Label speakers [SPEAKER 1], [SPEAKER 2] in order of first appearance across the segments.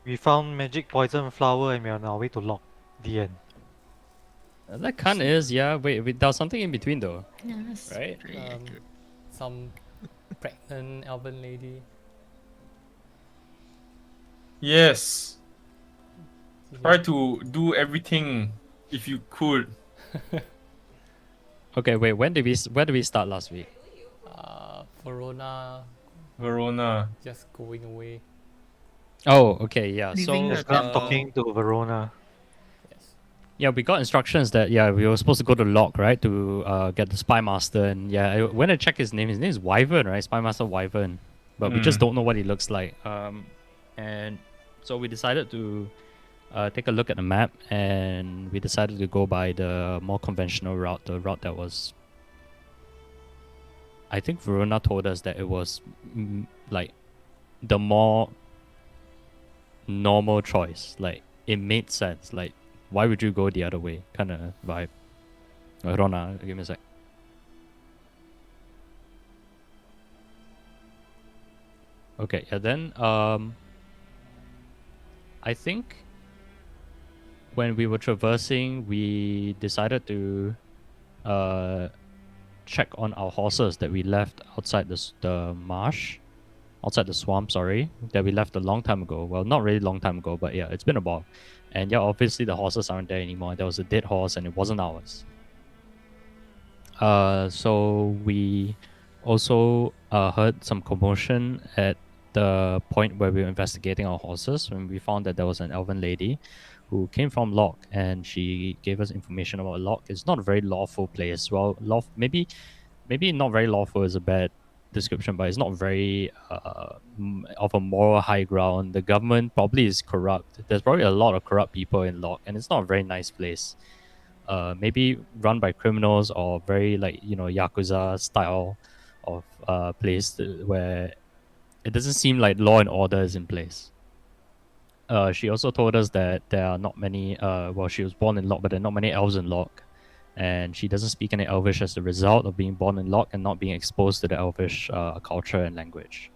[SPEAKER 1] We found magic poison flower and we're on our way to Llorkh. The end.
[SPEAKER 2] That kind of is, yeah. Wait, there was something in between though,
[SPEAKER 3] Yeah, that's
[SPEAKER 2] right?
[SPEAKER 3] pretty accurate.
[SPEAKER 4] Some pregnant elven lady.
[SPEAKER 5] Yes.
[SPEAKER 4] You
[SPEAKER 5] Try
[SPEAKER 4] know,
[SPEAKER 5] to do everything if you could.
[SPEAKER 2] Okay, wait. Where did we start last week?
[SPEAKER 4] Verona
[SPEAKER 5] Verona.
[SPEAKER 4] just going away.
[SPEAKER 2] Oh, okay, yeah.
[SPEAKER 3] Leaving
[SPEAKER 2] So,
[SPEAKER 3] the
[SPEAKER 1] Just us
[SPEAKER 3] temple.
[SPEAKER 1] talking to Verona.
[SPEAKER 4] Yes.
[SPEAKER 2] yeah, we got instructions that we were supposed to go to Llorkh, right, to get the spy master, and yeah, I went to check his name. His name is Wyvern, right? Spy master Wyvern, but we just
[SPEAKER 5] Mm.
[SPEAKER 2] don't know what he looks like. And so we decided to take a look at the map, and we decided to go by the more conventional route, the route that was. I think Verona told us that it was like the more normal choice. Like it made sense. Like why would you go the other way? Kind of vibe. Hold on, give me a sec. Okay, yeah. Then I think when we were traversing, we decided to uh check on our horses that we left outside the marsh, outside the swamp. Sorry, that we left a long time ago. Well, not really long time ago, but yeah, it's been a while. And yeah, obviously the horses aren't there anymore. There was a dead horse, and it wasn't ours. So we also heard some commotion at the point where we were investigating our horses when we found that there was an elven lady who came from Llorkh, and she gave us information about Llorkh. It's not a very lawful place. Well, maybe not very lawful is a bad description, but it's not very of a moral high ground. The government probably is corrupt. There's probably a lot of corrupt people in Llorkh, and it's not a very nice place. Maybe run by criminals or very yakuza style of place where it doesn't seem like law and order is in place. She also told us that there are not many. Well, she was born in Llorkh, but there are not many elves in Llorkh, and she doesn't speak any Elvish as a result of being born in Llorkh and not being exposed to the Elvish culture and language.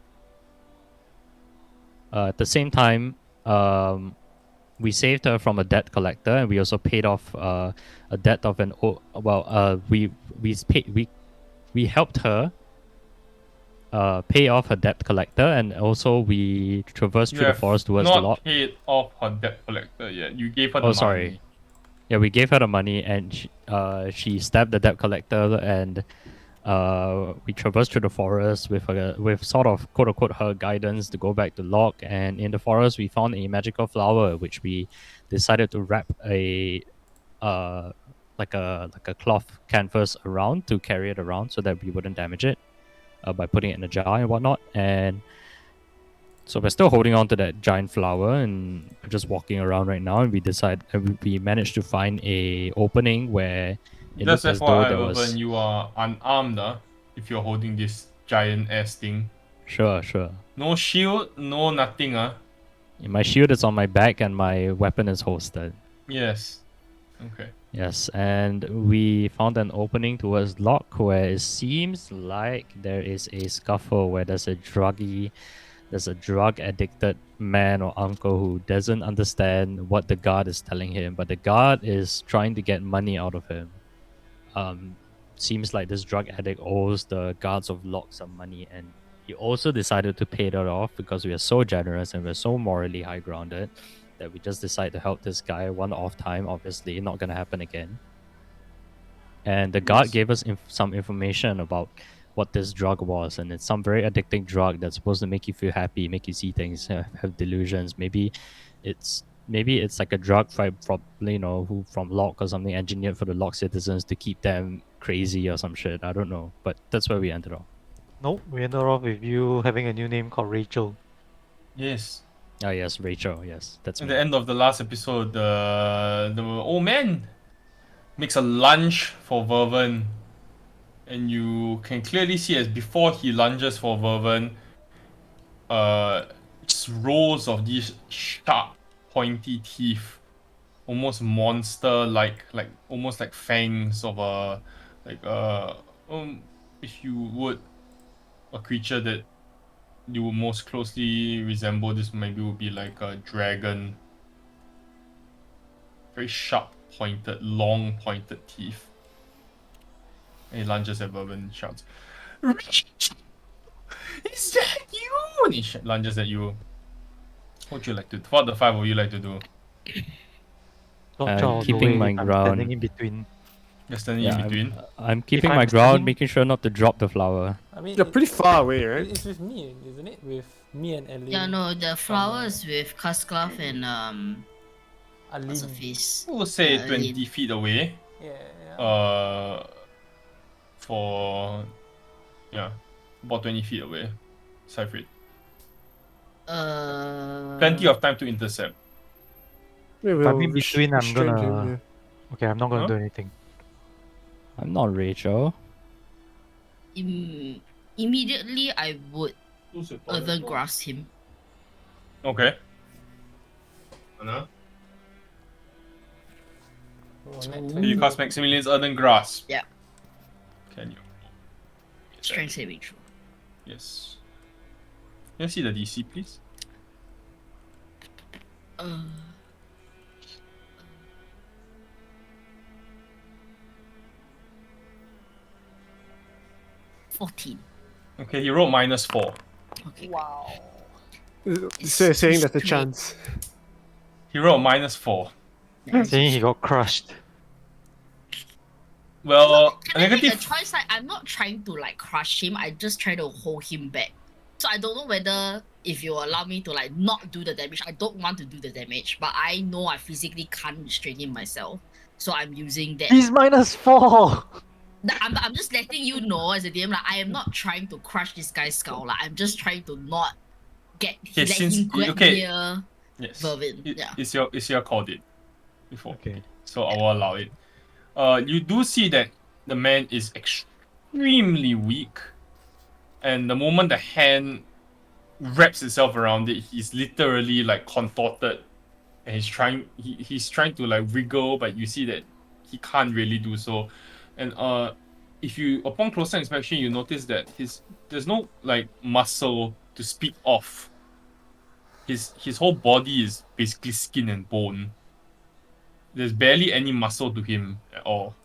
[SPEAKER 2] At the same time, we saved her from a debt collector, and we also paid off a debt of an we helped her pay off her debt collector, and also we traversed
[SPEAKER 5] You
[SPEAKER 2] through the
[SPEAKER 5] have
[SPEAKER 2] forest towards the
[SPEAKER 5] not
[SPEAKER 2] lot.
[SPEAKER 5] paid off her debt collector yet. You gave her the
[SPEAKER 2] Oh, sorry.
[SPEAKER 5] money.
[SPEAKER 2] Yeah, we gave her the money, and she stabbed the debt collector, and we traversed through the forest with sort of quote unquote her guidance to go back to Llorkh. And in the forest, we found a magical flower, which we decided to wrap a uh like a cloth canvas around to carry it around so that we wouldn't damage it by putting it in a jar and whatnot. And so we're still holding on to that giant flower, and we're just walking around right now. And we managed to find a opening where it
[SPEAKER 5] Just
[SPEAKER 2] looked as though
[SPEAKER 5] FYI,
[SPEAKER 2] there
[SPEAKER 5] Verban,
[SPEAKER 2] was.
[SPEAKER 5] you are unarmed if you're holding this giant ass thing.
[SPEAKER 2] Sure.
[SPEAKER 5] No shield, no nothing
[SPEAKER 2] My shield is on my back and my weapon is holstered.
[SPEAKER 5] Yes. Okay.
[SPEAKER 2] Yes, and we found an opening towards Llorkh where it seems like there is a scuffle where there's a drug addicted man or uncle who doesn't understand what the guard is telling him, but the guard is trying to get money out of him. Um, Seems like this drug addict owes the guards of Llorkh some money, and he also decided to pay that off because we are so generous and we're so morally high grounded that we just decide to help this guy one off time. Obviously, not gonna happen again. And the guard
[SPEAKER 5] Yes.
[SPEAKER 2] gave us some information about what this drug was, and it's some very addicting drug that's supposed to make you feel happy, make you see things, have delusions. Maybe it's like a drug from who from Llorkh or something, engineered for the Llorkh citizens to keep them crazy or some shit. I don't know, but that's where we ended up.
[SPEAKER 1] Nope, we ended off with you having a new name called Rachel.
[SPEAKER 5] Yes.
[SPEAKER 2] Ah, yes, Rachel. Yes, that's
[SPEAKER 5] At
[SPEAKER 2] me.
[SPEAKER 5] the end of the last episode, the old man makes a lunge for Vervan, and you can clearly see as before he lunges for Vervan, uh, just rows of these sharp, pointy teeth, almost monster-like, almost like fangs of like if you would, a creature that you would most closely resemble this maybe would be like a dragon. Very sharp pointed, long pointed teeth. And he lunges at Vervin and shouts, "Rachel! Is that you?" And he lunges at you. What would you like to do? What the five of you like to do?
[SPEAKER 1] Lockjaw all the
[SPEAKER 2] keeping
[SPEAKER 1] way.
[SPEAKER 2] my
[SPEAKER 1] I'm
[SPEAKER 2] ground.
[SPEAKER 1] standing in between.
[SPEAKER 5] You're standing
[SPEAKER 2] Yeah,
[SPEAKER 5] in between.
[SPEAKER 2] I'm keeping
[SPEAKER 1] I'm
[SPEAKER 2] my ground,
[SPEAKER 1] standing-
[SPEAKER 2] making sure not to drop the flower.
[SPEAKER 4] I mean,
[SPEAKER 3] You're pretty far away, right?
[SPEAKER 4] It's with me, isn't it? With me and Ellie.
[SPEAKER 6] Yeah, no, the flowers with Casclav and what's her
[SPEAKER 4] Aline.
[SPEAKER 6] face?
[SPEAKER 5] We'll say
[SPEAKER 6] Yeah,
[SPEAKER 5] 20
[SPEAKER 6] Aline.
[SPEAKER 5] feet away.
[SPEAKER 4] Yeah.
[SPEAKER 5] For yeah, about 20 feet away. Cypher. Plenty of time to intercept.
[SPEAKER 3] Maybe
[SPEAKER 1] If I'm
[SPEAKER 3] we'll
[SPEAKER 1] in between, I'm
[SPEAKER 3] restrain him,
[SPEAKER 1] gonna.
[SPEAKER 3] yeah.
[SPEAKER 1] Okay, I'm not gonna
[SPEAKER 5] Huh?
[SPEAKER 1] do anything.
[SPEAKER 2] I'm not Rachel.
[SPEAKER 6] Immediately, I would earthen grass him.
[SPEAKER 5] Okay. Anna?
[SPEAKER 4] Oh, net
[SPEAKER 5] Can
[SPEAKER 4] 20.
[SPEAKER 5] you cast Maximilian's Earthen Grasp?
[SPEAKER 6] Yeah.
[SPEAKER 5] Can you?
[SPEAKER 6] Strength saving throw.
[SPEAKER 5] Yes. Can you see the DC, please?
[SPEAKER 6] Uh, 14.
[SPEAKER 5] Okay, he rolled -4.
[SPEAKER 6] Okay.
[SPEAKER 4] Wow.
[SPEAKER 3] So you're saying there's a
[SPEAKER 6] Straight.
[SPEAKER 3] chance.
[SPEAKER 5] He rolled -4.
[SPEAKER 1] Saying he got crushed.
[SPEAKER 5] Well,
[SPEAKER 6] Can I make a
[SPEAKER 5] negative.
[SPEAKER 6] choice? Like, I'm not trying to like crush him. I just try to hold him back. So I don't know whether if you allow me to like not do the damage. I don't want to do the damage, but I know I physically can't restrain him myself. So I'm using that.
[SPEAKER 1] He's -4.
[SPEAKER 6] I'm just letting you know as a DM, like I am not trying to crush this guy's skull. Like I'm just trying to not get
[SPEAKER 5] Okay,
[SPEAKER 6] let
[SPEAKER 5] since-
[SPEAKER 6] him get
[SPEAKER 5] okay.
[SPEAKER 6] near
[SPEAKER 5] Yes.
[SPEAKER 6] Vervin. Yeah.
[SPEAKER 5] It's your called it before.
[SPEAKER 1] Okay.
[SPEAKER 5] So I will allow it. You do see that the man is extremely weak, and the moment the hand wraps itself around it, he's literally like contorted, and he's trying to like wriggle, but you see that he can't really do so. And if you upon closer inspection, you notice that there's no like muscle to speak of. His whole body is basically skin and bone. There's barely any muscle to him at all.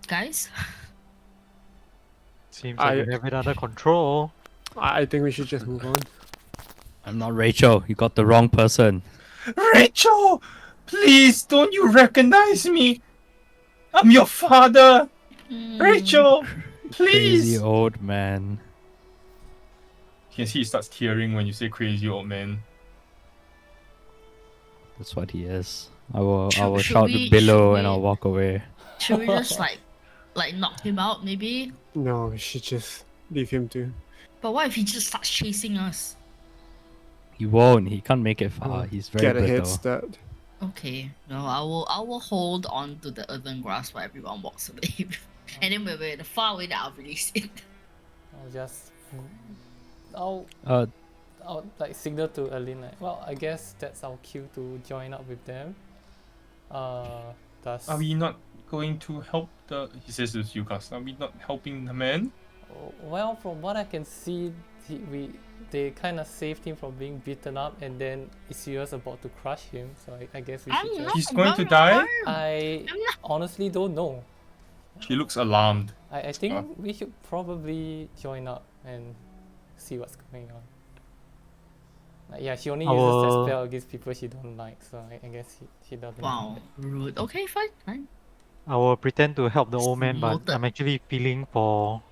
[SPEAKER 6] Guys,
[SPEAKER 1] Seems like we have it under control.
[SPEAKER 3] I think we should just move on.
[SPEAKER 2] I'm not Rachel. You got the wrong person.
[SPEAKER 5] Rachel, please don't you recognize me? I'm your father. Rachel,
[SPEAKER 2] Crazy
[SPEAKER 5] please.
[SPEAKER 2] old man.
[SPEAKER 5] You can see he starts tearing when you say crazy old man.
[SPEAKER 2] That's what he is. I will
[SPEAKER 6] Should
[SPEAKER 2] shout
[SPEAKER 6] we-
[SPEAKER 2] below
[SPEAKER 6] should
[SPEAKER 2] and I'll
[SPEAKER 6] we-
[SPEAKER 2] walk away.
[SPEAKER 6] should we just like knock him out maybe?
[SPEAKER 3] No, we should just leave him to.
[SPEAKER 6] But what if he just starts chasing us?
[SPEAKER 2] He won't. He can't make it far.
[SPEAKER 3] Mm,
[SPEAKER 2] He's very
[SPEAKER 3] get a head
[SPEAKER 2] brittle.
[SPEAKER 3] start.
[SPEAKER 6] Okay, no, I will hold on to the earthen grass while everyone walks away. And then when we're far away, then I'll release it.
[SPEAKER 4] I'll
[SPEAKER 2] Uh,
[SPEAKER 4] like signal to Aline like, well, I guess that's our cue to join up with them. Does
[SPEAKER 5] Are we not going to help the? He says to you, Gus. Are we not helping the man?
[SPEAKER 4] well, from what I can see, they kind of saved him from being beaten up, and then Isira's about to crush him. So I guess we should
[SPEAKER 6] I'm
[SPEAKER 4] just.
[SPEAKER 6] not
[SPEAKER 5] He's going to
[SPEAKER 6] gonna
[SPEAKER 5] die?
[SPEAKER 6] harm.
[SPEAKER 4] I
[SPEAKER 6] I'm not.
[SPEAKER 4] honestly don't know.
[SPEAKER 5] He looks alarmed.
[SPEAKER 4] I think we should probably join up and see what's going on. Like, yeah, she only uses that
[SPEAKER 1] Our-
[SPEAKER 4] spell against people she don't like, so I guess he doesn't.
[SPEAKER 6] Wow, rude. Okay, fine.
[SPEAKER 1] I will pretend to help the old man, but
[SPEAKER 6] Noted.
[SPEAKER 1] I'm actually feeling for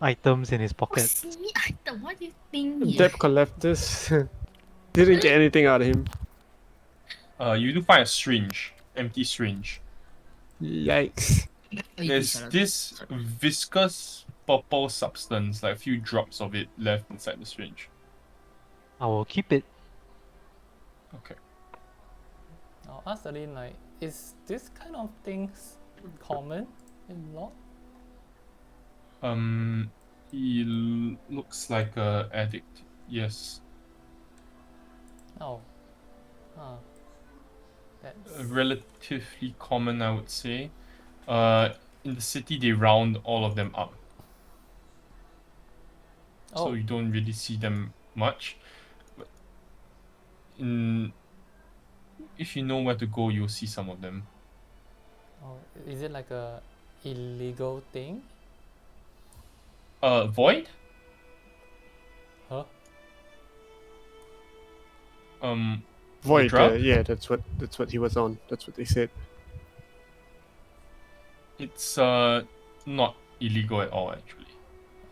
[SPEAKER 1] items in his pocket.
[SPEAKER 6] What's me item? What do you think?
[SPEAKER 3] Debt collectors. Didn't get anything out of him.
[SPEAKER 5] You do find a syringe, empty syringe.
[SPEAKER 3] Yikes.
[SPEAKER 5] There's this viscous purple substance, like a few drops of it left inside the syringe.
[SPEAKER 1] I will keep it.
[SPEAKER 5] Okay.
[SPEAKER 4] I'll ask Aline, like, is this kind of things common in law?
[SPEAKER 5] He looks like a addict. Yes.
[SPEAKER 4] Oh. Huh. That's...
[SPEAKER 5] Relatively common, I would say. In the city, they round all of them up. so
[SPEAKER 4] Oh.
[SPEAKER 5] you don't really see them much. But if you know where to go, you'll see some of them.
[SPEAKER 4] Oh, is it like a illegal thing?
[SPEAKER 5] Void?
[SPEAKER 4] Huh?
[SPEAKER 5] The
[SPEAKER 3] Void.
[SPEAKER 5] drug?
[SPEAKER 3] Yeah, that's what he was on. That's what they said.
[SPEAKER 5] It's not illegal at all actually.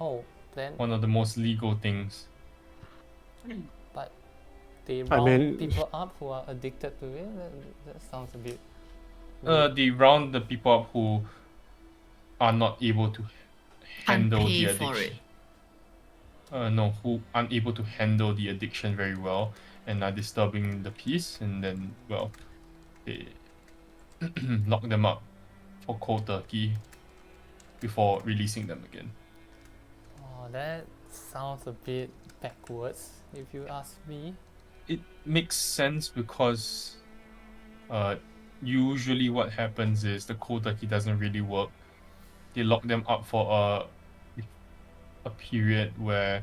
[SPEAKER 4] Oh, then
[SPEAKER 5] One of the most legal things.
[SPEAKER 4] but they
[SPEAKER 3] I
[SPEAKER 4] round
[SPEAKER 3] mean-
[SPEAKER 4] people up who are addicted to it. That sounds a bit. weird.
[SPEAKER 5] They round the people up who are not able to handle
[SPEAKER 6] pay
[SPEAKER 5] the
[SPEAKER 6] for
[SPEAKER 5] addiction. No, who aren't able to handle the addiction very well and are disturbing the peace, and then well, they lock them up for cold turkey before releasing them again.
[SPEAKER 4] Oh, that sounds a bit backwards, if you ask me.
[SPEAKER 5] It makes sense because usually what happens is the cold turkey doesn't really work. They lock them up for a period where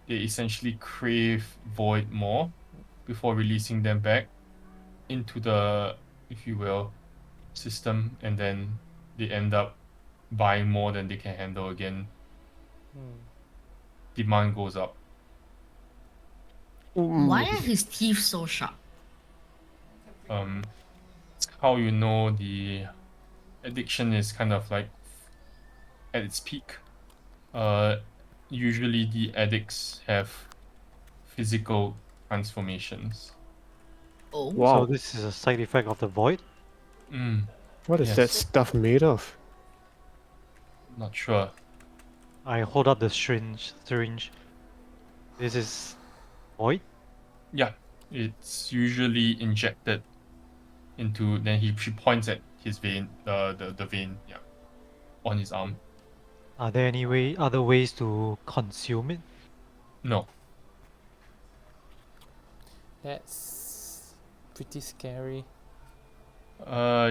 [SPEAKER 5] they essentially crave void more before releasing them back into the, if you will, system, and then they end up buying more than they can handle again.
[SPEAKER 4] Hmm.
[SPEAKER 5] Demand goes up.
[SPEAKER 6] Why are his teeth so sharp?
[SPEAKER 5] It's how you know the addiction is kind of like at its peak. Usually the addicts have physical transformations.
[SPEAKER 6] Oh,
[SPEAKER 3] Wow.
[SPEAKER 1] So this is a side effect of the void.
[SPEAKER 3] What is that
[SPEAKER 5] yes.
[SPEAKER 3] stuff made of?
[SPEAKER 5] Not sure.
[SPEAKER 1] I hold up the syringe. This is void.
[SPEAKER 5] Yeah, it's usually injected into. Then she points at his vein, the vein, yeah, on his arm.
[SPEAKER 1] Are there any other ways to consume it?
[SPEAKER 5] No,
[SPEAKER 4] That's pretty scary.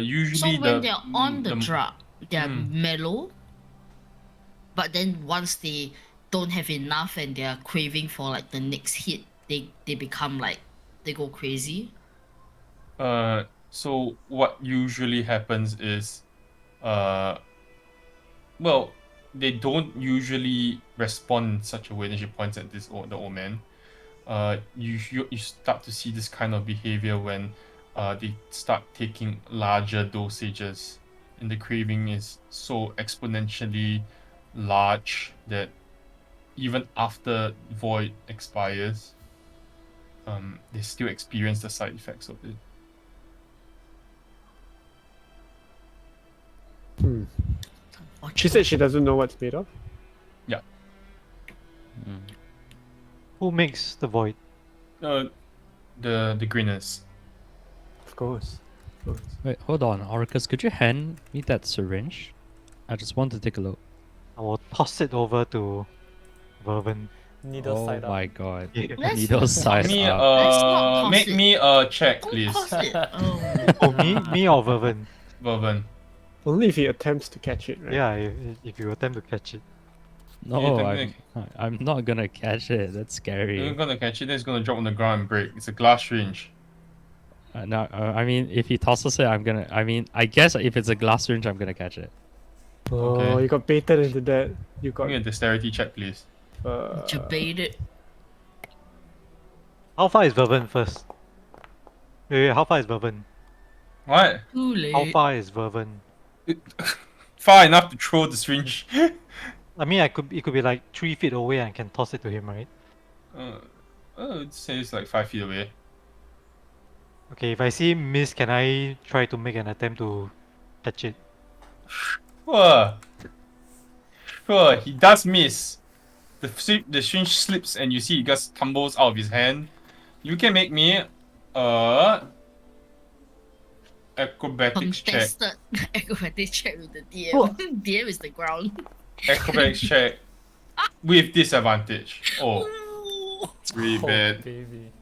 [SPEAKER 5] usually
[SPEAKER 6] so when they're on the
[SPEAKER 5] the-
[SPEAKER 6] drug, they're
[SPEAKER 5] Mm.
[SPEAKER 6] mellow. But then once they don't have enough and they're craving for like the next hit, they become like they go crazy.
[SPEAKER 5] So what usually happens is, well, they don't usually respond in such a way. Then she points at the old man. You start to see this kind of behavior when they start taking larger dosages, and the craving is so exponentially large that even after void expires, they still experience the side effects of it.
[SPEAKER 3] She said she doesn't know what's made of.
[SPEAKER 1] Who makes the void?
[SPEAKER 5] The grinners.
[SPEAKER 3] Of course.
[SPEAKER 2] Wait, hold on, Orcus, could you hand me that syringe? I just want to take a look.
[SPEAKER 1] I will toss it over to Vervin.
[SPEAKER 4] Neither
[SPEAKER 2] Oh
[SPEAKER 4] side
[SPEAKER 2] my
[SPEAKER 4] up.
[SPEAKER 2] god.
[SPEAKER 1] Yeah.
[SPEAKER 6] Let's
[SPEAKER 2] Needle
[SPEAKER 6] not
[SPEAKER 2] size
[SPEAKER 5] Me,
[SPEAKER 2] up.
[SPEAKER 6] Let's not toss
[SPEAKER 5] make
[SPEAKER 6] it.
[SPEAKER 5] me a check,
[SPEAKER 6] Don't
[SPEAKER 5] please,
[SPEAKER 6] toss it. Oh.
[SPEAKER 1] Oh, me or Vervin?
[SPEAKER 5] Vervin.
[SPEAKER 3] Only if he attempts to catch it, right?
[SPEAKER 1] Yeah, if you attempt to catch it.
[SPEAKER 2] No,
[SPEAKER 5] Yeah,
[SPEAKER 2] I'm not gonna catch it. That's
[SPEAKER 5] You're
[SPEAKER 2] scary.
[SPEAKER 5] gonna catch it, then it's gonna drop on the ground and break. It's a glass syringe.
[SPEAKER 2] No, I mean, if he tosses it, I'm gonna. I mean, I guess if it's a glass syringe, I'm gonna catch it.
[SPEAKER 3] Oh,
[SPEAKER 5] Okay.
[SPEAKER 3] you got baited into that. You
[SPEAKER 5] Give
[SPEAKER 3] got.
[SPEAKER 5] me a dexterity check, please.
[SPEAKER 6] Debated.
[SPEAKER 1] How far is Vervin first? Wait, how far is Vervin?
[SPEAKER 5] What?
[SPEAKER 6] Too late.
[SPEAKER 1] How far is Vervin?
[SPEAKER 5] Far enough to throw the syringe.
[SPEAKER 1] I mean, it could be like 3 feet away and I can toss it to him, right?
[SPEAKER 5] It says like 5 feet away.
[SPEAKER 1] Okay, if I see him miss, can I try to make an attempt to catch it?
[SPEAKER 5] Sure. Sure, he does miss. The syringe slips and you see it just tumbles out of his hand. You can make me acrobatics check.
[SPEAKER 6] Contested acrobatics check with the DM. DM is the ground.
[SPEAKER 5] Acrobatics check with disadvantage. Oh,
[SPEAKER 6] Ooh.
[SPEAKER 5] it's really
[SPEAKER 4] Oh,
[SPEAKER 5] bad.
[SPEAKER 4] baby.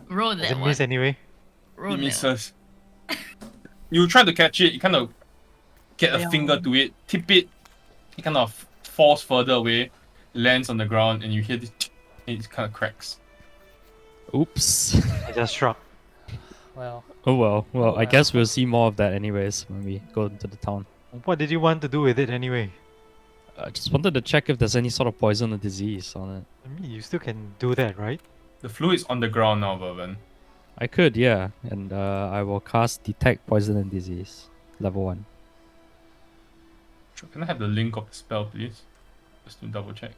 [SPEAKER 6] Roll
[SPEAKER 1] Does
[SPEAKER 6] that
[SPEAKER 1] it
[SPEAKER 6] one.
[SPEAKER 1] miss anyway?
[SPEAKER 6] Roll
[SPEAKER 5] He
[SPEAKER 6] that one.
[SPEAKER 5] misses. You try to catch it, you kind of get a finger to it, tip it, it kind of falls further away. lands on the ground, and you hear this, and it kind of cracks.
[SPEAKER 2] Oops.
[SPEAKER 1] I just shrug.
[SPEAKER 4] Well,
[SPEAKER 2] Oh well. Well,
[SPEAKER 4] Oh
[SPEAKER 2] I guess
[SPEAKER 4] well.
[SPEAKER 2] we'll see more of that anyways when we go into the town.
[SPEAKER 1] What did you want to do with it anyway?
[SPEAKER 2] I just wanted to check if there's any sort of poison or disease on it.
[SPEAKER 1] I mean, you still can do that, right?
[SPEAKER 5] The fluid's on the ground now, Vervin.
[SPEAKER 2] I could, yeah. And I will cast Detect Poison and Disease. Level 1.
[SPEAKER 5] Sure, can I have the link of the spell, please? Just to double check.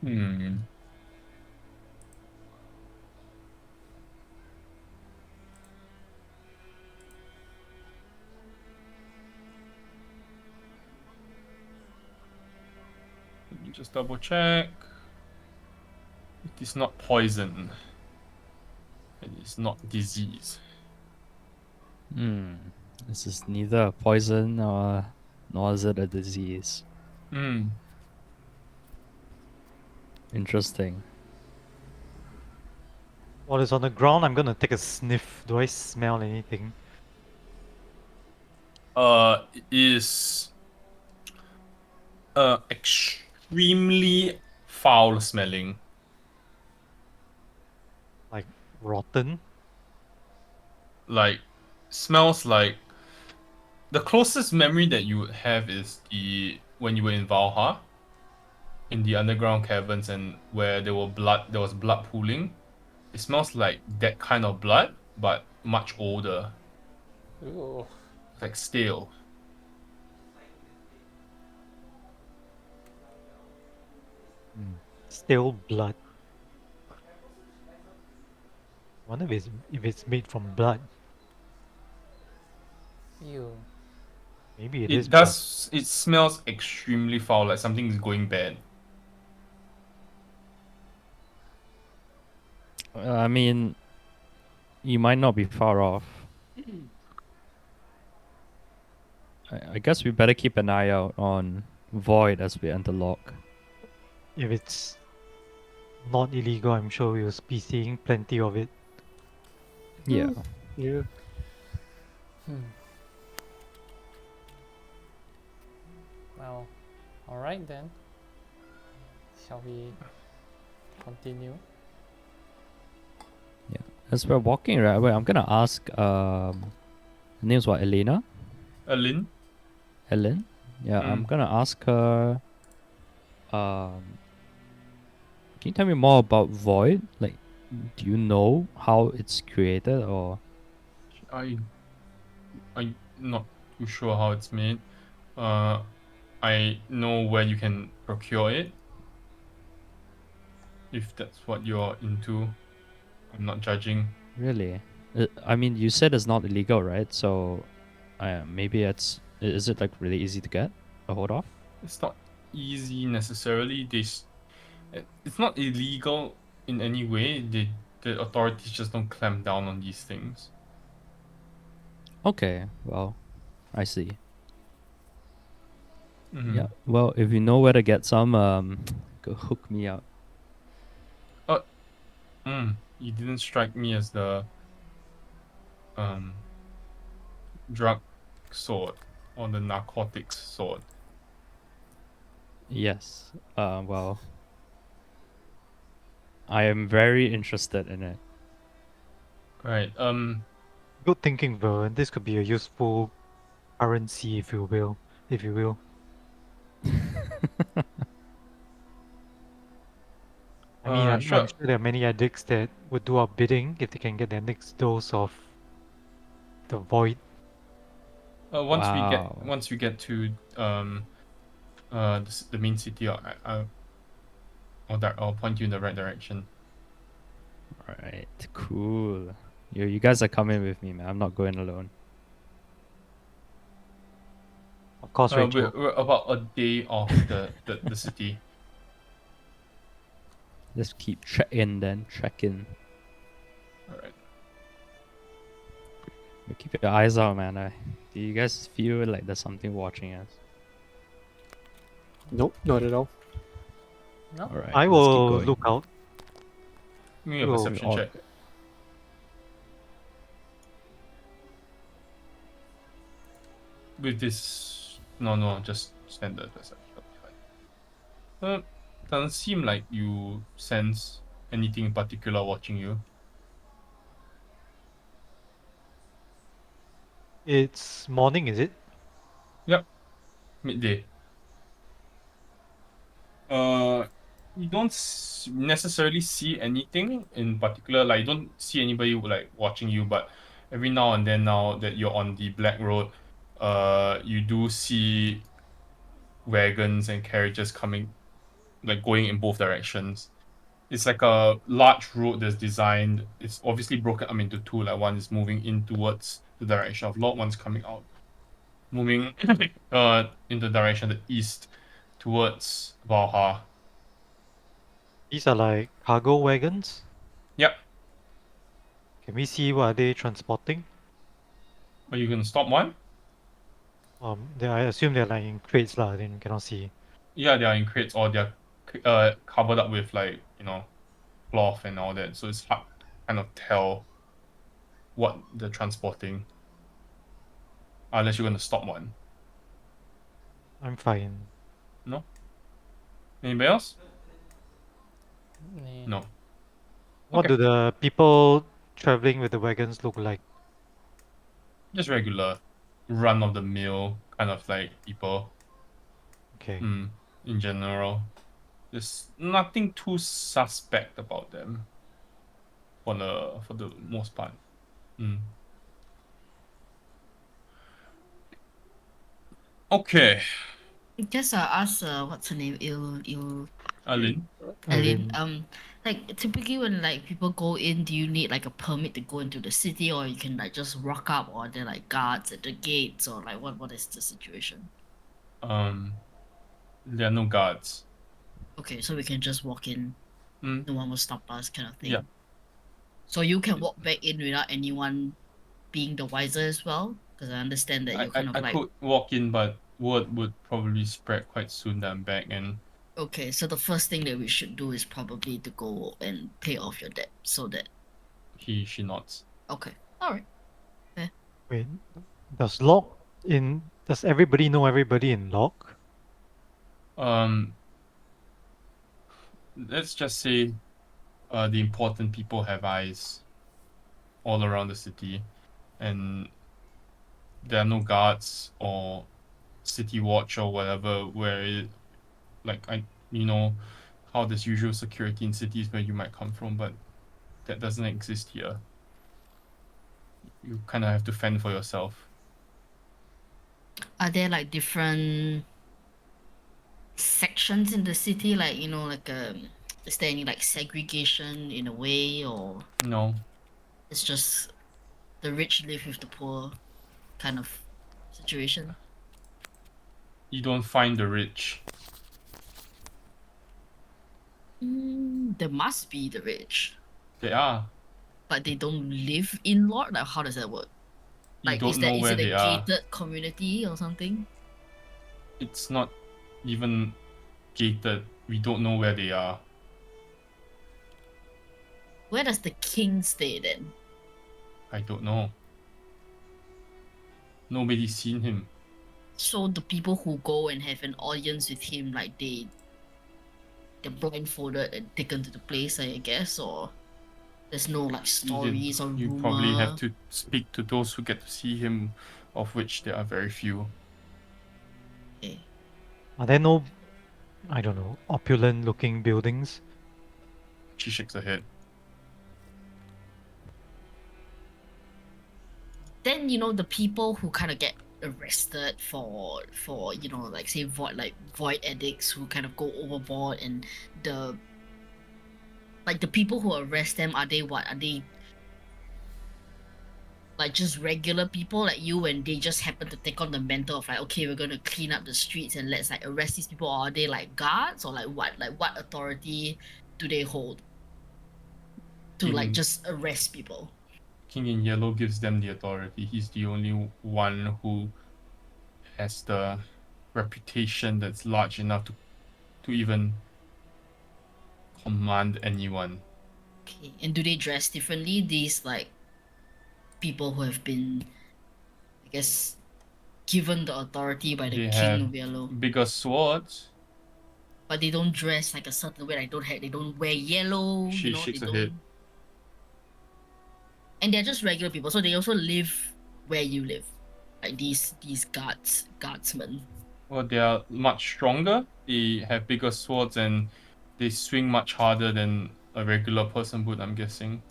[SPEAKER 5] Hmm. Let me just double check. It is not poison. It is not disease.
[SPEAKER 2] Hmm. This is neither a poison nor is it a disease.
[SPEAKER 5] Hmm.
[SPEAKER 2] Interesting.
[SPEAKER 1] While it's on the ground, I'm gonna take a sniff. Do I smell anything?
[SPEAKER 5] It is extremely foul smelling.
[SPEAKER 1] Like rotten?
[SPEAKER 5] Like, smells like. The closest memory that you would have is when you were in Valhalla, in the underground caverns, and where there was blood pooling. It smells like that kind of blood, but much older,
[SPEAKER 4] Ooh.
[SPEAKER 5] like stale.
[SPEAKER 1] Stale blood. Wonder if it's made from blood.
[SPEAKER 4] Ew.
[SPEAKER 1] Maybe it
[SPEAKER 5] It
[SPEAKER 1] is blood.
[SPEAKER 5] does. It smells extremely foul, like something is going bad.
[SPEAKER 2] I mean, you might not be far off. I guess we better keep an eye out on Void as we enter Llorkh.
[SPEAKER 1] If it's not illegal, I'm sure we'll be seeing plenty of it.
[SPEAKER 2] Yeah.
[SPEAKER 3] Yeah.
[SPEAKER 4] Well, alright then. Shall we continue?
[SPEAKER 2] As we're walking, right? Wait, I'm gonna ask. Her name's what? Elena?
[SPEAKER 5] Lin?
[SPEAKER 2] Ellen? Yeah, I'm
[SPEAKER 5] Mm.
[SPEAKER 2] gonna ask her. Can you tell me more about Void? Like, do you know how it's created, or
[SPEAKER 5] I'm not too sure how it's made. I know where you can procure it. If that's what you're into, I'm not judging.
[SPEAKER 2] really? I mean, you said it's not illegal, right? So, maybe is it like really easy to get a hold of?
[SPEAKER 5] It's not easy necessarily. It's not illegal in any way. The authorities just don't clamp down on these things.
[SPEAKER 2] Okay, well, I see.
[SPEAKER 5] Mhm.
[SPEAKER 2] Yeah. Well, if you know where to get some, go hook me up.
[SPEAKER 5] You didn't strike me as the drug sword or the narcotics sword.
[SPEAKER 2] Yes. Well, I am very interested in it.
[SPEAKER 5] Right.
[SPEAKER 1] Good thinking, Vern. This could be a useful currency, if you will. I mean, I'm
[SPEAKER 5] Sure.
[SPEAKER 1] sure there are many addicts that would do our bidding if they can get their next dose of the void.
[SPEAKER 5] Once
[SPEAKER 2] Wow.
[SPEAKER 5] we get to the main city, I'll point you in the right direction.
[SPEAKER 2] Alright, cool. You guys are coming with me, man. I'm not going alone.
[SPEAKER 1] Of course, Rachel.
[SPEAKER 5] We're about a day off the city.
[SPEAKER 2] Let's keep checking.
[SPEAKER 5] Alright.
[SPEAKER 2] Keep your eyes out, man. Do you guys feel like there's something watching us?
[SPEAKER 3] Nope, not at all.
[SPEAKER 4] No?
[SPEAKER 2] Alright,
[SPEAKER 1] I
[SPEAKER 2] let's keep
[SPEAKER 1] will
[SPEAKER 2] going.
[SPEAKER 1] look out.
[SPEAKER 5] Give me a
[SPEAKER 1] Oh,
[SPEAKER 5] perception
[SPEAKER 2] odd.
[SPEAKER 5] check. With this, no, just standard perception. That'll be fine. Doesn't seem like you sense anything in particular watching you.
[SPEAKER 1] it's morning, is it?
[SPEAKER 5] Yep, midday. You don't necessarily see anything in particular. Like, you don't see anybody like watching you, but every now and then, now that you're on the black road, you do see wagons and carriages coming, like going in both directions. It's like a large road that's designed. It's obviously broken up into two. Like, one is moving in towards the direction of Lord, one's coming out, moving in the direction of the east towards Valhalla.
[SPEAKER 1] These are like cargo wagons.
[SPEAKER 5] Yep.
[SPEAKER 1] Can we see what are they transporting?
[SPEAKER 5] Are you gonna stop one?
[SPEAKER 1] I assume they're like in crates lah. Then cannot see.
[SPEAKER 5] Yeah, they are in crates or they're covered up with, like, cloth and all that. So it's hard to kind of tell what they're transporting. Unless you're gonna stop one.
[SPEAKER 1] I'm fine.
[SPEAKER 5] No? Anybody else?
[SPEAKER 4] Nah.
[SPEAKER 5] No.
[SPEAKER 1] What
[SPEAKER 5] Okay.
[SPEAKER 1] do the people traveling with the wagons look like?
[SPEAKER 5] Just regular run of the mill kind of like people.
[SPEAKER 1] Okay.
[SPEAKER 5] In general. There's nothing too suspect about them. For the most part. Okay.
[SPEAKER 6] I guess I'll ask what's her name?
[SPEAKER 5] Alin.
[SPEAKER 6] Eileen.
[SPEAKER 1] Eileen.
[SPEAKER 6] Like typically when like people go in, do you need like a permit to go into the city, or you can like just rock up, or are there like guards at the gates, or like what is the situation?
[SPEAKER 5] There are no guards.
[SPEAKER 6] Okay, so we can just walk in.
[SPEAKER 5] Mm.
[SPEAKER 6] No one will stop us, kind of thing.
[SPEAKER 5] Yeah.
[SPEAKER 6] So you can walk back in without anyone being the wiser as well, because I understand that you kind of
[SPEAKER 5] I
[SPEAKER 6] like.
[SPEAKER 5] could walk in, but word would probably spread quite soon that I'm back, and
[SPEAKER 6] Okay, so the first thing that we should do is probably to go and pay off your debt, so that.
[SPEAKER 5] she nods.
[SPEAKER 6] Okay, all right.
[SPEAKER 1] Wait, does everybody know everybody in Llorkh?
[SPEAKER 5] Let's just say, the important people have eyes all around the city, and there are no guards or city watch or whatever where how there's usual security in cities where you might come from, but that doesn't exist here. You kind of have to fend for yourself.
[SPEAKER 6] Are there like different sections in the city, like like is there any like segregation in a way, or
[SPEAKER 5] No,
[SPEAKER 6] it's just the rich live with the poor kind of situation?
[SPEAKER 5] you don't find the rich.
[SPEAKER 6] There must be the rich,
[SPEAKER 5] They are.
[SPEAKER 6] but they don't live in Lord. Like, how does that work?
[SPEAKER 5] You
[SPEAKER 6] Like,
[SPEAKER 5] don't know
[SPEAKER 6] is
[SPEAKER 5] where
[SPEAKER 6] it a
[SPEAKER 5] they are.
[SPEAKER 6] gated community or something?
[SPEAKER 5] It's not even gated. We don't know where they are.
[SPEAKER 6] Where does the king stay then?
[SPEAKER 5] I don't know. Nobody's seen him.
[SPEAKER 6] So the people who go and have an audience with him, like they're blindfolded and taken to the place, I guess, or there's no like stories or
[SPEAKER 5] You
[SPEAKER 6] rumor.
[SPEAKER 5] probably have to speak to those who get to see him, of which there are very few.
[SPEAKER 6] Okay.
[SPEAKER 1] Are there no, I don't know, opulent looking buildings?
[SPEAKER 5] She shakes her head.
[SPEAKER 6] Then the people who kind of get arrested for like say void addicts who kind of go overboard, and the people who arrest them, are they like just regular people like you, and they just happen to take on the mentor of like, okay, we're gonna clean up the streets and let's like arrest these people, or are they like guards, or like what authority do they hold to like just arrest people?
[SPEAKER 5] King in Yellow gives them the authority. He's the only one who has the reputation that's large enough to even command anyone.
[SPEAKER 6] Okay. And do they dress differently? These like people who have been, I guess, given the authority by the
[SPEAKER 5] They
[SPEAKER 6] king
[SPEAKER 5] have
[SPEAKER 6] of yellow,
[SPEAKER 5] bigger swords.
[SPEAKER 6] but they don't dress like a certain way. Like they don't wear yellow.
[SPEAKER 5] She
[SPEAKER 6] They
[SPEAKER 5] shakes her
[SPEAKER 6] don't.
[SPEAKER 5] head.
[SPEAKER 6] And they're just regular people, so they also live where you live, like these guardsmen.
[SPEAKER 5] Well, they are much stronger. They have bigger swords and they swing much harder than a regular person would, I'm guessing.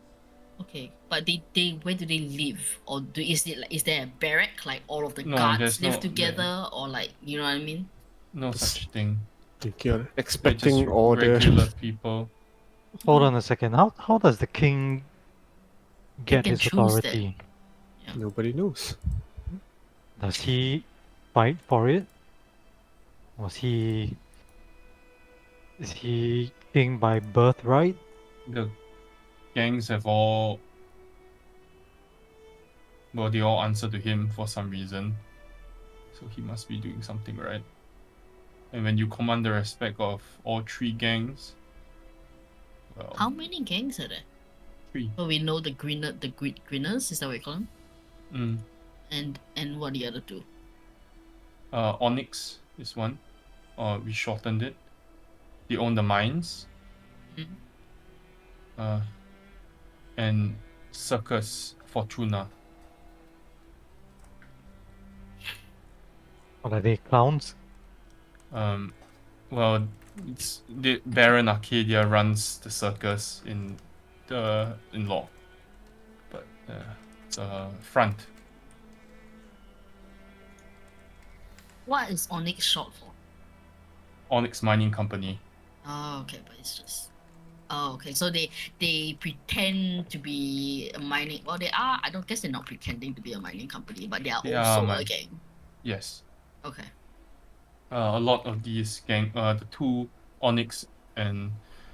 [SPEAKER 6] Okay, but they where do they live, or is there a barrack like all of the
[SPEAKER 5] No,
[SPEAKER 6] guards
[SPEAKER 5] there's
[SPEAKER 6] live
[SPEAKER 5] no
[SPEAKER 6] together, or like you know what I mean?
[SPEAKER 5] no such thing.
[SPEAKER 3] Like you're
[SPEAKER 5] They're just
[SPEAKER 3] expecting order.
[SPEAKER 5] regular people.
[SPEAKER 1] Hold on a second. How does the king get
[SPEAKER 6] can
[SPEAKER 1] his
[SPEAKER 6] choose that.
[SPEAKER 1] authority?
[SPEAKER 3] Nobody knows.
[SPEAKER 1] Does he fight for it? Is he king by birthright?
[SPEAKER 5] The gangs have all, well, they all answer to him for some reason. So he must be doing something right. And when you command the respect of all three gangs, well,
[SPEAKER 6] How many gangs are there?
[SPEAKER 5] 3.
[SPEAKER 6] So we know the greeners, is that what you call them?
[SPEAKER 5] Mm.
[SPEAKER 6] And what are the other two?
[SPEAKER 5] Onyx is one. We shortened it. They own the mines.
[SPEAKER 6] Mhm.
[SPEAKER 5] And Circus Fortuna.
[SPEAKER 1] Or are they clowns?
[SPEAKER 5] Well, it's the Baron Arcadia runs the circus in Llorkh, but it's a front.
[SPEAKER 6] What is Onyx short for?
[SPEAKER 5] Onyx Mining Company.
[SPEAKER 6] Oh, okay, but it's just. Oh, okay. So they pretend to be a mining. Well, they are. I don't guess they're not pretending to be a mining company, but they are
[SPEAKER 5] They
[SPEAKER 6] also
[SPEAKER 5] are
[SPEAKER 6] a gang.
[SPEAKER 5] Yes.
[SPEAKER 6] Okay.
[SPEAKER 5] A lot of these the two Onyx and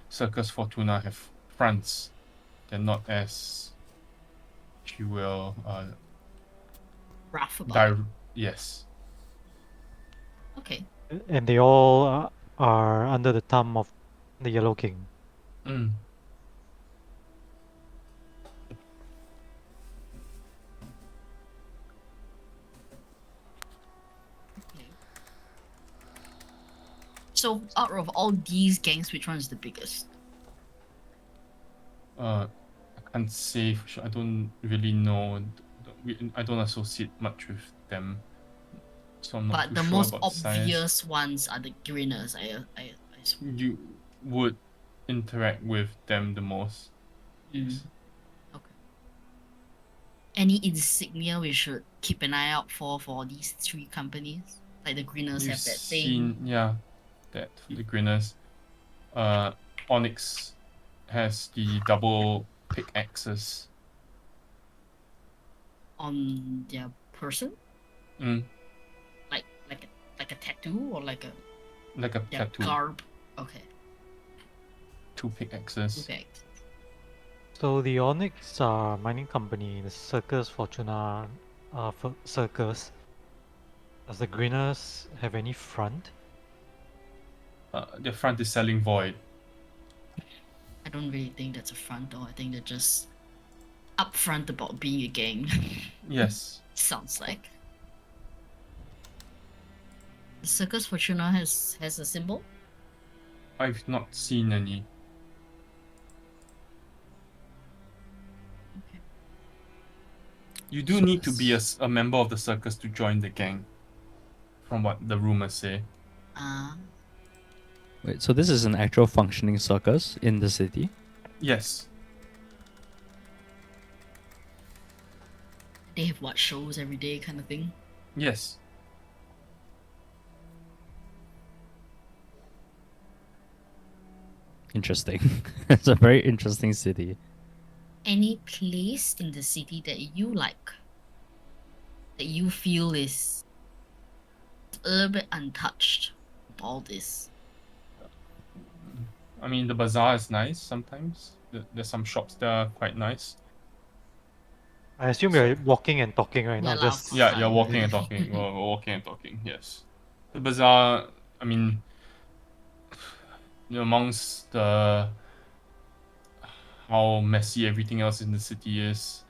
[SPEAKER 5] Circus Fortuna have fronts. They're not as, if you will,
[SPEAKER 6] Rough about it.
[SPEAKER 5] yes.
[SPEAKER 6] Okay.
[SPEAKER 1] And they all are under the thumb of the Yellow King.
[SPEAKER 5] Mm.
[SPEAKER 6] Okay. So out of all these gangs, which one is the biggest?
[SPEAKER 5] I can't say for sure. I don't really know. I don't associate much with them, so I'm not
[SPEAKER 6] But
[SPEAKER 5] too
[SPEAKER 6] the
[SPEAKER 5] sure
[SPEAKER 6] most
[SPEAKER 5] about the size.
[SPEAKER 6] obvious ones are the greeners. I assume.
[SPEAKER 5] You would interact with them the most.
[SPEAKER 6] Mm. Okay. Any insignia we should keep an eye out for these three companies? Like the greeners
[SPEAKER 5] You've
[SPEAKER 6] have that thing
[SPEAKER 5] seen, that the Grinners. Onyx has the double pickaxes.
[SPEAKER 6] on their person,
[SPEAKER 5] Mm,
[SPEAKER 6] like a tattoo or like a
[SPEAKER 5] like a
[SPEAKER 6] their
[SPEAKER 5] tattoo.
[SPEAKER 6] garb. Okay.
[SPEAKER 5] 2 pickaxes.
[SPEAKER 6] Okay.
[SPEAKER 1] So the Onyx mining company, the Circus Fortuna circus. Does the Greeners have any front?
[SPEAKER 5] The front is selling void.
[SPEAKER 6] I don't really think that's a front though. I think they're just upfront about being a gang.
[SPEAKER 5] Yes.
[SPEAKER 6] Sounds like. The Circus Fortuna has a symbol.
[SPEAKER 5] I've not seen any.
[SPEAKER 6] Okay.
[SPEAKER 5] You do need to be a member of the circus to join the gang, from what the rumors say.
[SPEAKER 2] Wait, so this is an actual functioning circus in the city?
[SPEAKER 5] Yes.
[SPEAKER 6] They have what shows every day kind of thing.
[SPEAKER 5] Yes.
[SPEAKER 2] Interesting. It's a very interesting city.
[SPEAKER 6] Any place in the city that you like, that you feel is a little bit untouched with all this?
[SPEAKER 5] I mean, the bazaar is nice sometimes. There's some shops that are quite nice.
[SPEAKER 1] I assume you're walking and talking, right?
[SPEAKER 6] Yeah,
[SPEAKER 1] Not
[SPEAKER 6] lah,
[SPEAKER 1] just.
[SPEAKER 6] of course
[SPEAKER 5] Yeah,
[SPEAKER 6] lah.
[SPEAKER 5] you're walking and talking. We're walking and talking, yes. The bazaar, I mean, amongst the how messy everything else in the city is,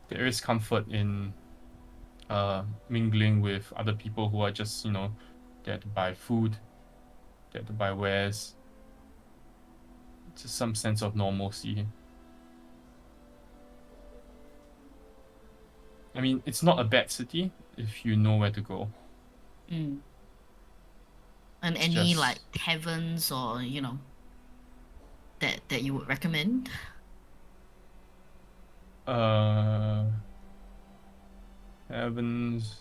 [SPEAKER 5] there is comfort in mingling with other people who are just, there to buy food, there to buy wares. Just some sense of normalcy. I mean, it's not a bad city if you know where to go.
[SPEAKER 6] Mm. And
[SPEAKER 5] It's
[SPEAKER 6] any
[SPEAKER 5] just-
[SPEAKER 6] like taverns or that you would recommend?
[SPEAKER 5] Heavens.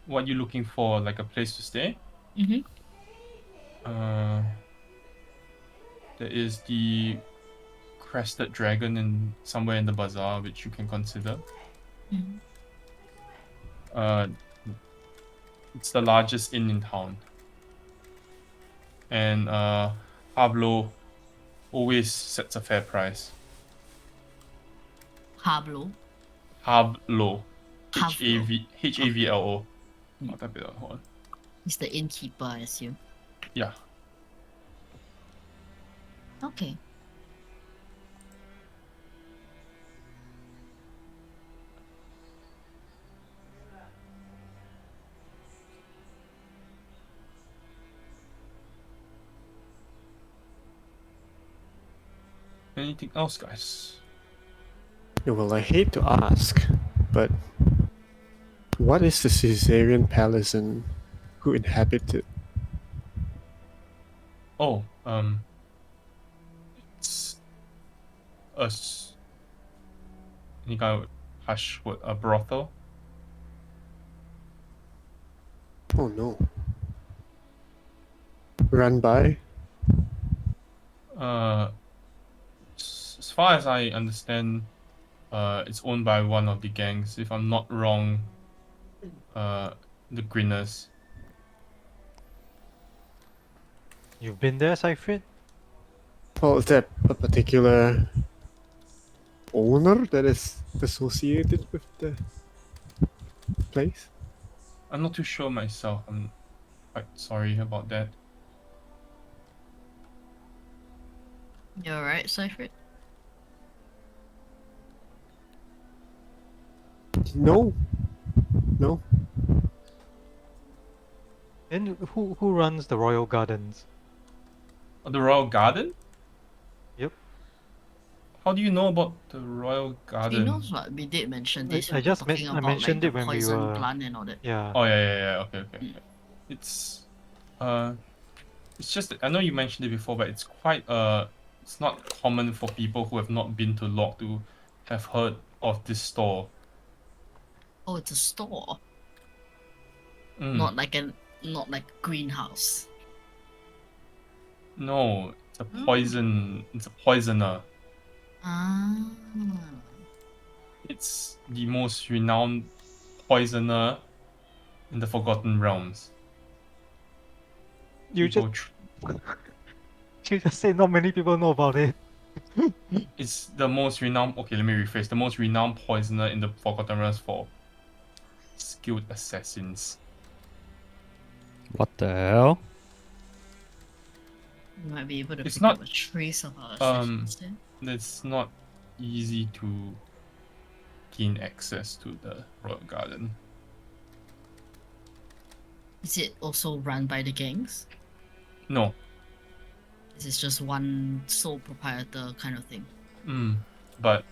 [SPEAKER 5] What are you looking for? Like a place to stay?
[SPEAKER 6] Mm-hmm.
[SPEAKER 5] There is the Crested Dragon somewhere in the bazaar, which you can consider.
[SPEAKER 6] Mm-hmm.
[SPEAKER 5] It's the largest inn in town. And Pablo always sets a fair price.
[SPEAKER 6] Pablo.
[SPEAKER 5] Pablo.
[SPEAKER 6] Pablo.
[SPEAKER 5] Havlo. I'll type it out. Hold on.
[SPEAKER 6] He's the innkeeper, I assume.
[SPEAKER 5] Yeah.
[SPEAKER 6] Okay.
[SPEAKER 5] Anything else, guys?
[SPEAKER 3] Yeah, well, I hate to ask, but what is the Caesarian palace and who inhabits it?
[SPEAKER 5] Oh, it's any kind of hush word, a brothel.
[SPEAKER 3] Oh no. Run by?
[SPEAKER 5] As far as I understand, it's owned by one of the gangs. If I'm not wrong, the Grinners.
[SPEAKER 1] You've been there, Seifrid?
[SPEAKER 3] Well, is there a particular owner that is associated with the place?
[SPEAKER 5] I'm not too sure myself. I'm quite sorry about that.
[SPEAKER 6] You alright, Seifert?
[SPEAKER 3] No. No.
[SPEAKER 1] And who runs the Royal Gardens?
[SPEAKER 5] The Royal Garden?
[SPEAKER 1] Yep.
[SPEAKER 5] How do you know about the Royal Garden?
[SPEAKER 6] He knows what we did mention this.
[SPEAKER 1] I
[SPEAKER 6] We were
[SPEAKER 1] just
[SPEAKER 6] talking
[SPEAKER 1] I
[SPEAKER 6] about
[SPEAKER 1] mentioned
[SPEAKER 6] like
[SPEAKER 1] it
[SPEAKER 6] the
[SPEAKER 1] when we
[SPEAKER 6] poison
[SPEAKER 1] were
[SPEAKER 6] plant and all that.
[SPEAKER 1] yeah.
[SPEAKER 5] Oh yeah. Okay. It's it's just that I know you mentioned it before, but it's quite it's not common for people who have not been to Llorkh to have heard of this store.
[SPEAKER 6] Oh, it's a store,
[SPEAKER 5] Mm.
[SPEAKER 6] not like a greenhouse.
[SPEAKER 5] No, it's a poison. It's a poisoner.
[SPEAKER 6] Ah.
[SPEAKER 5] It's the most renowned poisoner in the Forgotten Realms.
[SPEAKER 1] You
[SPEAKER 5] People
[SPEAKER 1] you just say not many people know about it.
[SPEAKER 5] It's the most renowned. Okay, let me rephrase. The most renowned poisoner in the Forgotten Realms for skilled assassins.
[SPEAKER 2] What the hell?
[SPEAKER 6] You might be able to
[SPEAKER 5] It's
[SPEAKER 6] pick
[SPEAKER 5] not-
[SPEAKER 6] up a trace of our
[SPEAKER 5] um,
[SPEAKER 6] assassins then.
[SPEAKER 5] It's not easy to gain access to the Royal Garden.
[SPEAKER 6] Is it also run by the gangs?
[SPEAKER 5] No.
[SPEAKER 6] Is it just one sole proprietor kind of thing?
[SPEAKER 5] But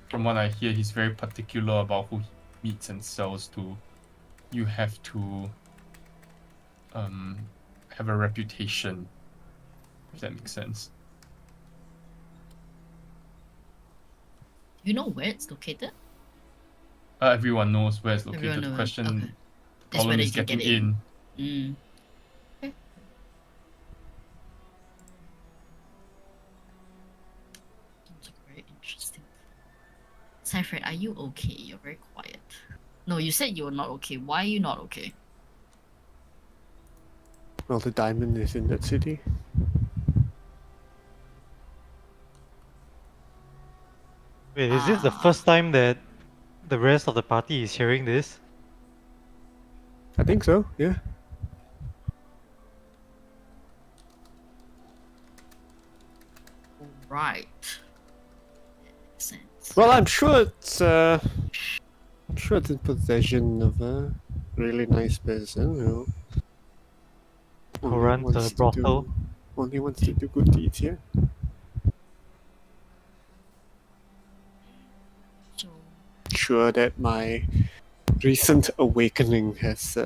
[SPEAKER 5] from what I hear, he's very particular about who he meets and sells to. You have to have a reputation, if that makes sense.
[SPEAKER 6] You know where it's located?
[SPEAKER 5] Everyone knows where it's located.
[SPEAKER 6] Everyone
[SPEAKER 5] The
[SPEAKER 6] knows,
[SPEAKER 5] question,
[SPEAKER 6] okay.
[SPEAKER 5] the
[SPEAKER 6] Just
[SPEAKER 5] problem
[SPEAKER 6] whether
[SPEAKER 5] is
[SPEAKER 6] you can
[SPEAKER 5] getting
[SPEAKER 6] get it
[SPEAKER 5] in.
[SPEAKER 6] Mm. Okay. Sounds very interesting. Seifert, are you okay? You're very quiet. No, you said you were not okay. Why are you not okay?
[SPEAKER 3] Well, the diamond is in that city.
[SPEAKER 1] Wait, is this the
[SPEAKER 6] Ah.
[SPEAKER 1] first time that the rest of the party is hearing this?
[SPEAKER 3] I think so, yeah.
[SPEAKER 6] Right. Makes sense.
[SPEAKER 3] Well, I'm sure it's in possession of a really nice person who
[SPEAKER 1] Who runs a brothel?
[SPEAKER 3] only wants to do good deeds here.
[SPEAKER 6] So
[SPEAKER 3] Sure that my recent awakening has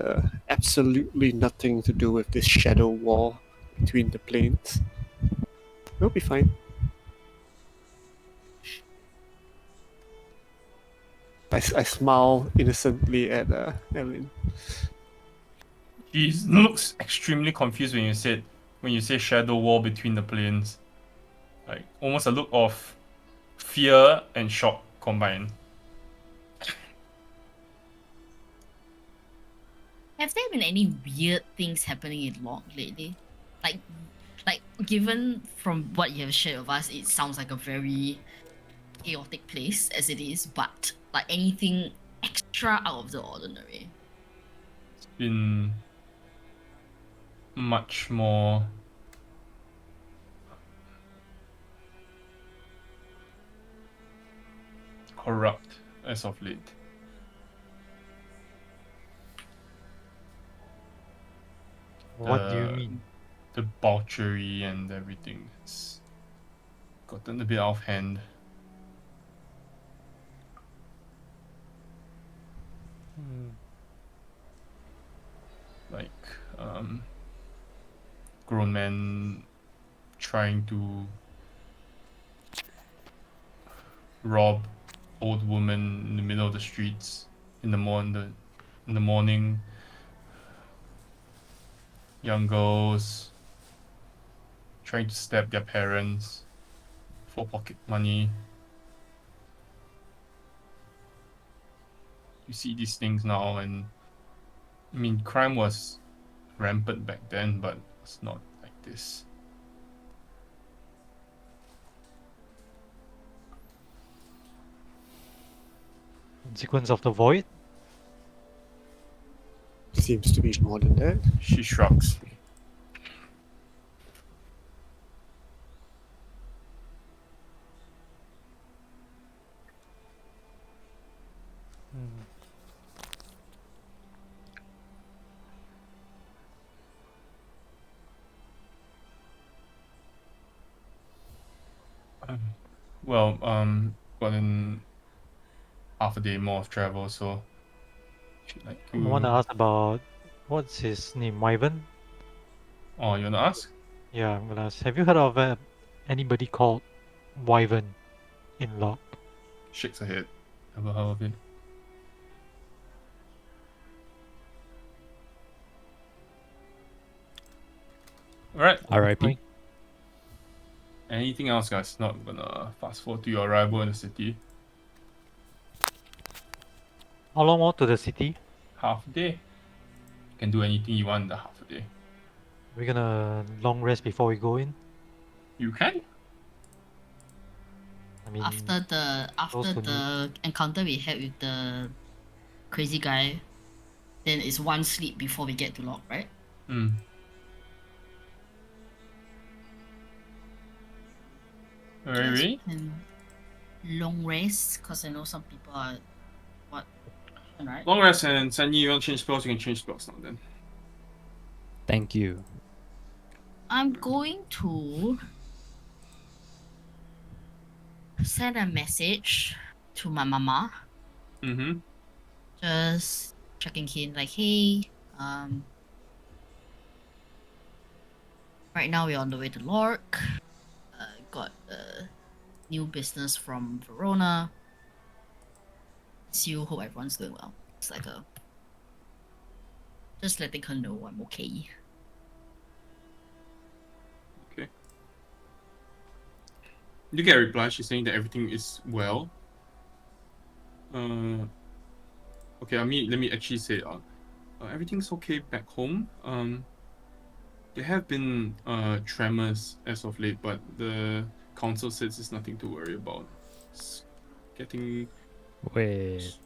[SPEAKER 3] absolutely nothing to do with this shadow wall between the planes. We'll be fine. I smile innocently at Ellen.
[SPEAKER 5] She looks extremely confused when you say shadow wall between the planes. Like almost a look of fear and shock combined.
[SPEAKER 6] have there been any weird things happening in Llorkh lately? Like given from what you have shared with us, it sounds like a very chaotic place as it is, but like anything extra out of the ordinary.
[SPEAKER 5] It's been much more corrupt as of late.
[SPEAKER 1] What do you
[SPEAKER 5] The-
[SPEAKER 1] mean?
[SPEAKER 5] The debauchery and everything has gotten a bit out of hand.
[SPEAKER 4] Hmm.
[SPEAKER 5] Like grown men trying to rob old women in the middle of the streets in the morning. Young girls trying to stab their parents for pocket money. You see these things now, and I mean, crime was rampant back then, but it's not like this.
[SPEAKER 1] Consequence of the void?
[SPEAKER 3] Seems to be more than that.
[SPEAKER 5] She shrugs.
[SPEAKER 4] Hmm.
[SPEAKER 5] Well, got in half a day more of travel, so she'd like
[SPEAKER 1] I want to
[SPEAKER 5] to.
[SPEAKER 1] ask about what's his name, Wyvern?
[SPEAKER 5] Oh, you wanna ask?
[SPEAKER 1] Yeah, I'm gonna ask. Have you heard of anybody called Wyvern in Llorkh?
[SPEAKER 5] Shakes her head. Never heard of it. Alright.
[SPEAKER 2] R.I.P.
[SPEAKER 5] Anything else, guys? Not gonna fast forward to your arrival in the city.
[SPEAKER 1] How long more to the city?
[SPEAKER 5] Half a day. You can do anything you want in the half a day.
[SPEAKER 1] We're gonna long rest before we go in.
[SPEAKER 5] You can?
[SPEAKER 1] I mean,
[SPEAKER 6] After
[SPEAKER 1] those who
[SPEAKER 6] the encounter we had with the crazy guy, then it's one sleep before we get to Llorkh, right?
[SPEAKER 5] Hmm. Alright,
[SPEAKER 6] Just
[SPEAKER 5] ready?
[SPEAKER 6] can long rest, because I know some people are what, right?
[SPEAKER 5] Long rest, and Sanyi, you want to change spells? You can change spells now then.
[SPEAKER 2] Thank you.
[SPEAKER 6] I'm going to send a message to my mama,
[SPEAKER 5] Mm-hmm.
[SPEAKER 6] just checking in, like, hey, right now we're on the way to Llorkh. Got a new business from Verona. See you. Hope everyone's doing well. It's like a just letting her know I'm okay.
[SPEAKER 5] You get a reply. She's saying that everything is well. Okay. Let me actually say everything's okay back home. There have been tremors as of late, but the council says it's nothing to worry about. It's getting
[SPEAKER 2] Wait.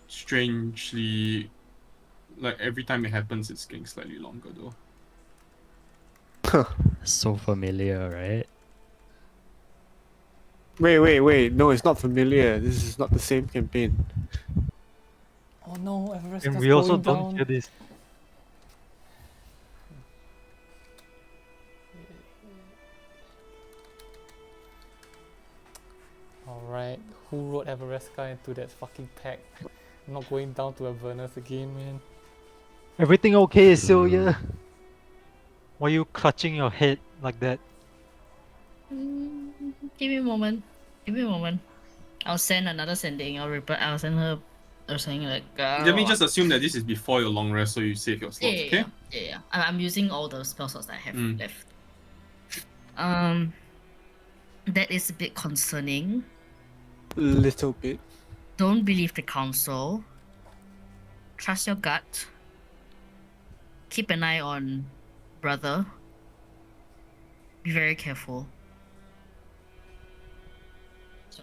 [SPEAKER 5] strangely, like every time it happens, it's getting slightly longer though.
[SPEAKER 2] So familiar, right?
[SPEAKER 3] Wait. No, it's not familiar. This is not the same campaign.
[SPEAKER 4] Oh no, Everest
[SPEAKER 1] And
[SPEAKER 4] is
[SPEAKER 1] we also
[SPEAKER 4] going
[SPEAKER 1] don't
[SPEAKER 4] down.
[SPEAKER 1] hear this.
[SPEAKER 4] Alright, who wrote Everesca into that fucking pack? I'm not going down to Avernus again, man.
[SPEAKER 1] Everything okay, Sylvia? Why are you clutching your head like that?
[SPEAKER 6] Give me a moment. Give me a moment. I'll send another sending. I'll send her. Or saying like.
[SPEAKER 5] Let me just assume that this is before your long rest, so you save your slots, okay?
[SPEAKER 6] Yeah. I'm using all the spell slots that I have
[SPEAKER 5] Mm.
[SPEAKER 6] left. That is a bit concerning.
[SPEAKER 3] Little bit.
[SPEAKER 6] Don't believe the council. Trust your gut. Keep an eye on brother. Be very careful. So,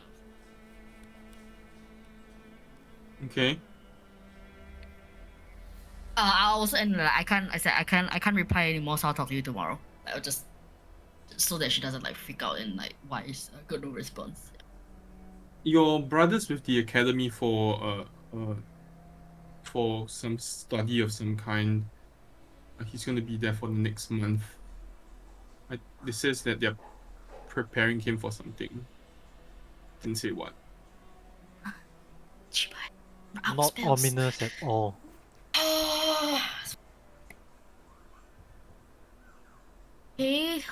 [SPEAKER 5] Okay.
[SPEAKER 6] I also and I can't reply anymore, so I'll talk to you tomorrow. I'll just so that she doesn't like freak out and like why is I got no response.
[SPEAKER 5] Your brother's with the academy for some study of some kind. He's going to be there for the next month. This says that they're preparing him for something. Didn't say what.
[SPEAKER 1] Not ominous at all.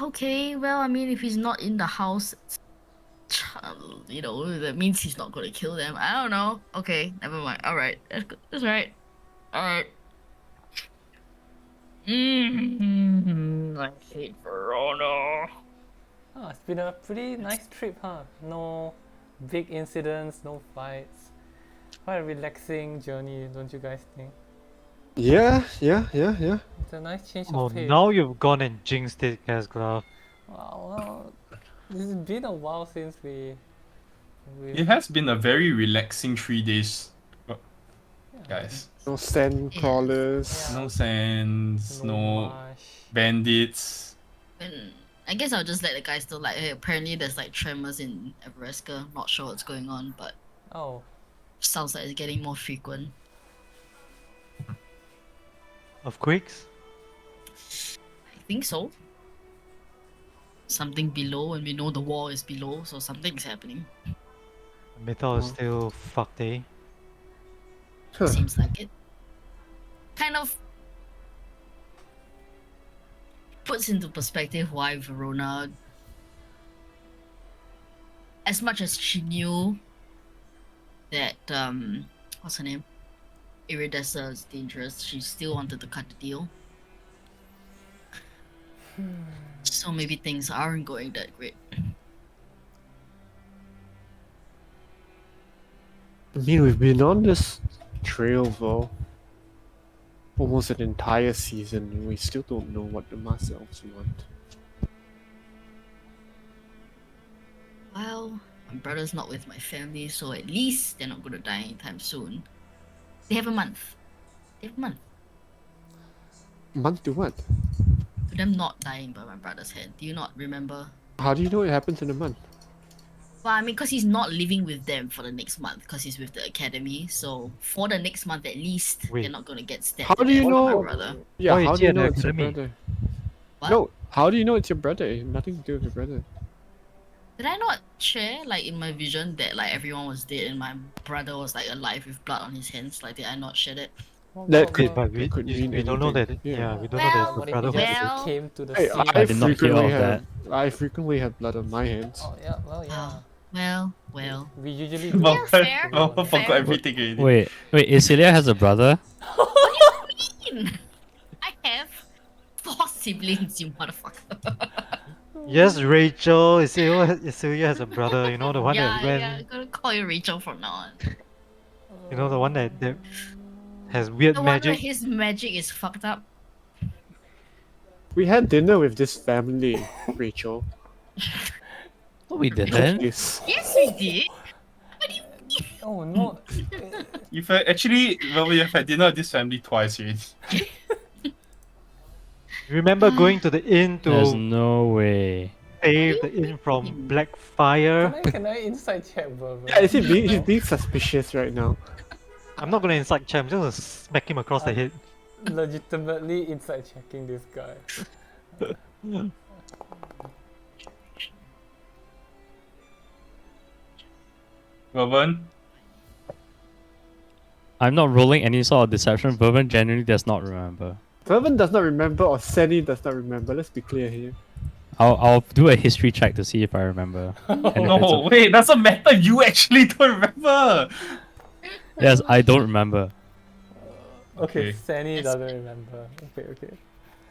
[SPEAKER 6] Okay. Well, I mean, if he's not in the house, you know, that means he's not gonna kill them. I don't know. Okay, never mind. All right, that's good. That's right. All right. I hate Verona.
[SPEAKER 4] Oh, it's been a pretty nice trip, huh? No big incidents, no fights. Quite a relaxing journey, don't you guys think?
[SPEAKER 3] Yeah.
[SPEAKER 4] It's a nice change
[SPEAKER 1] Oh,
[SPEAKER 4] of pace.
[SPEAKER 1] now you've gone and jinxed it, Casglove.
[SPEAKER 4] Well, it's been a while since we
[SPEAKER 5] It has been a very relaxing 3 days, guys.
[SPEAKER 3] No sand crawlers.
[SPEAKER 4] Yeah.
[SPEAKER 5] No sands, no
[SPEAKER 4] marsh.
[SPEAKER 5] bandits.
[SPEAKER 6] And I guess I'll just let the guys know. Like, hey, apparently there's like tremors in Everesca. Not sure what's going on, but
[SPEAKER 4] Oh,
[SPEAKER 6] sounds like it's getting more frequent.
[SPEAKER 1] Earthquakes?
[SPEAKER 6] I think so. Something below, and we know the wall is below, so something is happening.
[SPEAKER 1] Metal is still fucked, eh?
[SPEAKER 3] Huh.
[SPEAKER 6] Seems like it. Kind of puts into perspective why Verona, as much as she knew that what's her name, Iridessa is dangerous, she still wanted to cut the deal. So maybe things aren't going that great.
[SPEAKER 3] I mean, we've been on this trail for almost an entire season, and we still don't know what the Master Elves want.
[SPEAKER 6] Well, my brother's not with my family, so at least they're not gonna die anytime soon. They have a month.
[SPEAKER 3] Month to what?
[SPEAKER 6] To them not dying by my brother's hand. Do you not remember?
[SPEAKER 3] How do you know it happens in a month?
[SPEAKER 6] Well, I mean, because he's not living with them for the next month, because he's with the academy. So for the next month at least,
[SPEAKER 1] Wait.
[SPEAKER 6] they're not gonna get stabbed.
[SPEAKER 3] How
[SPEAKER 6] to
[SPEAKER 3] do you
[SPEAKER 6] death by my
[SPEAKER 3] know?
[SPEAKER 6] brother.
[SPEAKER 3] Yeah,
[SPEAKER 1] Why
[SPEAKER 3] how
[SPEAKER 1] is
[SPEAKER 3] do
[SPEAKER 1] he
[SPEAKER 3] you
[SPEAKER 1] at
[SPEAKER 3] know
[SPEAKER 1] the
[SPEAKER 3] it's your
[SPEAKER 1] academy?
[SPEAKER 3] brother?
[SPEAKER 6] What?
[SPEAKER 3] No, how do you know it's your brother? Nothing to do with your brother.
[SPEAKER 6] Did I not share like in my vision that like everyone was dead and my brother was like alive with blood on his hands? Like did I not share that?
[SPEAKER 3] That could,
[SPEAKER 1] But we,
[SPEAKER 3] that could mean
[SPEAKER 1] we don't know that.
[SPEAKER 3] anything.
[SPEAKER 1] Yeah, we don't
[SPEAKER 6] Well,
[SPEAKER 1] know that
[SPEAKER 4] what
[SPEAKER 1] the
[SPEAKER 4] if he
[SPEAKER 1] brotherhood.
[SPEAKER 4] just
[SPEAKER 6] Well-
[SPEAKER 4] came to the
[SPEAKER 3] Hey,
[SPEAKER 4] scene?
[SPEAKER 2] I did not hear
[SPEAKER 3] frequently
[SPEAKER 2] of
[SPEAKER 3] have. I frequently have blood on my hands.
[SPEAKER 4] Oh yeah, well yeah.
[SPEAKER 6] Well.
[SPEAKER 4] We usually
[SPEAKER 5] Well,
[SPEAKER 4] do.
[SPEAKER 6] fair.
[SPEAKER 5] I
[SPEAKER 6] Fair.
[SPEAKER 5] forgot everything already.
[SPEAKER 2] Wait, Isilia has a brother?
[SPEAKER 6] What do you mean? I have 4 siblings, you motherfucker.
[SPEAKER 1] Yes, Rachel. Isilia has a brother. You know the one that went.
[SPEAKER 6] I'm gonna call you Rachel from now on.
[SPEAKER 1] You know the one that has weird
[SPEAKER 6] The one where
[SPEAKER 1] magic.
[SPEAKER 6] his magic is fucked up.
[SPEAKER 3] We had dinner with this family, Rachel.
[SPEAKER 2] No, we didn't.
[SPEAKER 3] Yes.
[SPEAKER 6] Yes, we did. What do you mean?
[SPEAKER 4] Oh no.
[SPEAKER 5] You've had, actually, well, we have had dinner with this family twice already.
[SPEAKER 1] Remember going to the inn
[SPEAKER 2] There's
[SPEAKER 1] to
[SPEAKER 2] no way.
[SPEAKER 1] save the inn from black fire.
[SPEAKER 4] Can I inside check Vervin?
[SPEAKER 3] Yeah, is he being, he's being suspicious right now.
[SPEAKER 1] I'm not gonna inside check. I'm just gonna smack him across the head.
[SPEAKER 4] Legitimately inside checking this guy.
[SPEAKER 5] Vervin?
[SPEAKER 2] I'm not rolling any sort of deception. Vervin genuinely does not remember.
[SPEAKER 3] Vervin does not remember, or Sani does not remember. Let's be clear here.
[SPEAKER 2] I'll do a history check to see if I remember. And if it's
[SPEAKER 5] No, wait, doesn't matter. You actually don't remember.
[SPEAKER 2] Yes, I don't remember.
[SPEAKER 4] Okay,
[SPEAKER 5] Okay.
[SPEAKER 4] Sani doesn't remember. Okay.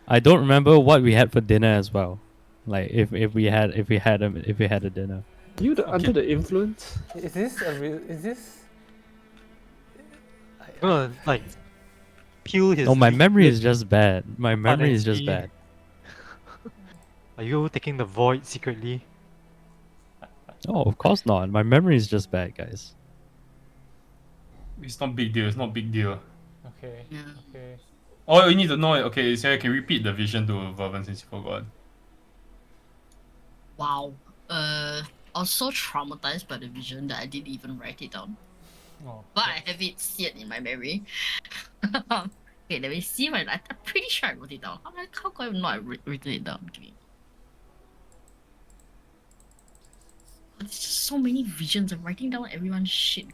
[SPEAKER 2] I don't remember what we had for dinner as well. Like if we had a dinner.
[SPEAKER 3] You under the influence?
[SPEAKER 4] Is this a real? Is this?
[SPEAKER 1] I'm gonna like peel his.
[SPEAKER 2] No, my
[SPEAKER 1] lip-
[SPEAKER 2] memory
[SPEAKER 1] lip.
[SPEAKER 2] is just bad. My memory is just
[SPEAKER 1] he-
[SPEAKER 2] bad.
[SPEAKER 1] Are you taking the void secretly?
[SPEAKER 2] Oh, of course not. My memory is just bad, guys.
[SPEAKER 5] It's not big deal. It's not big deal.
[SPEAKER 4] Okay.
[SPEAKER 6] Yeah.
[SPEAKER 4] Okay.
[SPEAKER 5] All you need to know, okay, so I can repeat the vision to Vervin since you forgot.
[SPEAKER 6] Wow. I was so traumatized by the vision that I didn't even write it down.
[SPEAKER 4] Oh.
[SPEAKER 6] But I have it seared in my memory. Okay, let me see. I'm pretty sure I wrote it down. How could I not written it down? Okay. There's just so many visions. I'm writing down everyone's shit.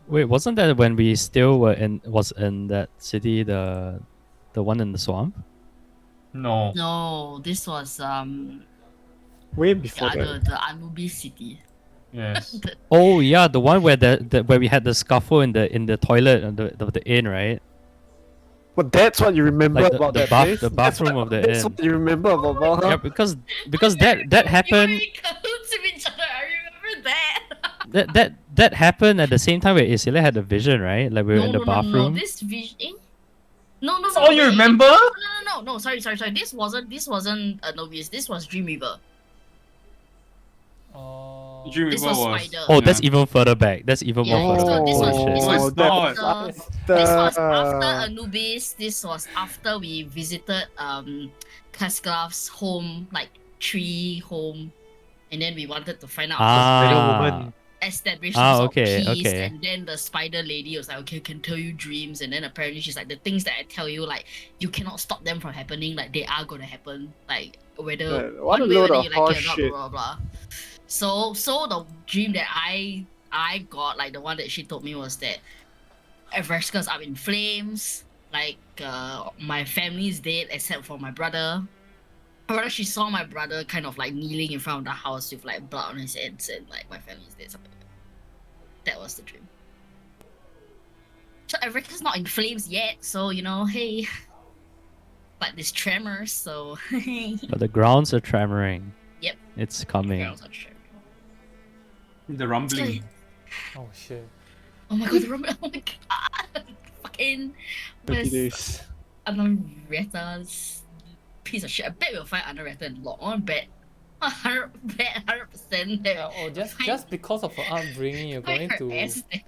[SPEAKER 2] Wait, wasn't that when we still was in that city, the one in the swamp?
[SPEAKER 5] No.
[SPEAKER 6] No, this was
[SPEAKER 3] Way before
[SPEAKER 6] the
[SPEAKER 3] that.
[SPEAKER 6] the Anubis city.
[SPEAKER 5] Yes.
[SPEAKER 2] Oh yeah, the one where where we had the scuffle in the toilet of the inn, right?
[SPEAKER 3] But that's what you remember
[SPEAKER 2] Like
[SPEAKER 3] about
[SPEAKER 2] the
[SPEAKER 3] that
[SPEAKER 2] bath-
[SPEAKER 3] place?
[SPEAKER 2] the bathroom of the
[SPEAKER 3] That's
[SPEAKER 2] inn.
[SPEAKER 3] what you remember about Valhalla?
[SPEAKER 2] Yeah, because that happened.
[SPEAKER 6] You were in cahoots with each other. I remember that.
[SPEAKER 2] That happened at the same time where Isila had the vision, right? Like we were in the bathroom.
[SPEAKER 6] No. This vision. No.
[SPEAKER 5] That's all you remember?
[SPEAKER 6] No. Sorry. This wasn't Anubis. This was Dreamweaver.
[SPEAKER 4] Oh.
[SPEAKER 5] Dream
[SPEAKER 6] This
[SPEAKER 5] Weaver
[SPEAKER 6] was
[SPEAKER 5] was.
[SPEAKER 6] Spider.
[SPEAKER 2] Oh, that's
[SPEAKER 5] Yeah.
[SPEAKER 2] even further back. That's even
[SPEAKER 6] Yeah,
[SPEAKER 2] more further
[SPEAKER 6] so
[SPEAKER 2] back.
[SPEAKER 6] this was-
[SPEAKER 2] Holy
[SPEAKER 6] this
[SPEAKER 2] shit.
[SPEAKER 5] No,
[SPEAKER 6] was
[SPEAKER 5] it's not.
[SPEAKER 6] This was after Anubis. This was after we visited Kasklav's home, like tree home, and then we wanted to find out
[SPEAKER 1] Spider
[SPEAKER 2] Ah,
[SPEAKER 1] woman.
[SPEAKER 6] establish
[SPEAKER 2] Ah,
[SPEAKER 6] some
[SPEAKER 2] okay,
[SPEAKER 6] sort of peace,
[SPEAKER 2] okay.
[SPEAKER 6] and then the spider lady was like, okay, can tell you dreams, and then apparently she's like, the things that I tell you, like, you cannot stop them from happening, like they are gonna happen, like whether
[SPEAKER 3] Yeah, what a
[SPEAKER 6] one way
[SPEAKER 3] load
[SPEAKER 6] whether
[SPEAKER 3] of
[SPEAKER 6] you like it or
[SPEAKER 3] horse
[SPEAKER 6] not,
[SPEAKER 3] shit.
[SPEAKER 6] blah blah blah. So the dream that I got, like the one that she told me, was that Everska's up in flames, like my family is dead except for my brother. However, she saw my brother kind of like kneeling in front of the house with like blood on his hands, and like my family is dead. Something like that. That was the dream. So Everska's not in flames yet, so you know, hey. But there's tremors, so
[SPEAKER 2] but the grounds are tremoring.
[SPEAKER 6] Yep.
[SPEAKER 2] It's coming.
[SPEAKER 6] Girls are tremors.
[SPEAKER 5] The rumbling.
[SPEAKER 4] Oh shit.
[SPEAKER 6] Oh my god, the rumble! Oh my god! Fucking
[SPEAKER 3] 30
[SPEAKER 6] where's
[SPEAKER 3] days.
[SPEAKER 6] Anareta's piece of shit. I bet we'll find Anareta and Llorkh. I want to bet 100% that
[SPEAKER 4] Oh, just because of her upbringing, you're going
[SPEAKER 6] find her
[SPEAKER 4] to.
[SPEAKER 6] ass there.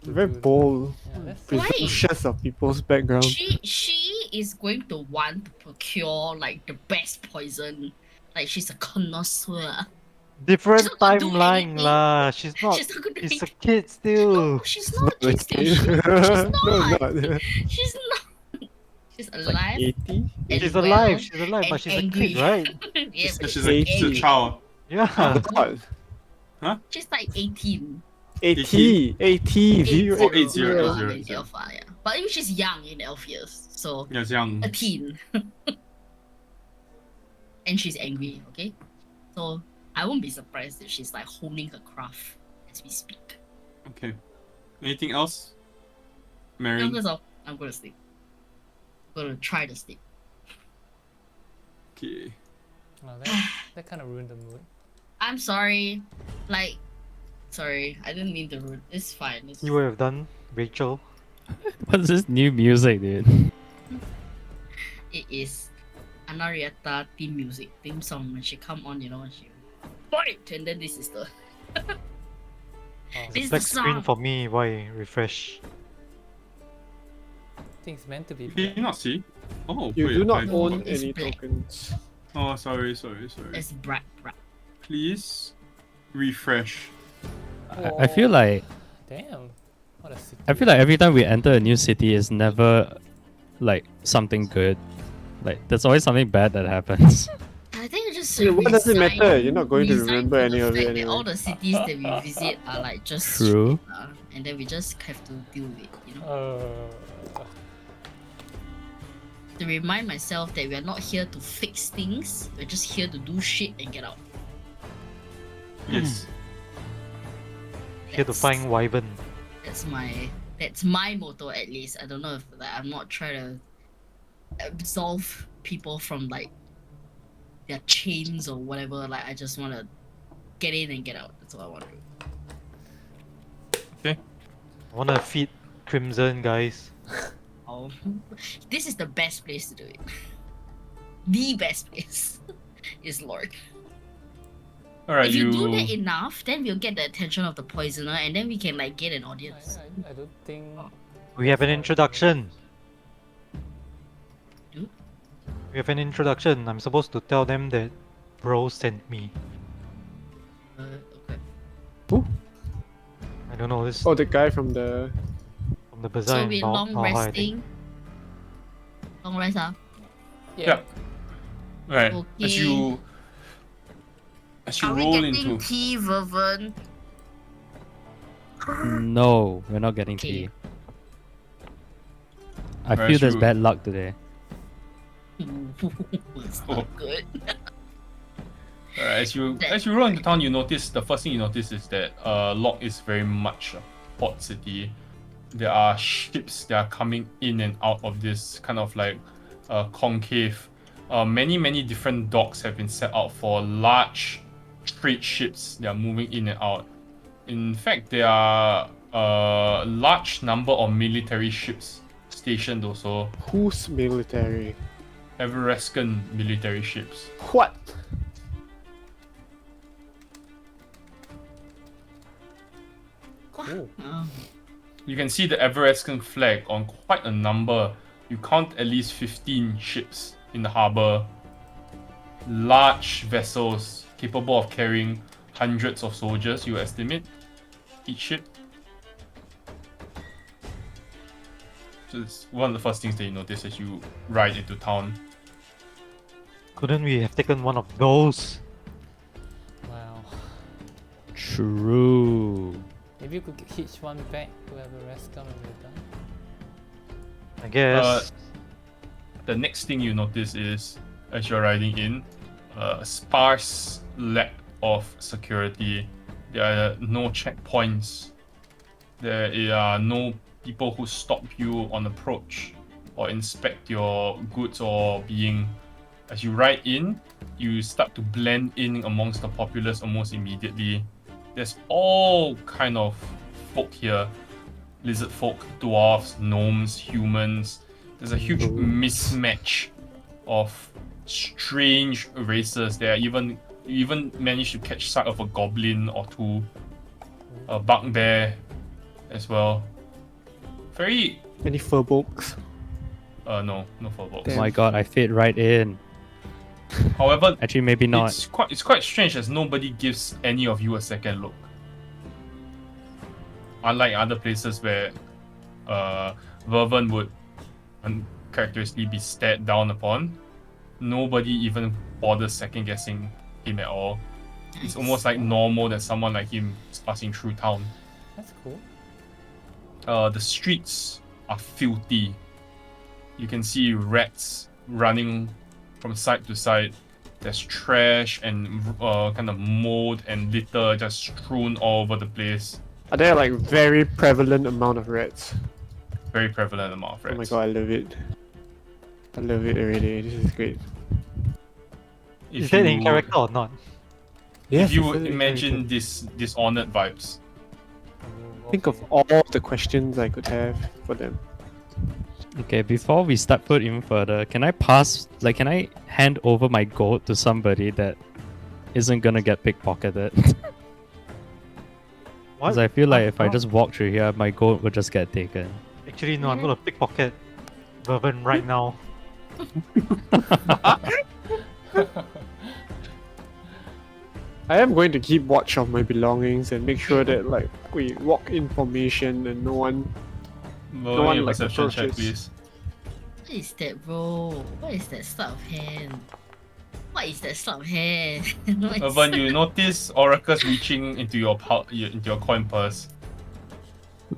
[SPEAKER 3] Very bold.
[SPEAKER 4] Yeah, that's
[SPEAKER 3] Presumptuous of people's background.
[SPEAKER 6] She is going to want to procure like the best poison. Like she's a connoisseur.
[SPEAKER 1] Different
[SPEAKER 6] She's not gonna do
[SPEAKER 1] timeline
[SPEAKER 6] anything.
[SPEAKER 1] lah. She's not.
[SPEAKER 6] She's not gonna
[SPEAKER 1] She's a
[SPEAKER 6] do
[SPEAKER 1] kid still.
[SPEAKER 6] No, she's not.
[SPEAKER 3] Not
[SPEAKER 6] She's,
[SPEAKER 3] a
[SPEAKER 6] she's
[SPEAKER 3] kid.
[SPEAKER 6] not.
[SPEAKER 3] No, not.
[SPEAKER 6] She's not. She's
[SPEAKER 3] It's like
[SPEAKER 6] alive.
[SPEAKER 3] 80?
[SPEAKER 6] and
[SPEAKER 1] She's
[SPEAKER 6] well
[SPEAKER 1] alive. She's alive,
[SPEAKER 6] and
[SPEAKER 1] but she's
[SPEAKER 6] angry.
[SPEAKER 1] a kid, right?
[SPEAKER 6] Yeah, but
[SPEAKER 5] She's a
[SPEAKER 3] 80.
[SPEAKER 5] child.
[SPEAKER 1] Yeah.
[SPEAKER 3] God.
[SPEAKER 6] she's like 18.
[SPEAKER 3] 80. 80. Zero.
[SPEAKER 5] Oh, 80,
[SPEAKER 6] Yeah,
[SPEAKER 5] 80,
[SPEAKER 6] in
[SPEAKER 5] 80.
[SPEAKER 6] Alpha, yeah. But I mean, she's young in elf years, so
[SPEAKER 5] Yes, young.
[SPEAKER 6] a teen. And she's angry, okay? So I won't be surprised if she's like honing her craft as we speak.
[SPEAKER 5] Okay. Anything else?
[SPEAKER 6] No,
[SPEAKER 5] Marion?
[SPEAKER 6] that's all. I'm gonna sleep. I'm gonna try to sleep.
[SPEAKER 5] Okay.
[SPEAKER 4] Oh, that kind of ruined the mood.
[SPEAKER 6] I'm sorry. Like, sorry. I didn't mean to ruin. It's fine. It's
[SPEAKER 1] You would have done, Rachel.
[SPEAKER 2] What's this new music, dude?
[SPEAKER 6] It is Anarieta theme song. When she come on, you know, when she fight, and then this is the
[SPEAKER 4] Oh,
[SPEAKER 6] this is
[SPEAKER 1] Black
[SPEAKER 6] the
[SPEAKER 1] screen
[SPEAKER 6] song.
[SPEAKER 1] for me. Why refresh?
[SPEAKER 4] I think it's meant to be.
[SPEAKER 5] Can you
[SPEAKER 4] black.
[SPEAKER 5] not see? Oh,
[SPEAKER 3] You
[SPEAKER 5] wait,
[SPEAKER 3] do not
[SPEAKER 5] I
[SPEAKER 3] own
[SPEAKER 5] forgot.
[SPEAKER 6] It's
[SPEAKER 3] any
[SPEAKER 6] black.
[SPEAKER 3] tokens.
[SPEAKER 5] Oh, sorry.
[SPEAKER 6] It's brat.
[SPEAKER 5] please refresh.
[SPEAKER 2] I feel
[SPEAKER 4] Oh,
[SPEAKER 2] like
[SPEAKER 4] damn. What a city.
[SPEAKER 2] every time we enter a new city, it's never like something good. Like there's always something bad that happens.
[SPEAKER 6] I think you just
[SPEAKER 3] Yeah, what does it
[SPEAKER 6] resign-
[SPEAKER 3] matter? You're not going to
[SPEAKER 6] resign
[SPEAKER 3] remember
[SPEAKER 6] the
[SPEAKER 3] any of it
[SPEAKER 6] fact that
[SPEAKER 3] anyway.
[SPEAKER 6] all the cities that we visit are like just
[SPEAKER 2] True.
[SPEAKER 6] shit, and then we just have to deal with it, you know. To remind myself that we are not here to fix things, we're just here to do shit and get out.
[SPEAKER 5] Yes.
[SPEAKER 1] Here to find Wyvern.
[SPEAKER 6] That's my motto, at least. I don't know if like I'm not trying to absolve people from like their chains or whatever. Like I just want to get in and get out. That's all I want to do.
[SPEAKER 5] Okay.
[SPEAKER 1] I wanna feed Crimson, guys.
[SPEAKER 6] Oh, this is the best place to do it. The best place is Llorkh.
[SPEAKER 5] Alright,
[SPEAKER 6] If you do that enough, then we'll get the attention of the poisoner, and then we can like get an audience.
[SPEAKER 4] I don't think.
[SPEAKER 1] We have an introduction.
[SPEAKER 6] Do?
[SPEAKER 1] We have an introduction. I'm supposed to tell them that bro sent me.
[SPEAKER 6] Okay.
[SPEAKER 1] I don't know this
[SPEAKER 3] Oh, the guy from the.
[SPEAKER 1] from the bazaar
[SPEAKER 6] So
[SPEAKER 1] in
[SPEAKER 6] we
[SPEAKER 1] Bao-
[SPEAKER 6] long
[SPEAKER 1] Bao Hai, I think.
[SPEAKER 6] resting. Long rest,
[SPEAKER 5] Yeah. Right.
[SPEAKER 6] Okay.
[SPEAKER 5] As you
[SPEAKER 6] Are we
[SPEAKER 5] roll
[SPEAKER 6] getting
[SPEAKER 5] into
[SPEAKER 6] tea, Vervin?
[SPEAKER 2] No, we're not getting
[SPEAKER 6] Okay.
[SPEAKER 2] tea. I
[SPEAKER 5] Alright,
[SPEAKER 2] feel there's
[SPEAKER 5] so-
[SPEAKER 2] bad luck today.
[SPEAKER 6] It's
[SPEAKER 5] Oh.
[SPEAKER 6] not good.
[SPEAKER 5] as you roll into town, you notice the first thing you notice is that Llorkh is very much a port city. There are ships that are coming in and out of this kind of like concave. Many different docks have been set out for large trade ships that are moving in and out. In fact, there are a large number of military ships stationed also.
[SPEAKER 3] Who's military?
[SPEAKER 5] Everescan military ships.
[SPEAKER 3] What?
[SPEAKER 4] Ooh.
[SPEAKER 6] Oh.
[SPEAKER 5] You can see the Everescan flag on quite a number. You count at least 15 ships in the harbor. Large vessels capable of carrying hundreds of soldiers, you estimate, each ship. So it's one of the first things that you notice as you ride into town.
[SPEAKER 1] Couldn't we have taken one of those?
[SPEAKER 4] Wow.
[SPEAKER 2] True.
[SPEAKER 4] Maybe you could hitch one back to have a rest come when we're done.
[SPEAKER 1] I guess.
[SPEAKER 5] The next thing you notice is, as you're riding in, a sparse lack of security. There are no checkpoints. There are no people who stop you on approach or inspect your goods or being. As you ride in, you start to blend in amongst the populace almost immediately. There's all kind of folk here. Lizard folk, dwarves, gnomes, humans. There's a huge mismatch of strange races. There are you even managed to catch sight of a goblin or two. A bugbear as well. Very
[SPEAKER 3] Any furbolgs?
[SPEAKER 5] no furbolgs.
[SPEAKER 3] Damn.
[SPEAKER 2] My god, I fit right in.
[SPEAKER 5] However,
[SPEAKER 2] Actually, maybe not.
[SPEAKER 5] it's quite strange as nobody gives any of you a second look. Unlike other places where Vervin would uncharacteristically be stared down upon, nobody even bothers second guessing him at all. It's almost like normal that someone like him is passing through town.
[SPEAKER 4] That's cool.
[SPEAKER 5] The streets are filthy. You can see rats running from side to side. There's trash and kind of mold and litter just strewn all over the place.
[SPEAKER 3] Are there like very prevalent amount of rats?
[SPEAKER 5] Very prevalent amount of rats.
[SPEAKER 3] Oh my god, I love it. I love it already. This is great.
[SPEAKER 5] If
[SPEAKER 1] Is that in
[SPEAKER 5] you-
[SPEAKER 1] character or not?
[SPEAKER 5] If you
[SPEAKER 3] it's
[SPEAKER 5] would
[SPEAKER 3] very
[SPEAKER 5] imagine
[SPEAKER 3] good.
[SPEAKER 5] this dishonored vibes,
[SPEAKER 3] Think of all the questions I could have for them.
[SPEAKER 2] Okay, before we start foot even further, can I hand over my gold to somebody that isn't gonna get pickpocketed? Because I feel like if I
[SPEAKER 1] Oh,
[SPEAKER 2] just walk through here, my gold will just get taken.
[SPEAKER 1] Actually, no, I'm gonna pickpocket Vervin right now.
[SPEAKER 3] I am going to keep watch of my belongings and make sure that like we walk in formation and no one
[SPEAKER 5] Roll me a
[SPEAKER 3] like,
[SPEAKER 5] perception check,
[SPEAKER 3] approaches.
[SPEAKER 5] please.
[SPEAKER 6] What is that, bro? What is that sleight of hand? What is that sleight of hand? What is-
[SPEAKER 5] Urban, you notice Oracle's reaching into your into your coin purse.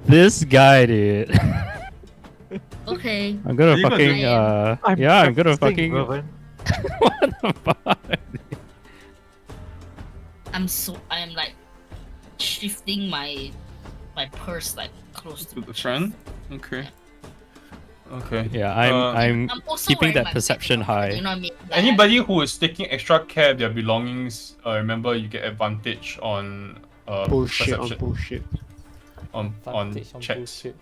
[SPEAKER 2] This guy, dude.
[SPEAKER 6] Okay.
[SPEAKER 2] I'm gonna
[SPEAKER 5] Are you gonna
[SPEAKER 2] fucking
[SPEAKER 5] do-
[SPEAKER 2] I'm gonna
[SPEAKER 1] practicing,
[SPEAKER 2] fucking.
[SPEAKER 1] Mervin.
[SPEAKER 2] What the fuck?
[SPEAKER 6] I am like shifting my purse like close
[SPEAKER 5] To
[SPEAKER 6] to
[SPEAKER 5] the front? Okay. Okay.
[SPEAKER 2] Yeah, I'm
[SPEAKER 6] I'm also
[SPEAKER 2] keeping
[SPEAKER 6] wearing
[SPEAKER 2] that
[SPEAKER 6] my
[SPEAKER 2] perception
[SPEAKER 6] bag,
[SPEAKER 2] high.
[SPEAKER 6] You know what I mean? Like,
[SPEAKER 5] Anybody who is taking extra care of their belongings, remember you get advantage on
[SPEAKER 3] Bullshit on
[SPEAKER 5] perception
[SPEAKER 3] bullshit.
[SPEAKER 5] on
[SPEAKER 4] Advantage on
[SPEAKER 5] checks.
[SPEAKER 4] bullshit.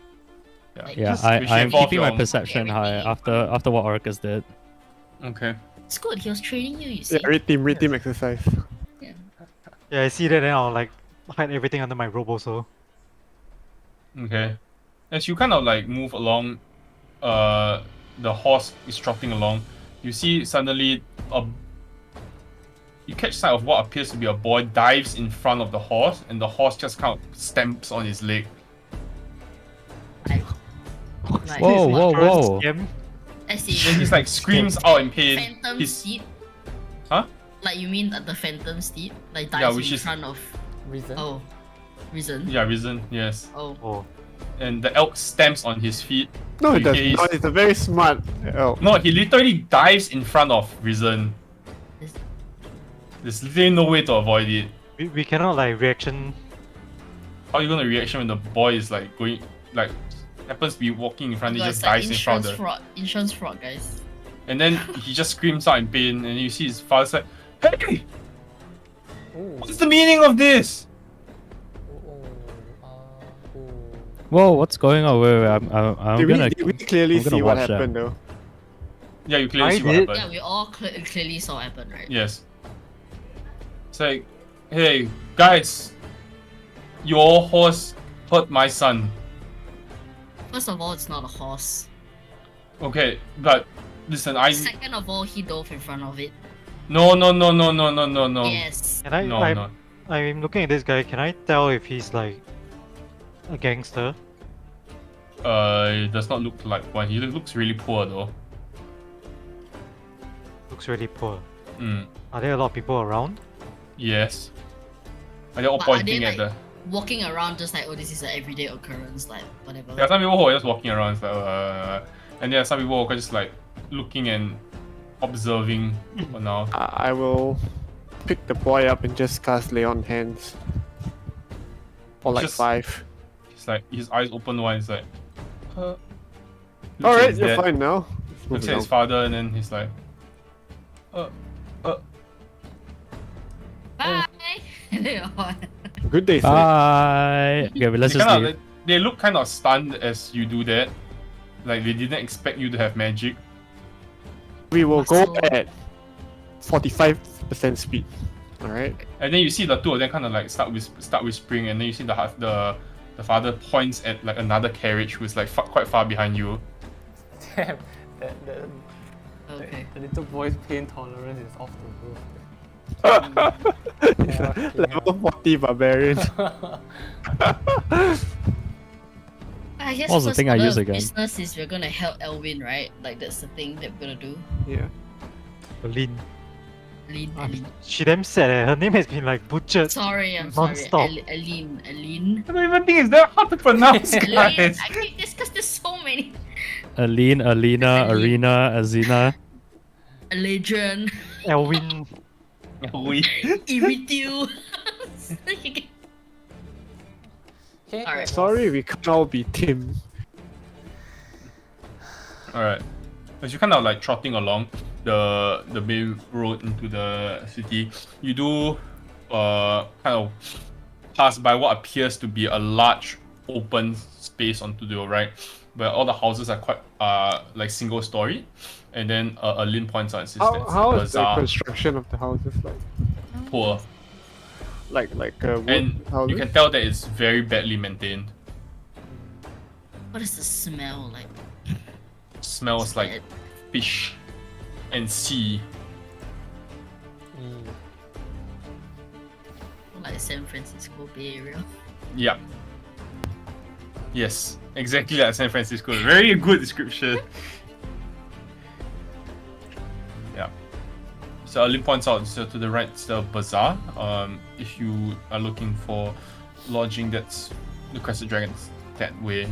[SPEAKER 5] Yeah.
[SPEAKER 6] Like,
[SPEAKER 2] Yeah,
[SPEAKER 5] Just-
[SPEAKER 2] I'm
[SPEAKER 5] which involve
[SPEAKER 2] keeping my
[SPEAKER 5] your-
[SPEAKER 2] perception high after what Orcus did.
[SPEAKER 5] Okay.
[SPEAKER 6] It's good. He was training you. You see.
[SPEAKER 3] Yeah, read team exercise.
[SPEAKER 1] Yeah, I see that, then I'll like hide everything under my robe also.
[SPEAKER 5] Okay. As you kind of like move along, the horse is trotting along. You see suddenly you catch sight of what appears to be a boy dives in front of the horse, and the horse just kind of stamps on his leg.
[SPEAKER 6] Like,
[SPEAKER 2] Whoa,
[SPEAKER 6] what?
[SPEAKER 2] whoa, whoa!
[SPEAKER 1] Scam?
[SPEAKER 6] As
[SPEAKER 5] Then
[SPEAKER 6] in
[SPEAKER 5] he's like screams out in pain.
[SPEAKER 6] phantom
[SPEAKER 5] He's
[SPEAKER 6] steed.
[SPEAKER 5] Huh?
[SPEAKER 6] Like you mean the phantom steed? Like
[SPEAKER 5] Yeah,
[SPEAKER 6] dies
[SPEAKER 5] which
[SPEAKER 6] in
[SPEAKER 5] is-
[SPEAKER 6] front of
[SPEAKER 4] Reason?
[SPEAKER 6] oh, reason.
[SPEAKER 5] yeah, risen, yes.
[SPEAKER 6] Oh,
[SPEAKER 1] Oh,
[SPEAKER 5] And the elk stamps on his feet.
[SPEAKER 3] No, it
[SPEAKER 5] in
[SPEAKER 3] does
[SPEAKER 5] case-
[SPEAKER 3] not. It's a very smart elk.
[SPEAKER 5] No, he literally dives in front of Risen.
[SPEAKER 6] Is-
[SPEAKER 5] There's literally no way to avoid it.
[SPEAKER 1] we cannot like reaction.
[SPEAKER 5] How are you gonna react when the boy is like going, like, happens to be walking in front, he
[SPEAKER 6] God,
[SPEAKER 5] just
[SPEAKER 6] it's like
[SPEAKER 5] dives in front of the.
[SPEAKER 6] insurance fraud, guys.
[SPEAKER 5] And then he just screams out in pain, and you see his father's like, "Hey,
[SPEAKER 4] Ooh.
[SPEAKER 5] what's the meaning of this?"
[SPEAKER 4] Ooh.
[SPEAKER 2] Whoa, what's going on? Wait, I'm
[SPEAKER 3] Did
[SPEAKER 2] gonna.
[SPEAKER 3] we clearly
[SPEAKER 2] I'm gonna
[SPEAKER 3] see what
[SPEAKER 2] watch that.
[SPEAKER 3] happened though?
[SPEAKER 5] Yeah, you clearly
[SPEAKER 1] I
[SPEAKER 5] see what
[SPEAKER 1] did.
[SPEAKER 5] happened.
[SPEAKER 6] Yeah, we all clearly saw what happened, right?
[SPEAKER 5] Yes. It's like, hey, guys, your horse hurt my son.
[SPEAKER 6] First of all, it's not a horse.
[SPEAKER 5] Okay, but listen,
[SPEAKER 6] Second of all, he dove in front of it.
[SPEAKER 5] no.
[SPEAKER 6] Yes.
[SPEAKER 1] And
[SPEAKER 5] No,
[SPEAKER 1] I'm,
[SPEAKER 5] no.
[SPEAKER 1] I'm looking at this guy. Can I tell if he's like a gangster?
[SPEAKER 5] It does not look like one. He looks really poor though.
[SPEAKER 1] Looks really poor.
[SPEAKER 5] Mm.
[SPEAKER 1] Are there a lot of people around?
[SPEAKER 5] Yes. And they're all
[SPEAKER 6] But are
[SPEAKER 5] pointing
[SPEAKER 6] they,
[SPEAKER 5] at the.
[SPEAKER 6] like, walking around just like, oh, this is an everyday occurrence, like whatever.
[SPEAKER 5] There are some people who are just walking around, it's like, and there are some people who are just like looking and observing for now.
[SPEAKER 3] I will pick the boy up and just cast lay on hands. For like
[SPEAKER 5] Just-
[SPEAKER 3] 5.
[SPEAKER 5] It's like his eyes open wide. It's like, looks at
[SPEAKER 3] Alright,
[SPEAKER 5] his
[SPEAKER 3] you're
[SPEAKER 5] dad,
[SPEAKER 3] fine now.
[SPEAKER 5] Looks at his father, and then he's like,
[SPEAKER 6] Bye. They all-
[SPEAKER 3] Good day, sir.
[SPEAKER 2] Bye. Okay, but let's
[SPEAKER 5] they,
[SPEAKER 2] just
[SPEAKER 5] kinda,
[SPEAKER 2] leave.
[SPEAKER 5] they look kind of stunned as you do that. Like they didn't expect you to have magic.
[SPEAKER 3] We will go
[SPEAKER 6] So-
[SPEAKER 3] at 45% speed. Alright?
[SPEAKER 5] And then you see the two of them kind of like start whispering, and then you see the father points at like another carriage who's like quite far behind you.
[SPEAKER 4] Damn.
[SPEAKER 6] Okay.
[SPEAKER 4] The little boy's pain tolerance is off the roof. Yeah,
[SPEAKER 3] Level 40 barbarian.
[SPEAKER 6] I guess
[SPEAKER 2] What was the
[SPEAKER 6] first
[SPEAKER 2] thing I
[SPEAKER 6] order
[SPEAKER 2] used
[SPEAKER 6] of
[SPEAKER 2] again?
[SPEAKER 6] business is we're gonna help Elwin, right? Like that's the thing that we're gonna do.
[SPEAKER 3] Yeah.
[SPEAKER 1] Lin.
[SPEAKER 6] Aline.
[SPEAKER 1] She damn sad. Her name has been like butchered.
[SPEAKER 6] Sorry, I'm
[SPEAKER 1] Non-stop.
[SPEAKER 6] sorry. Aline.
[SPEAKER 5] I don't even think it's that hard to pronounce,
[SPEAKER 6] Aline.
[SPEAKER 5] guys.
[SPEAKER 6] I think it's because there's so many.
[SPEAKER 2] Aline, Alina,
[SPEAKER 6] Aline.
[SPEAKER 2] Arena, Azina.
[SPEAKER 6] Legion.
[SPEAKER 1] Elwin.
[SPEAKER 5] We-
[SPEAKER 6] Iritiu.
[SPEAKER 4] Okay,
[SPEAKER 6] Alright.
[SPEAKER 3] Sorry, we can't all be Tim.
[SPEAKER 5] Alright. As you kind of like trotting along the main road into the city, you do kind of pass by what appears to be a large open space onto your right, where all the houses are quite like single story, and then a Lin points out and says that
[SPEAKER 3] How is the
[SPEAKER 5] bazaar
[SPEAKER 3] construction of the houses like?
[SPEAKER 5] poor,
[SPEAKER 3] Like wood
[SPEAKER 5] and
[SPEAKER 3] houses?
[SPEAKER 5] you can tell that it's very badly maintained.
[SPEAKER 6] What is the smell like?
[SPEAKER 5] Smells like
[SPEAKER 6] Bad.
[SPEAKER 5] fish and sea.
[SPEAKER 6] San Francisco Bay Area.
[SPEAKER 5] Yeah. Yes, exactly like San Francisco. Very good description. Yeah. So Ali points out, so to the right is the bazaar. If you are looking for lodging, that's the Crested Dragons that way.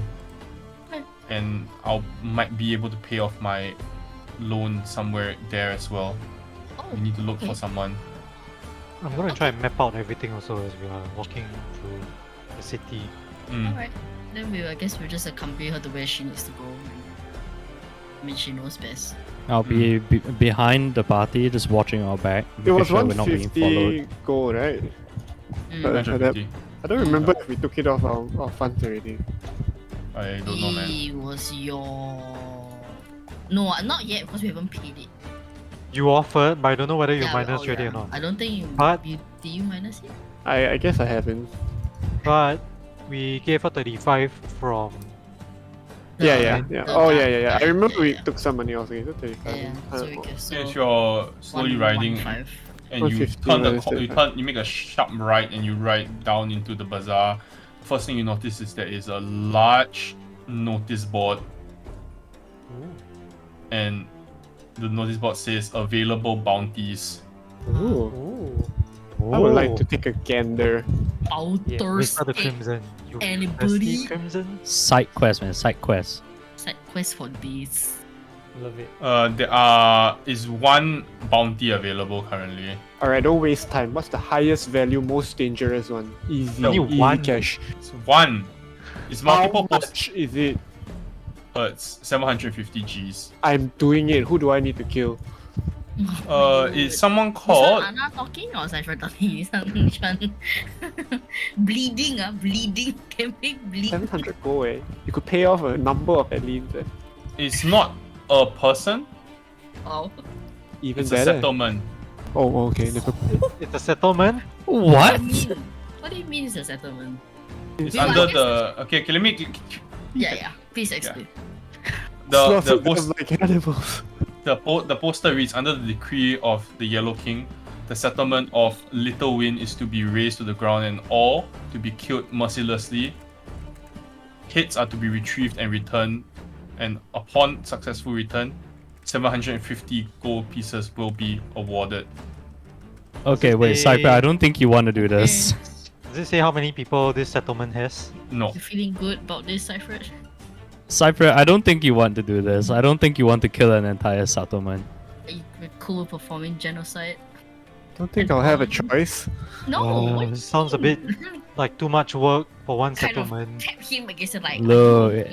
[SPEAKER 6] Okay.
[SPEAKER 5] And I might be able to pay off my loan somewhere there as well.
[SPEAKER 6] Oh,
[SPEAKER 5] We need to look
[SPEAKER 6] okay.
[SPEAKER 5] for someone.
[SPEAKER 1] I'm gonna try and map out everything also as we are walking through the city.
[SPEAKER 6] Alright. Then I guess we'll just accompany her to where she needs to go. I mean, she knows best.
[SPEAKER 2] I'll be behind the party, just watching our back.
[SPEAKER 3] It
[SPEAKER 2] making
[SPEAKER 3] was
[SPEAKER 2] sure we're not being
[SPEAKER 3] 150
[SPEAKER 2] followed.
[SPEAKER 3] gold, right?
[SPEAKER 6] Mm.
[SPEAKER 5] 150.
[SPEAKER 3] I don't remember if we took it off our funds already.
[SPEAKER 5] I don't know, man.
[SPEAKER 6] It was your... No, not yet because we haven't paid it.
[SPEAKER 1] You offered, but I don't know whether you
[SPEAKER 6] Yeah,
[SPEAKER 1] minus
[SPEAKER 6] oh,
[SPEAKER 1] already
[SPEAKER 6] yeah.
[SPEAKER 1] or not.
[SPEAKER 6] I don't think you...
[SPEAKER 1] But-
[SPEAKER 6] Did you minus it?
[SPEAKER 3] I guess I haven't.
[SPEAKER 1] But we gave her 35 from.
[SPEAKER 3] Yeah.
[SPEAKER 6] The
[SPEAKER 3] Oh,
[SPEAKER 6] dark
[SPEAKER 3] yeah. I
[SPEAKER 6] guy,
[SPEAKER 3] remember we
[SPEAKER 6] yeah.
[SPEAKER 3] took some money off. Okay, so 35.
[SPEAKER 6] Yeah, so we can... So
[SPEAKER 5] Yes, you're slowly riding
[SPEAKER 6] 115.
[SPEAKER 5] and you
[SPEAKER 3] 150
[SPEAKER 5] turn
[SPEAKER 3] minus
[SPEAKER 5] you
[SPEAKER 3] 35.
[SPEAKER 5] you make a sharp right and you ride down into the bazaar. First thing you notice is there is a large notice board, and the notice board says available bounties.
[SPEAKER 3] Ooh.
[SPEAKER 4] Ooh.
[SPEAKER 3] I would like to take a gander.
[SPEAKER 1] Yeah,
[SPEAKER 6] Outdoors
[SPEAKER 1] Mr. the Crimson. You
[SPEAKER 6] anybody?
[SPEAKER 1] thirsty Crimson?
[SPEAKER 2] Side quest, man. Side quest.
[SPEAKER 6] side quest for days.
[SPEAKER 4] Love it.
[SPEAKER 5] There is one bounty available currently.
[SPEAKER 3] Alright, don't waste time. What's the highest value, most dangerous one? Easy,
[SPEAKER 1] Only
[SPEAKER 3] easy
[SPEAKER 1] one.
[SPEAKER 3] cash.
[SPEAKER 5] It's one. It's multiple
[SPEAKER 3] How
[SPEAKER 5] post
[SPEAKER 3] much is it?
[SPEAKER 5] hertz, 750 Gs.
[SPEAKER 3] I'm doing it. Who do I need to kill?
[SPEAKER 5] Is someone
[SPEAKER 6] Is
[SPEAKER 5] called?
[SPEAKER 6] Anna talking or Cypher talking? Is which one? Bleeding, bleeding. Can make bleed.
[SPEAKER 3] 700 gold, eh? You could pay off a number of aliens, eh?
[SPEAKER 5] It's not a person.
[SPEAKER 6] Oh.
[SPEAKER 3] Even
[SPEAKER 5] It's a
[SPEAKER 3] better.
[SPEAKER 5] settlement.
[SPEAKER 3] Oh, okay. Never.
[SPEAKER 1] It's a settlement.
[SPEAKER 2] What?
[SPEAKER 6] What do you mean it's a settlement?
[SPEAKER 5] It's
[SPEAKER 6] Yeah,
[SPEAKER 5] under
[SPEAKER 6] I guess
[SPEAKER 5] the. Okay, let me.
[SPEAKER 6] Yeah. Please explain.
[SPEAKER 5] The
[SPEAKER 3] Smells
[SPEAKER 5] post,
[SPEAKER 3] like cannibals.
[SPEAKER 5] the poster reads, under the decree of the Yellow King, the settlement of Little Wind is to be razed to the ground and all to be killed mercilessly. Heads are to be retrieved and returned, and upon successful return, 750 gold pieces will be awarded.
[SPEAKER 2] Okay, wait, Cypher, I don't think you want to do this.
[SPEAKER 1] Does it say how many people this settlement has?
[SPEAKER 5] No.
[SPEAKER 6] You feeling good about this, Cypher?
[SPEAKER 2] Cypher, I don't think you want to do this. I don't think you want to kill an entire settlement.
[SPEAKER 6] Are you cool with performing genocide?
[SPEAKER 3] Don't think I'll have a choice.
[SPEAKER 6] No. what
[SPEAKER 1] It sounds a bit like too much work for one
[SPEAKER 6] kind of
[SPEAKER 1] settlement.
[SPEAKER 6] tap him against it like
[SPEAKER 2] Look.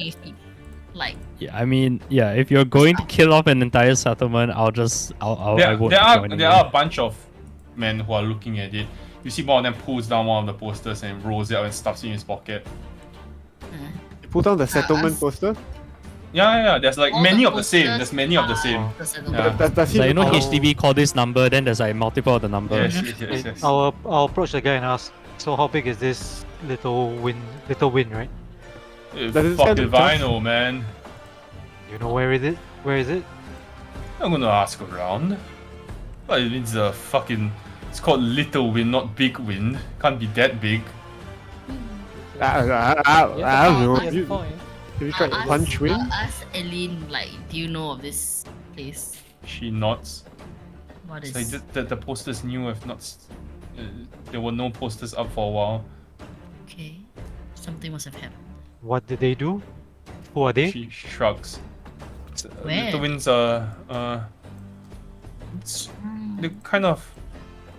[SPEAKER 6] like
[SPEAKER 2] Yeah, I mean, yeah, if you're going to kill off an entire settlement, I
[SPEAKER 5] There,
[SPEAKER 2] won't
[SPEAKER 5] there are
[SPEAKER 2] join
[SPEAKER 5] there
[SPEAKER 2] you.
[SPEAKER 5] are a bunch of men who are looking at it. You see one of them pulls down one of the posters and rolls it out and stuffs it in his pocket.
[SPEAKER 3] You pull down the settlement
[SPEAKER 6] us-
[SPEAKER 3] poster.
[SPEAKER 5] Yeah. There's like
[SPEAKER 6] All
[SPEAKER 5] many
[SPEAKER 6] the
[SPEAKER 5] of the same.
[SPEAKER 6] posters
[SPEAKER 5] There's many of the same.
[SPEAKER 6] are the settlement.
[SPEAKER 5] Yeah.
[SPEAKER 3] Does he
[SPEAKER 2] Like, you know,
[SPEAKER 3] look like-
[SPEAKER 2] HDB call this number, then there's like multiple of the number.
[SPEAKER 5] Yes.
[SPEAKER 1] I'll approach the guy and ask. So how big is this little wind? Little wind, right?
[SPEAKER 3] Does it
[SPEAKER 5] Fuck
[SPEAKER 3] sound
[SPEAKER 5] if I know, man.
[SPEAKER 1] You know where is it? Where is it?
[SPEAKER 5] I'm gonna ask around. But it means fucking. It's called Little Wind, not Big Wind. Can't be that big.
[SPEAKER 3] I
[SPEAKER 4] Yeah,
[SPEAKER 3] don't know.
[SPEAKER 4] yes,
[SPEAKER 3] You-
[SPEAKER 4] point.
[SPEAKER 3] Have you tried punch wind?
[SPEAKER 6] Ask Eileen, like, do you know of this place?
[SPEAKER 5] She nods.
[SPEAKER 6] What
[SPEAKER 5] It's
[SPEAKER 6] is?
[SPEAKER 5] like the posters new if not. There were no posters up for a while.
[SPEAKER 6] Okay, something must have happened.
[SPEAKER 1] What did they do? Who are they?
[SPEAKER 5] She shrugs.
[SPEAKER 6] Where?
[SPEAKER 5] Little Winds it's, they're kind of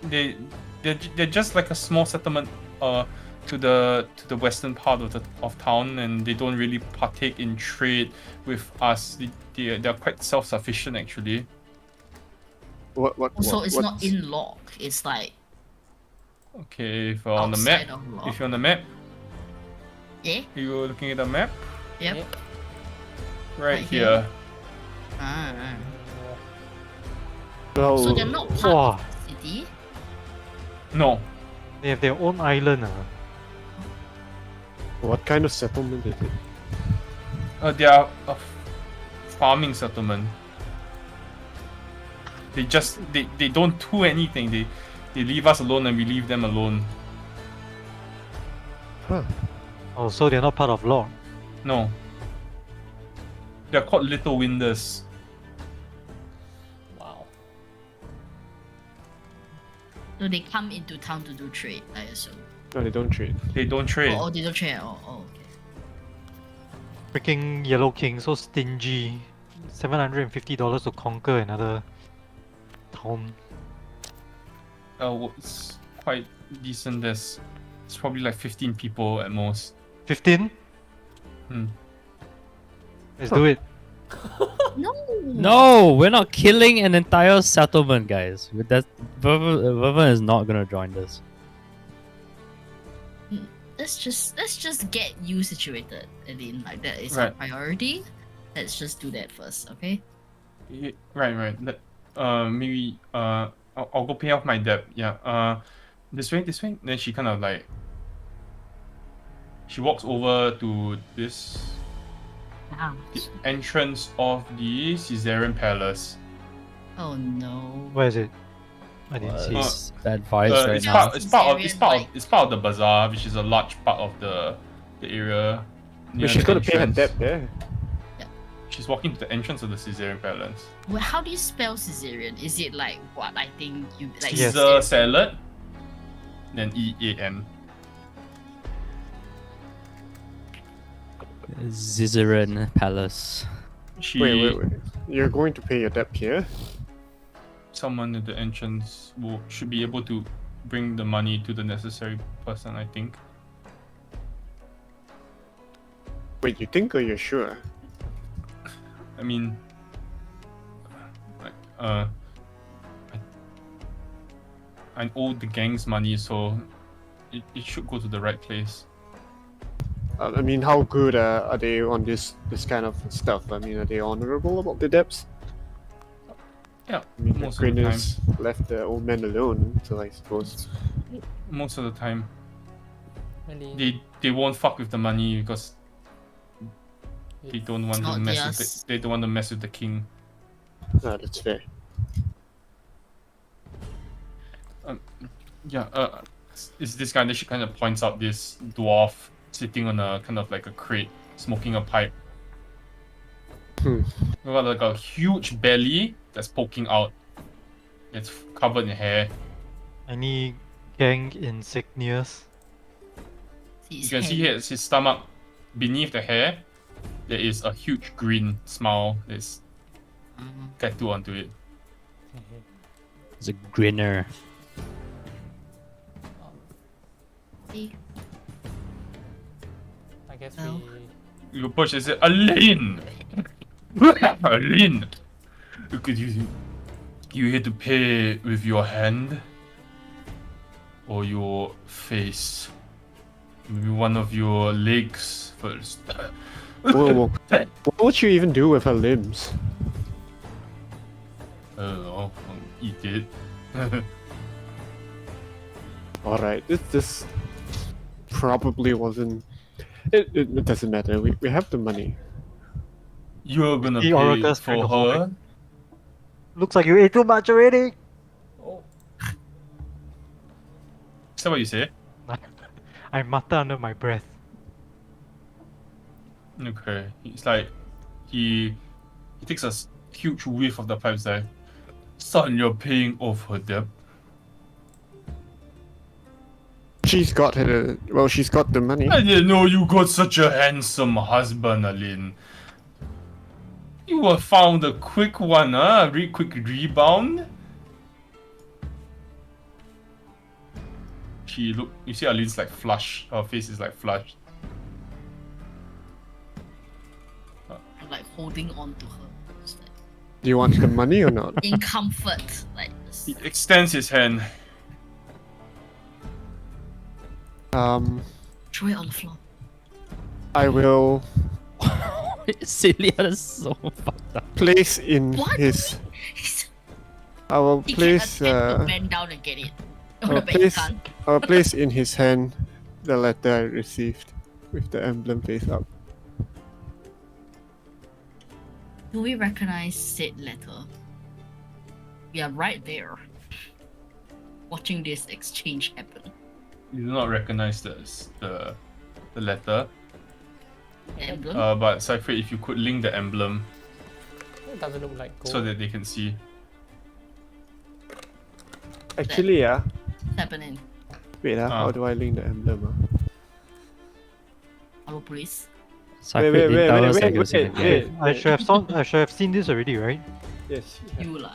[SPEAKER 5] they're just like a small settlement to the western part of town, and they don't really partake in trade with us. They're quite self-sufficient actually.
[SPEAKER 3] What?
[SPEAKER 6] So it's not
[SPEAKER 3] what's-
[SPEAKER 6] in Llorkh. It's like
[SPEAKER 5] Okay, if you're on the map,
[SPEAKER 6] outside of Llorkh.
[SPEAKER 5] if you're on the map,
[SPEAKER 6] Yeah.
[SPEAKER 5] you're looking at the map
[SPEAKER 6] Yep.
[SPEAKER 4] Yep.
[SPEAKER 5] right
[SPEAKER 6] Right here.
[SPEAKER 5] here.
[SPEAKER 6] Ah.
[SPEAKER 3] Well,
[SPEAKER 6] So they're not part
[SPEAKER 1] Wow.
[SPEAKER 6] of the city.
[SPEAKER 5] No,
[SPEAKER 1] They have their own island.
[SPEAKER 3] what kind of settlement is it?
[SPEAKER 5] they are a farming settlement. They don't do anything. They leave us alone and we leave them alone.
[SPEAKER 3] Huh.
[SPEAKER 1] Oh, so they're not part of Llorkh.
[SPEAKER 5] No. They're called Little Winders.
[SPEAKER 4] Wow.
[SPEAKER 6] So they come into town to do trade, I assume.
[SPEAKER 3] No, they don't trade.
[SPEAKER 5] They don't trade.
[SPEAKER 6] Oh, they don't trade at all. Oh, okay.
[SPEAKER 1] Freaking Yellow King, so stingy. $750 to conquer another town.
[SPEAKER 5] It's quite decent. It's probably like 15 people at most.
[SPEAKER 1] 15?
[SPEAKER 5] Hmm.
[SPEAKER 1] Let's do it.
[SPEAKER 6] No.
[SPEAKER 2] No, we're not killing an entire settlement, guys. Vervin is not gonna join this.
[SPEAKER 6] Let's just get you situated, Aline. Like that is
[SPEAKER 5] Right.
[SPEAKER 6] our priority. Let's just do that first, okay?
[SPEAKER 5] Right. Maybe I'll go pay off my debt. Yeah. This way. Then she kind of like she walks over to this
[SPEAKER 6] Ah.
[SPEAKER 5] the entrance of the Caesarean Palace.
[SPEAKER 6] Oh no.
[SPEAKER 1] Where is it? I didn't see it.
[SPEAKER 2] It's bad vibes right
[SPEAKER 5] It's
[SPEAKER 2] now.
[SPEAKER 5] part of the bazaar, which is a large part of the area. near
[SPEAKER 3] But she's
[SPEAKER 5] the
[SPEAKER 3] gonna pay her
[SPEAKER 5] entrance.
[SPEAKER 3] debt there.
[SPEAKER 5] She's walking to the entrance of the Caesarean Palace.
[SPEAKER 6] Well, how do you spell Caesarean? Is it like what I think you like?
[SPEAKER 1] Yes.
[SPEAKER 5] Caesar salad, then EAN.
[SPEAKER 2] Zizaran Palace.
[SPEAKER 5] She
[SPEAKER 3] Wait. You're going to pay your debt here?
[SPEAKER 5] someone at the entrance should be able to bring the money to the necessary person, I think.
[SPEAKER 3] Wait, you think or you're sure?
[SPEAKER 5] I mean, I owe the gang's money, so it should go to the right place.
[SPEAKER 3] I mean, how good are they on this kind of stuff? I mean, are they honorable about the debts?
[SPEAKER 5] Yeah,
[SPEAKER 3] I mean, the
[SPEAKER 5] most of the time.
[SPEAKER 3] Grinners left the old man alone, so I suppose.
[SPEAKER 5] Most of the time,
[SPEAKER 4] Really?
[SPEAKER 5] they won't fuck with the money because they don't want to
[SPEAKER 6] not
[SPEAKER 5] mess
[SPEAKER 6] theirs.
[SPEAKER 5] with they don't want to mess with the king.
[SPEAKER 3] Ah, that's fair.
[SPEAKER 5] Yeah, it's this guy that she kind of points out this dwarf sitting on a kind of like a crate, smoking a pipe.
[SPEAKER 3] Hmm.
[SPEAKER 5] We've got like a huge belly that's poking out. It's covered in hair.
[SPEAKER 1] Any gang insignias?
[SPEAKER 5] You can see his stomach beneath the hair. There is a huge green smile that's tattooed onto it.
[SPEAKER 2] It's a grinner.
[SPEAKER 6] See?
[SPEAKER 4] I guess
[SPEAKER 6] Well.
[SPEAKER 4] we.
[SPEAKER 5] You approach and say, Aline! Aline! Could you here to pay with your hand? Or your face? Maybe one of your legs first.
[SPEAKER 3] Whoa. What would you even do with her limbs?
[SPEAKER 5] I don't know. Eat it.
[SPEAKER 3] Alright, this probably wasn't. It doesn't matter. We have the money.
[SPEAKER 5] You're gonna
[SPEAKER 1] The
[SPEAKER 5] pay
[SPEAKER 1] oracles
[SPEAKER 5] for
[SPEAKER 1] drink the whole
[SPEAKER 5] her?
[SPEAKER 1] Looks like you ate too much already.
[SPEAKER 4] Oh,
[SPEAKER 5] Is that what you say?
[SPEAKER 1] I mutter under my breath.
[SPEAKER 5] Okay. It's like he takes a huge whiff of the pipes like, son, you're paying off her debt.
[SPEAKER 3] She's got her. Well, she's got the money.
[SPEAKER 5] I didn't know you got such a handsome husband, Aline. You were found a quick one, huh? A quick rebound. You see Aline's like flushed. Her face is like flushed.
[SPEAKER 6] I'm like holding on to her. It's like,
[SPEAKER 3] Do you want the money or not?
[SPEAKER 6] in comfort, like this.
[SPEAKER 5] He extends his hand.
[SPEAKER 6] Throw it on the floor.
[SPEAKER 3] I will
[SPEAKER 2] Celia is so fucked up.
[SPEAKER 3] place in
[SPEAKER 6] What?
[SPEAKER 3] his. I will
[SPEAKER 6] He
[SPEAKER 3] place.
[SPEAKER 6] can attempt to bend down and get it. Oh,
[SPEAKER 3] I'll
[SPEAKER 6] but he
[SPEAKER 3] place.
[SPEAKER 6] can't.
[SPEAKER 3] I'll place in his hand the letter I received with the emblem face up.
[SPEAKER 6] Do we recognize said letter? We are right there, watching this exchange happen.
[SPEAKER 5] You do not recognize the the letter.
[SPEAKER 6] The emblem.
[SPEAKER 5] But Cypher, if you could link the emblem
[SPEAKER 4] It doesn't look like gold.
[SPEAKER 5] so that they can see.
[SPEAKER 3] Actually,
[SPEAKER 6] What's happening?
[SPEAKER 3] wait, how do I link the emblem?
[SPEAKER 6] Hello, police.
[SPEAKER 2] Cypher didn't tell us that he was in the
[SPEAKER 3] wait,
[SPEAKER 2] game.
[SPEAKER 1] I should have seen this already, right?
[SPEAKER 3] Yes.
[SPEAKER 6] You like.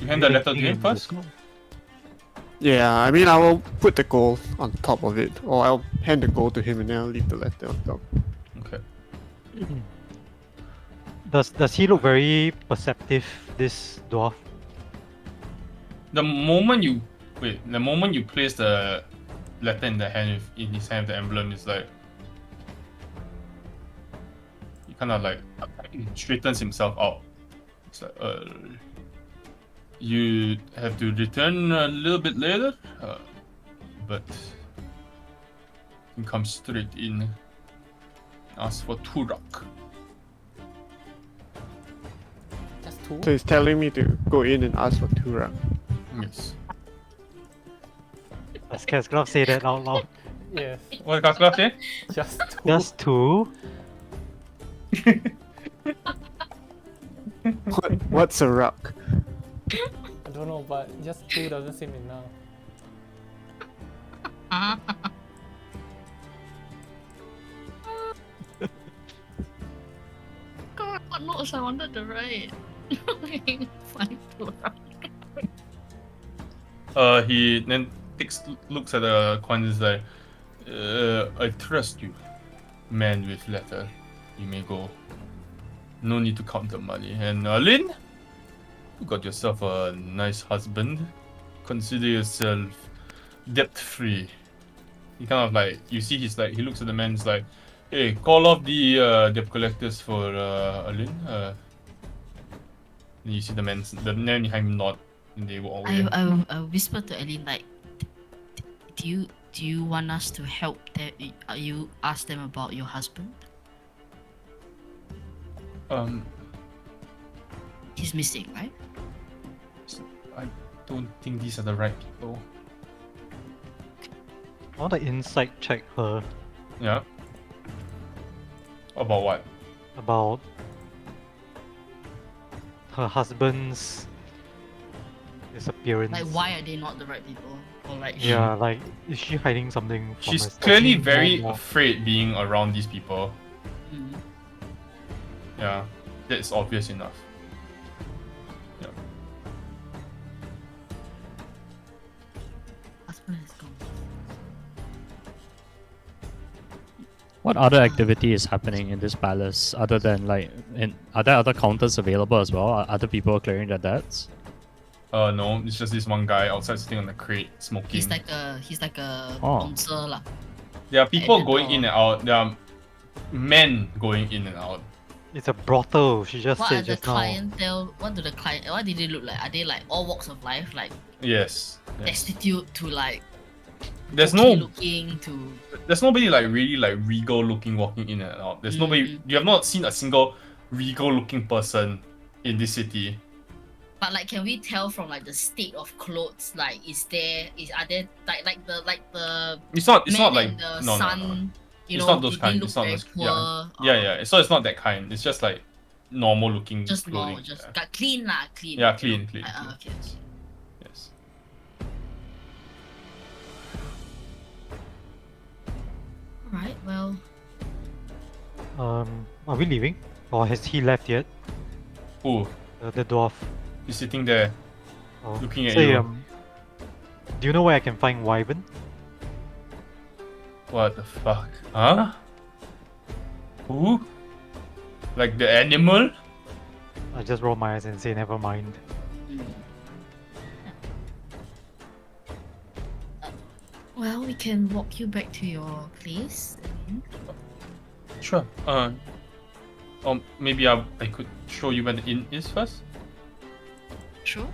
[SPEAKER 5] You hand the letter to him first?
[SPEAKER 3] Yeah, I mean, I will put the gold on top of it, or I'll hand the gold to him and then I'll leave the letter on top.
[SPEAKER 5] Okay.
[SPEAKER 1] Does he look very perceptive, this dwarf?
[SPEAKER 5] The moment you place the letter in the hand in his hand, the emblem is like he kind of like straightens himself out. It's like you have to return a little bit later, but you can come straight in. Ask for Turok.
[SPEAKER 4] Just two?
[SPEAKER 3] So he's telling me to go in and ask for Turok.
[SPEAKER 5] Yes.
[SPEAKER 1] Does Cascraft say that out loud?
[SPEAKER 4] Yes.
[SPEAKER 5] What does Kasklov say?
[SPEAKER 4] Just two.
[SPEAKER 1] Just two?
[SPEAKER 3] What's a rock?
[SPEAKER 4] I don't know, but just two doesn't seem enough.
[SPEAKER 6] God, what notes I wanted to write. Fine.
[SPEAKER 5] He then looks at the coin and is like, I trust you, man with letter. You may go. No need to count the money. And Lin, you got yourself a nice husband. Consider yourself debt free. He kind of like, you see he's like, he looks at the man, he's like, hey, call off the debt collectors for Lin. You see the man behind him nod, and they walk away.
[SPEAKER 6] I whispered to Eileen like, do you want us to help them? You ask them about your husband? He's missing, right?
[SPEAKER 5] I don't think these are the right people.
[SPEAKER 1] I want to insight check her
[SPEAKER 5] Yeah. About what?
[SPEAKER 1] about her husband's disappearance.
[SPEAKER 6] Like, why are they not the right people? Or like,
[SPEAKER 1] Yeah, like, is she hiding something from
[SPEAKER 5] She's
[SPEAKER 1] us?
[SPEAKER 5] clearly
[SPEAKER 1] More-
[SPEAKER 5] very
[SPEAKER 1] more-
[SPEAKER 5] afraid being around these people.
[SPEAKER 6] Mm.
[SPEAKER 5] Yeah, that's obvious enough. Yeah.
[SPEAKER 6] Husband is gone.
[SPEAKER 2] What other activity is happening in this palace other than like, are there other counters available as well? Are other people clearing their debts?
[SPEAKER 5] No, it's just this one guy outside sitting on the crate smoking.
[SPEAKER 6] He's like a
[SPEAKER 2] Oh.
[SPEAKER 6] bouncer lah.
[SPEAKER 5] There are people
[SPEAKER 6] the
[SPEAKER 5] going
[SPEAKER 6] door.
[SPEAKER 5] in and out. There are men going in and out.
[SPEAKER 1] It's a brothel, she just
[SPEAKER 6] What are
[SPEAKER 1] said
[SPEAKER 6] the
[SPEAKER 1] just now.
[SPEAKER 6] clientele? What did they look like? Are they like all walks of life, like
[SPEAKER 5] Yes. yes.
[SPEAKER 6] destitute to like
[SPEAKER 5] There's
[SPEAKER 6] okay
[SPEAKER 5] no,
[SPEAKER 6] looking to?
[SPEAKER 5] there's nobody like really like regal looking walking in and out. There's nobody. You have not seen a single regal looking person in this city.
[SPEAKER 6] But like, can we tell from like the state of clothes? Like, are there like the
[SPEAKER 5] It's not. It's
[SPEAKER 6] man
[SPEAKER 5] not like
[SPEAKER 6] and the
[SPEAKER 5] no,
[SPEAKER 6] son?
[SPEAKER 5] no, no.
[SPEAKER 6] You
[SPEAKER 5] It's
[SPEAKER 6] know,
[SPEAKER 5] not those
[SPEAKER 6] did
[SPEAKER 5] kind,
[SPEAKER 6] they look
[SPEAKER 5] it's not
[SPEAKER 6] very
[SPEAKER 5] those-
[SPEAKER 6] poor?
[SPEAKER 5] Yeah. So it's not that kind. It's just like normal looking
[SPEAKER 6] Just
[SPEAKER 5] clothing.
[SPEAKER 6] normal, just
[SPEAKER 5] yeah.
[SPEAKER 6] got clean lah, clean.
[SPEAKER 5] Yeah,
[SPEAKER 6] you
[SPEAKER 5] clean,
[SPEAKER 6] know.
[SPEAKER 5] clean, clean.
[SPEAKER 6] Okay.
[SPEAKER 5] Yes.
[SPEAKER 6] Alright, well,
[SPEAKER 1] Are we leaving? Or has he left yet?
[SPEAKER 5] Who?
[SPEAKER 1] The dwarf.
[SPEAKER 5] He's sitting there.
[SPEAKER 1] Oh.
[SPEAKER 5] Looking at
[SPEAKER 1] Say,
[SPEAKER 5] you.
[SPEAKER 1] Do you know where I can find Wyvern?
[SPEAKER 5] What the fuck? Huh? Who? Like the animal?
[SPEAKER 1] I just roll my eyes and say never mind.
[SPEAKER 6] well, we can walk you back to your place.
[SPEAKER 5] Sure. Or maybe I could show you where the inn is first.
[SPEAKER 6] Sure.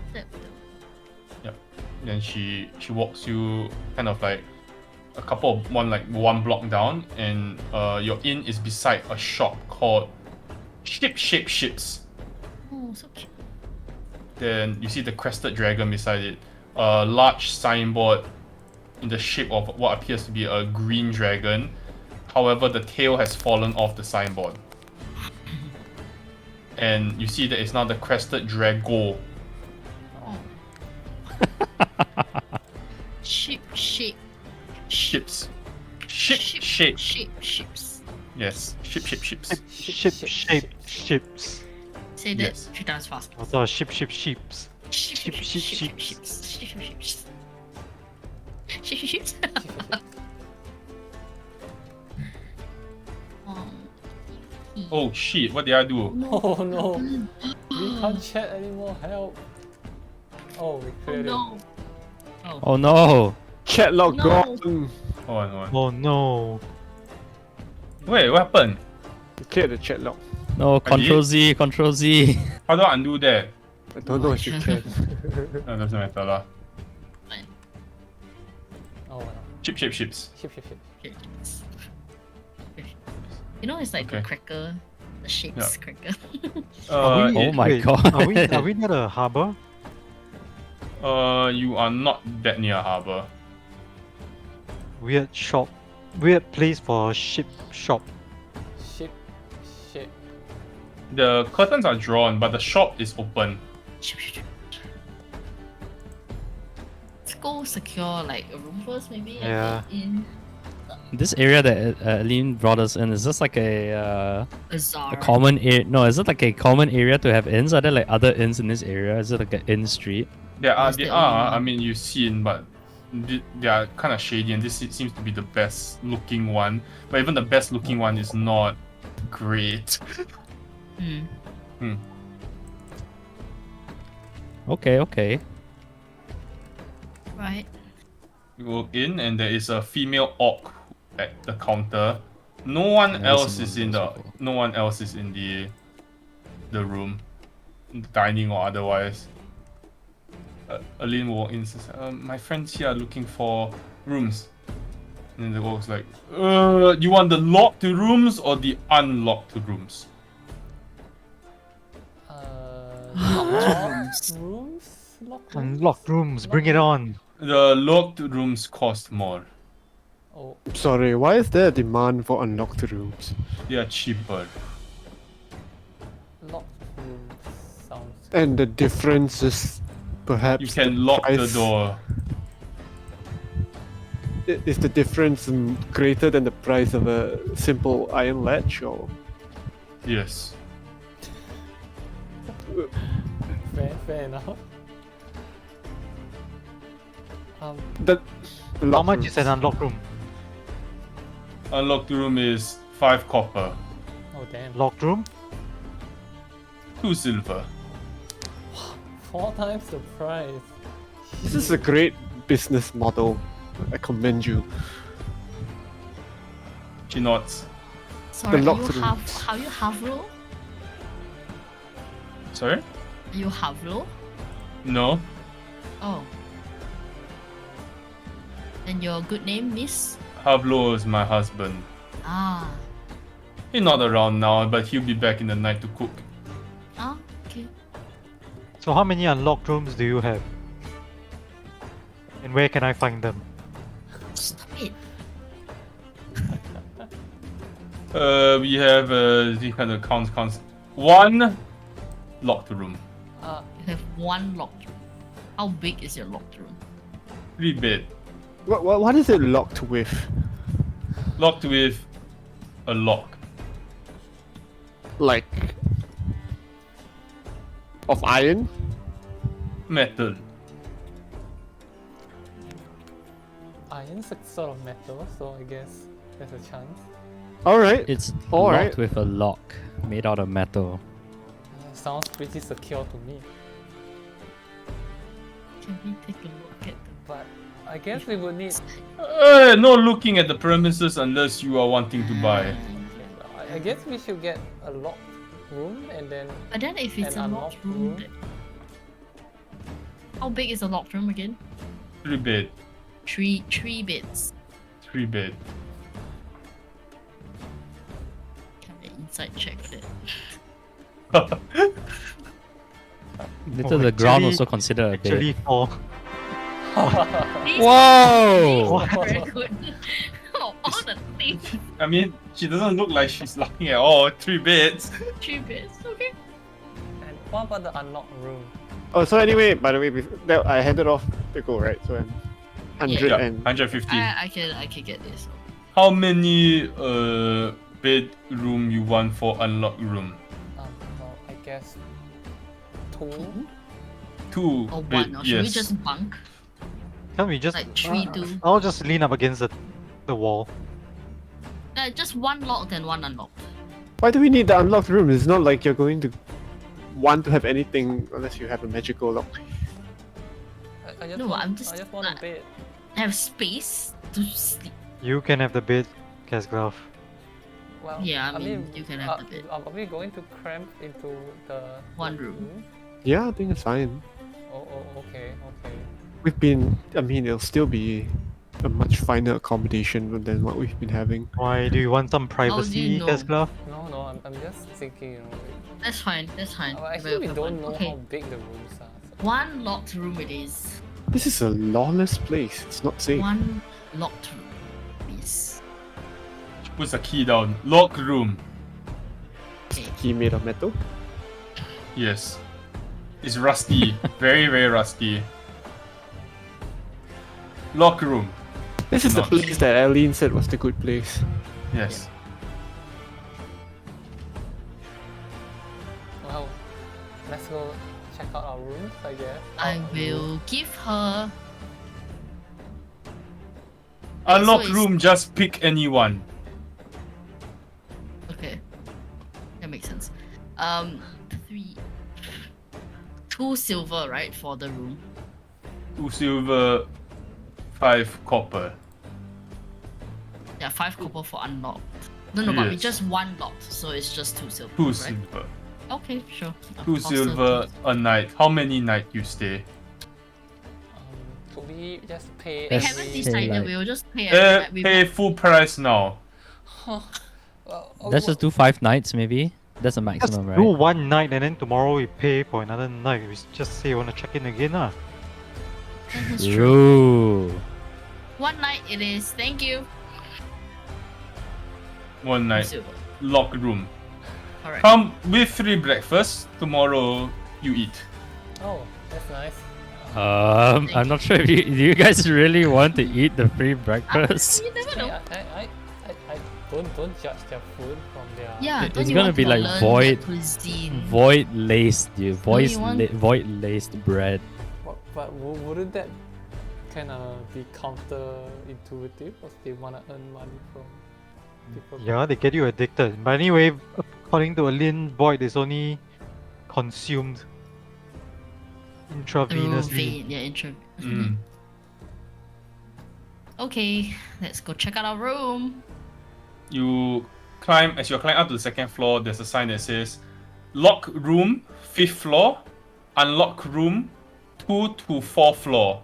[SPEAKER 5] Then she walks you kind of like one block down, and your inn is beside a shop called Ship Shape Ships.
[SPEAKER 6] Oh, so cute.
[SPEAKER 5] Then you see the crested dragon beside it. A large signboard in the shape of what appears to be a green dragon. However, the tail has fallen off the signboard. And you see that it's now the crested drago.
[SPEAKER 6] Oh. Ship.
[SPEAKER 5] Ships. Ships.
[SPEAKER 6] Ships.
[SPEAKER 5] Yes. Ships.
[SPEAKER 1] Ship-shaped ships.
[SPEAKER 6] Say that
[SPEAKER 5] Yes.
[SPEAKER 6] 3 times fast.
[SPEAKER 1] I thought sheeps.
[SPEAKER 6] Ships.
[SPEAKER 5] Oh shit, what did I do?
[SPEAKER 4] Oh no. We can't chat anymore. Help. Oh, we
[SPEAKER 6] Oh
[SPEAKER 4] cleared it.
[SPEAKER 6] no.
[SPEAKER 2] Oh no!
[SPEAKER 3] Chat log
[SPEAKER 6] No.
[SPEAKER 3] gone.
[SPEAKER 5] Hold on.
[SPEAKER 1] Oh no.
[SPEAKER 5] Wait, what happened?
[SPEAKER 3] Clear the chat log.
[SPEAKER 2] No, Control Z, Control Z.
[SPEAKER 5] How do I undo that?
[SPEAKER 3] I don't know if you can.
[SPEAKER 5] No, doesn't matter lah.
[SPEAKER 4] Oh well.
[SPEAKER 5] Ships.
[SPEAKER 4] Ship.
[SPEAKER 6] Ships. You know, it's like the
[SPEAKER 5] Okay.
[SPEAKER 6] cracker, the shapes cracker.
[SPEAKER 2] Oh my
[SPEAKER 1] Wait,
[SPEAKER 2] god.
[SPEAKER 1] Are we near a harbor?
[SPEAKER 5] You are not that near a harbor.
[SPEAKER 1] Weird shop. Weird place for a ship shop.
[SPEAKER 4] Ship.
[SPEAKER 5] The curtains are drawn, but the shop is open.
[SPEAKER 6] Let's go secure like a room first, maybe. And
[SPEAKER 1] Yeah.
[SPEAKER 6] get in
[SPEAKER 2] This area that Aline brought us in, is this like a
[SPEAKER 6] bazaar.
[SPEAKER 2] common area? No, is it like a common area to have inns? Are there like other inns in this area? Is it like an inn street?
[SPEAKER 5] There are,
[SPEAKER 6] That's
[SPEAKER 5] they
[SPEAKER 6] the only
[SPEAKER 5] are.
[SPEAKER 6] one.
[SPEAKER 5] I mean, you've seen, but they are kind of shady, and this seems to be the best looking one. But even the best looking one is not great.
[SPEAKER 6] Hmm.
[SPEAKER 2] Okay.
[SPEAKER 6] Right.
[SPEAKER 5] You go in, and there is a female orc at the counter. No one
[SPEAKER 2] Yeah,
[SPEAKER 5] else
[SPEAKER 2] this
[SPEAKER 5] is
[SPEAKER 2] one
[SPEAKER 5] in the.
[SPEAKER 2] also.
[SPEAKER 5] No one else is in the room, dining or otherwise. Aline will walk in and says, "My friends here are looking for rooms." And then the orc's like, "You want the locked rooms or the unlocked rooms?"
[SPEAKER 4] Locked rooms?
[SPEAKER 1] Unlocked rooms. Bring it on.
[SPEAKER 5] The locked rooms cost more.
[SPEAKER 4] Oh,
[SPEAKER 3] Sorry, why is there a demand for unlocked rooms?
[SPEAKER 5] They are cheaper.
[SPEAKER 4] locked rooms sounds.
[SPEAKER 3] And the difference is perhaps
[SPEAKER 5] You can
[SPEAKER 3] the
[SPEAKER 5] lock the
[SPEAKER 3] price-
[SPEAKER 5] door.
[SPEAKER 3] Is the difference greater than the price of a simple iron latch, or
[SPEAKER 5] Yes.
[SPEAKER 4] Fair enough.
[SPEAKER 3] the?
[SPEAKER 1] How much is an unlocked room?
[SPEAKER 5] Unlocked room is 5 copper,
[SPEAKER 4] Oh damn.
[SPEAKER 1] Locked room?
[SPEAKER 5] 2 silver.
[SPEAKER 4] 4 times the price.
[SPEAKER 3] This is a great business model. I commend you.
[SPEAKER 5] She nods.
[SPEAKER 6] Sorry,
[SPEAKER 3] locked
[SPEAKER 6] are
[SPEAKER 3] rooms.
[SPEAKER 6] you Havlo?
[SPEAKER 5] Sorry?
[SPEAKER 6] Are you Havlo?
[SPEAKER 5] No.
[SPEAKER 6] Oh. And your good name, Miss?
[SPEAKER 5] Pablo is my husband.
[SPEAKER 6] Ah.
[SPEAKER 5] He's not around now, but he'll be back in the night to cook.
[SPEAKER 6] Ah, okay.
[SPEAKER 1] So how many unlocked rooms do you have? And where can I find them?
[SPEAKER 6] Stop it.
[SPEAKER 5] We have these kind of counts. 1 locked room.
[SPEAKER 6] You have 1 locked room. How big is your locked room?
[SPEAKER 5] 3 bed.
[SPEAKER 3] What is it locked with?
[SPEAKER 5] Locked with a lock.
[SPEAKER 3] Like of iron?
[SPEAKER 5] Metal.
[SPEAKER 4] Iron's a sort of metal, so I guess there's a chance.
[SPEAKER 3] All right.
[SPEAKER 2] It's
[SPEAKER 3] All
[SPEAKER 2] locked
[SPEAKER 3] right.
[SPEAKER 2] with a lock made out of metal.
[SPEAKER 4] Sounds pretty secure to me.
[SPEAKER 6] Can we take a look at the
[SPEAKER 4] But I guess we would need.
[SPEAKER 5] No looking at the premises unless you are wanting to buy.
[SPEAKER 4] I guess we should get a locked room and then.
[SPEAKER 6] But then if it's
[SPEAKER 4] An
[SPEAKER 6] a locked
[SPEAKER 4] unlocked
[SPEAKER 6] room,
[SPEAKER 4] room?
[SPEAKER 6] then... How big is a locked room again?
[SPEAKER 5] 3 bed.
[SPEAKER 6] Three beds.
[SPEAKER 5] 3 bed.
[SPEAKER 6] Can I inside check that?
[SPEAKER 2] Later
[SPEAKER 1] Oh,
[SPEAKER 2] the ground
[SPEAKER 1] actually-
[SPEAKER 2] also considered a bed.
[SPEAKER 1] Actually, 4.
[SPEAKER 2] Whoa!
[SPEAKER 6] Very good. All the things.
[SPEAKER 5] I mean, she doesn't look like she's lucky at all. 3 beds.
[SPEAKER 6] 3 bits. Okay.
[SPEAKER 4] And what about the unlocked room?
[SPEAKER 3] Oh, so anyway, by the way, I handed off the go, right? So I'm 100
[SPEAKER 5] Yeah,
[SPEAKER 3] and
[SPEAKER 5] 150.
[SPEAKER 6] I can get this.
[SPEAKER 5] How many bedroom you want for unlocked room?
[SPEAKER 4] Well, I guess 2.
[SPEAKER 5] 2
[SPEAKER 6] Or
[SPEAKER 5] bed,
[SPEAKER 6] 1, or should we
[SPEAKER 5] yes.
[SPEAKER 6] just bunk?
[SPEAKER 1] Can we just...
[SPEAKER 6] Like 3, 2.
[SPEAKER 1] I'll just lean up against the wall.
[SPEAKER 6] Just 1 locked and 1 unlocked.
[SPEAKER 3] why do we need the unlocked room? It's not like you're going to want to have anything unless you have a magical lock.
[SPEAKER 4] I just
[SPEAKER 6] No,
[SPEAKER 4] want,
[SPEAKER 6] I'm just
[SPEAKER 4] I just want a bed.
[SPEAKER 6] have space to sleep.
[SPEAKER 1] You can have the bed, Casglove.
[SPEAKER 4] Well,
[SPEAKER 6] Yeah, I mean, you can have the bed.
[SPEAKER 4] Are we going to cramp into the
[SPEAKER 6] One room.
[SPEAKER 3] Yeah, I think it's fine.
[SPEAKER 4] Oh, okay.
[SPEAKER 3] We've been, I mean, it'll still be a much finer accommodation than what we've been having.
[SPEAKER 1] Why do you want some privacy,
[SPEAKER 6] know?
[SPEAKER 1] Casglove?
[SPEAKER 4] No, I'm just thinking,
[SPEAKER 6] That's fine.
[SPEAKER 4] actually we
[SPEAKER 6] We'll
[SPEAKER 4] don't know
[SPEAKER 6] okay.
[SPEAKER 4] how big the rooms are. So.
[SPEAKER 6] 1 locked room it is.
[SPEAKER 3] This is a lawless place. It's not safe.
[SPEAKER 6] 1 locked room. Yes.
[SPEAKER 5] Puts the key down. Lock room.
[SPEAKER 6] Okay.
[SPEAKER 3] Key made of metal.
[SPEAKER 5] Yes. It's rusty. Very, very rusty. Lock room.
[SPEAKER 3] This is the
[SPEAKER 5] Not-
[SPEAKER 3] place that Eileen said was the good place.
[SPEAKER 5] Yes.
[SPEAKER 4] Well, let's go check out our rooms, I guess.
[SPEAKER 6] I will give her.
[SPEAKER 5] Unlock
[SPEAKER 6] it's-
[SPEAKER 5] room, just pick anyone.
[SPEAKER 6] Okay. That makes sense. 3. 2 silver, right, for the room.
[SPEAKER 5] 2 silver, 5 copper.
[SPEAKER 6] Yeah, 5 copper for unlocked. No, but we
[SPEAKER 5] Yes.
[SPEAKER 6] just 1 locked, so it's just 2 silver.
[SPEAKER 5] 2
[SPEAKER 6] right?
[SPEAKER 5] silver.
[SPEAKER 6] Okay, sure.
[SPEAKER 5] 2
[SPEAKER 6] I'll
[SPEAKER 5] silver a night. How many night you stay?
[SPEAKER 4] Should we just pay
[SPEAKER 6] We
[SPEAKER 2] Yes.
[SPEAKER 6] haven't
[SPEAKER 4] every...
[SPEAKER 6] decided.
[SPEAKER 2] like-
[SPEAKER 6] We'll just pay. every night. We
[SPEAKER 5] Pay full price now.
[SPEAKER 4] Well,
[SPEAKER 2] Let's just do 5 nights maybe. That's the
[SPEAKER 1] Let's
[SPEAKER 2] maximum,
[SPEAKER 1] do
[SPEAKER 2] right?
[SPEAKER 1] one night and then tomorrow we pay for another night. We just say you want to check in again, ah.
[SPEAKER 6] That's true.
[SPEAKER 2] True.
[SPEAKER 6] 1 night it is. Thank you.
[SPEAKER 5] 1 night.
[SPEAKER 6] Silver.
[SPEAKER 5] Lock room.
[SPEAKER 6] Alright.
[SPEAKER 5] Come with free breakfast. Tomorrow you eat.
[SPEAKER 4] Oh, that's nice.
[SPEAKER 2] I'm not sure if do you guys really want to eat the free breakfast?
[SPEAKER 6] You never
[SPEAKER 4] Hey,
[SPEAKER 6] know.
[SPEAKER 4] I don't judge their food from their...
[SPEAKER 6] Yeah,
[SPEAKER 2] It's
[SPEAKER 6] don't you
[SPEAKER 2] gonna
[SPEAKER 6] want
[SPEAKER 2] be
[SPEAKER 6] to
[SPEAKER 2] like
[SPEAKER 6] learn
[SPEAKER 2] void-
[SPEAKER 6] their cuisine?
[SPEAKER 2] Void laced, dude.
[SPEAKER 6] you want-
[SPEAKER 2] Void laced bread.
[SPEAKER 4] But wouldn't that kind of be counterintuitive? Because they want to earn money from people.
[SPEAKER 1] Yeah, they get you addicted. But anyway, according to Alin, void is only consumed intravenously.
[SPEAKER 6] Vein, yeah, intro.
[SPEAKER 5] Mm.
[SPEAKER 6] Okay, let's go check out our room.
[SPEAKER 5] You climb, as you climb up to the 2nd floor, there's a sign that says lock room, 5th floor, unlock room, 2 to 4th floor.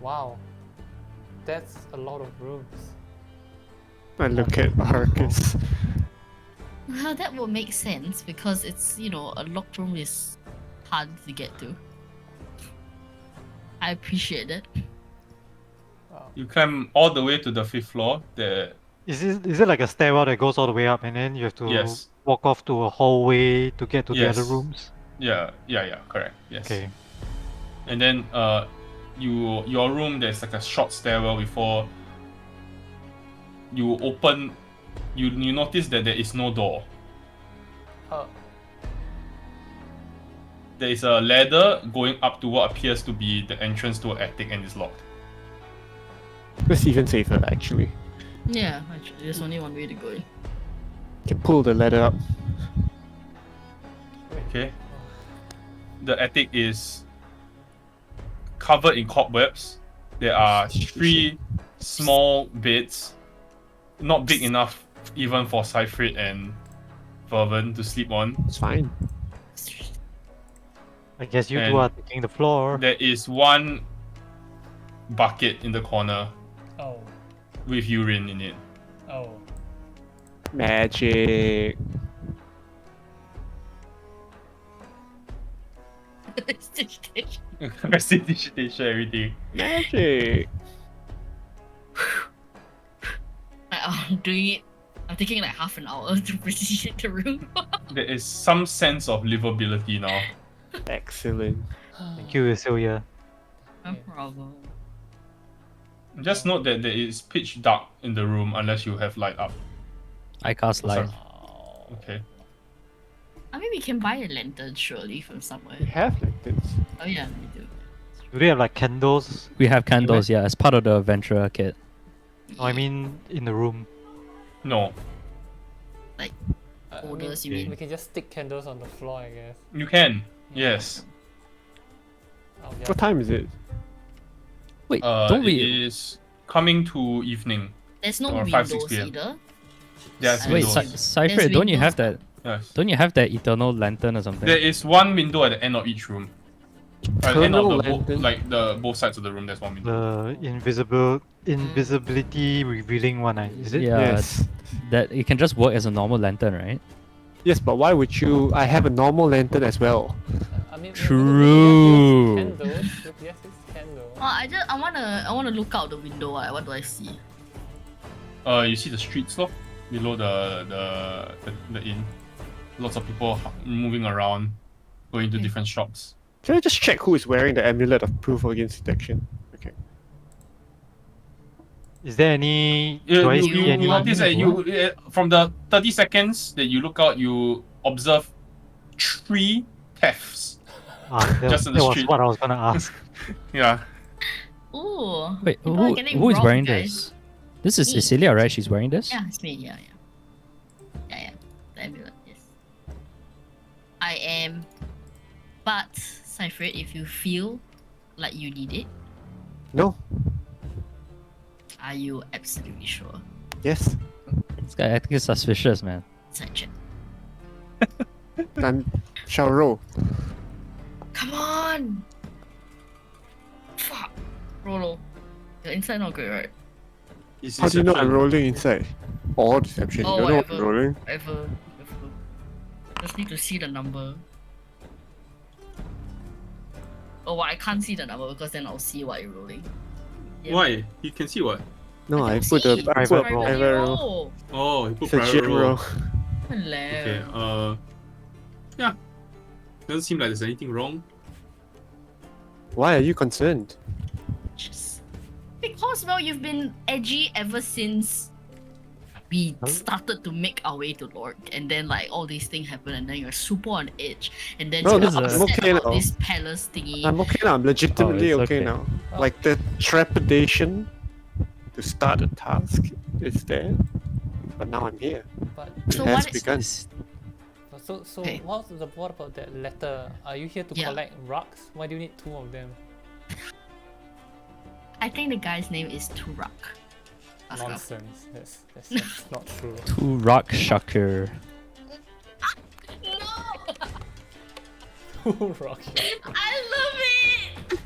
[SPEAKER 4] Wow, that's a lot of rooms.
[SPEAKER 3] I look at Arcus.
[SPEAKER 6] Well, that will make sense because it's, a locked room is hard to get to. I appreciate it.
[SPEAKER 4] Wow.
[SPEAKER 5] You climb all the way to the 5th floor.
[SPEAKER 1] Is it like a stairwell that goes all the way up and then you have to
[SPEAKER 5] Yes.
[SPEAKER 1] walk off to a hallway to get to the other
[SPEAKER 5] Yes.
[SPEAKER 1] rooms?
[SPEAKER 5] Yeah, correct. Yes.
[SPEAKER 1] Okay.
[SPEAKER 5] And then your room, there's like a short stairwell before you open. You notice that there is no door.
[SPEAKER 4] Uh,
[SPEAKER 5] There is a ladder going up to what appears to be the entrance to an attic, and it's locked.
[SPEAKER 3] That's even safer, actually.
[SPEAKER 6] Yeah, actually, there's only one way to go in.
[SPEAKER 3] Can pull the ladder up.
[SPEAKER 5] Okay. The attic is covered in cobwebs. There are 3 small beds, not big enough even for Cyfrid and Vervin to sleep on.
[SPEAKER 3] It's fine.
[SPEAKER 1] I guess you
[SPEAKER 5] And-
[SPEAKER 1] two are taking the floor.
[SPEAKER 5] There is 1 bucket in the corner
[SPEAKER 4] oh,
[SPEAKER 5] with urine in it.
[SPEAKER 4] oh.
[SPEAKER 3] Magic.
[SPEAKER 6] Prestidigitation.
[SPEAKER 5] Prestidigitation, everything.
[SPEAKER 3] Magic.
[SPEAKER 6] Like, I'm doing it. I'm taking like half an hour to prestidigitate the room.
[SPEAKER 5] There is some sense of livability now.
[SPEAKER 3] Excellent.
[SPEAKER 1] Thank you, Celia.
[SPEAKER 6] No problem.
[SPEAKER 5] Just note that there is pitch dark in the room unless you have light up.
[SPEAKER 2] I cast
[SPEAKER 5] Oh, sorry.
[SPEAKER 2] light.
[SPEAKER 5] Okay.
[SPEAKER 6] I mean, we can buy a lantern surely from somewhere.
[SPEAKER 3] We have lanterns.
[SPEAKER 6] Oh yeah, we do.
[SPEAKER 1] Do they have like candles?
[SPEAKER 2] We have candles, yeah, as part of the adventure kit.
[SPEAKER 1] No, I mean in the room.
[SPEAKER 5] No,
[SPEAKER 6] Orders, you
[SPEAKER 5] okay.
[SPEAKER 6] mean?
[SPEAKER 4] We can just stick candles on the floor, I guess.
[SPEAKER 5] you can. Yes.
[SPEAKER 4] Oh, yeah.
[SPEAKER 3] What time is it?
[SPEAKER 2] Wait, don't
[SPEAKER 5] It
[SPEAKER 2] we?
[SPEAKER 5] is coming to evening.
[SPEAKER 6] There's no
[SPEAKER 5] Or 5, 6
[SPEAKER 6] windows
[SPEAKER 5] PM.
[SPEAKER 6] either.
[SPEAKER 5] There's
[SPEAKER 6] Wait,
[SPEAKER 2] Wait,
[SPEAKER 5] windows.
[SPEAKER 2] Cypher,
[SPEAKER 6] There's
[SPEAKER 2] don't you have
[SPEAKER 6] windows.
[SPEAKER 2] that?
[SPEAKER 5] Yes.
[SPEAKER 2] Don't you have that eternal lantern or something?
[SPEAKER 5] There is one window at the end of each room. At the end of
[SPEAKER 3] Eternal
[SPEAKER 5] the
[SPEAKER 3] lantern?
[SPEAKER 5] like the both sides of the room. There's one window.
[SPEAKER 1] The invisibility revealing one, is it?
[SPEAKER 2] Yeah,
[SPEAKER 3] Yes.
[SPEAKER 2] that it can just work as a normal lantern, right?
[SPEAKER 3] Yes, but why would you? I have a normal lantern as well.
[SPEAKER 4] I mean,
[SPEAKER 2] True.
[SPEAKER 4] Candles. Yes, it's candle.
[SPEAKER 6] I wanna look out the window. What do I see?
[SPEAKER 5] You see the streets, lor, below the inn. Lots of people moving around, going to different shops.
[SPEAKER 3] Can I just check who is wearing the amulet of proof against detection? Okay.
[SPEAKER 1] Is there any?
[SPEAKER 5] You,
[SPEAKER 1] Do I
[SPEAKER 5] you,
[SPEAKER 1] see
[SPEAKER 5] you
[SPEAKER 1] any?
[SPEAKER 5] notice that from the 30 seconds that you look out, you observe 3 thefts.
[SPEAKER 1] That,
[SPEAKER 5] just in the
[SPEAKER 1] that was
[SPEAKER 5] street.
[SPEAKER 1] what I was gonna ask.
[SPEAKER 5] Yeah.
[SPEAKER 6] Ooh.
[SPEAKER 2] Wait,
[SPEAKER 6] people are getting
[SPEAKER 2] who is
[SPEAKER 6] robbed,
[SPEAKER 2] wearing
[SPEAKER 6] guys.
[SPEAKER 2] this? This is
[SPEAKER 6] Me.
[SPEAKER 2] Cecilia, right? She's wearing this?
[SPEAKER 6] Yeah, it's me. Yeah. The amulet. Yes. I am. But Cypher, if you feel like you need it,
[SPEAKER 3] No.
[SPEAKER 6] are you absolutely sure?
[SPEAKER 3] Yes.
[SPEAKER 2] This guy acting is suspicious, man.
[SPEAKER 6] Such it.
[SPEAKER 3] Then shall roll.
[SPEAKER 6] Come on! Fuck! Rolo. Your inside not good, right?
[SPEAKER 3] How do you know I'm rolling inside? Or deception?
[SPEAKER 6] Oh,
[SPEAKER 3] you don't know what I'm
[SPEAKER 6] whatever.
[SPEAKER 3] rolling.
[SPEAKER 6] Whatever. Just need to see the number. Oh, well, I can't see the number because then I'll see what you're rolling. Yeah.
[SPEAKER 5] Why? You can see what?
[SPEAKER 3] No, I
[SPEAKER 6] can
[SPEAKER 3] put
[SPEAKER 6] see.
[SPEAKER 3] a
[SPEAKER 1] private
[SPEAKER 3] private
[SPEAKER 1] roll.
[SPEAKER 3] roll.
[SPEAKER 5] Oh, you put
[SPEAKER 3] It's a
[SPEAKER 5] private
[SPEAKER 3] general.
[SPEAKER 5] roll.
[SPEAKER 6] Hello.
[SPEAKER 5] Okay. Yeah. Doesn't seem like there's anything wrong.
[SPEAKER 3] Why are you concerned?
[SPEAKER 6] Just because, well, you've been edgy ever since we started to make our way to Llorkh, and then like all these things happen, and then you're super on edge, and then
[SPEAKER 3] No,
[SPEAKER 6] you're
[SPEAKER 3] this is
[SPEAKER 6] upset
[SPEAKER 3] okay
[SPEAKER 6] about
[SPEAKER 3] now.
[SPEAKER 6] this palace thingy.
[SPEAKER 3] I'm okay now. I'm legitimately
[SPEAKER 2] it's
[SPEAKER 3] okay
[SPEAKER 2] okay.
[SPEAKER 3] now. Like the trepidation to start a task is there, but now I'm here.
[SPEAKER 4] But
[SPEAKER 3] It
[SPEAKER 6] So
[SPEAKER 3] has
[SPEAKER 6] what is-
[SPEAKER 3] begun.
[SPEAKER 4] so
[SPEAKER 6] Okay.
[SPEAKER 4] what about that letter? Are you here to
[SPEAKER 6] Yeah.
[SPEAKER 4] collect rocks? Why do you need 2 of them?
[SPEAKER 6] I think the guy's name is Turak. Ask her.
[SPEAKER 4] Nonsense. That's not true.
[SPEAKER 2] To rock shocker.
[SPEAKER 6] No!
[SPEAKER 4] Rock.
[SPEAKER 6] I love it!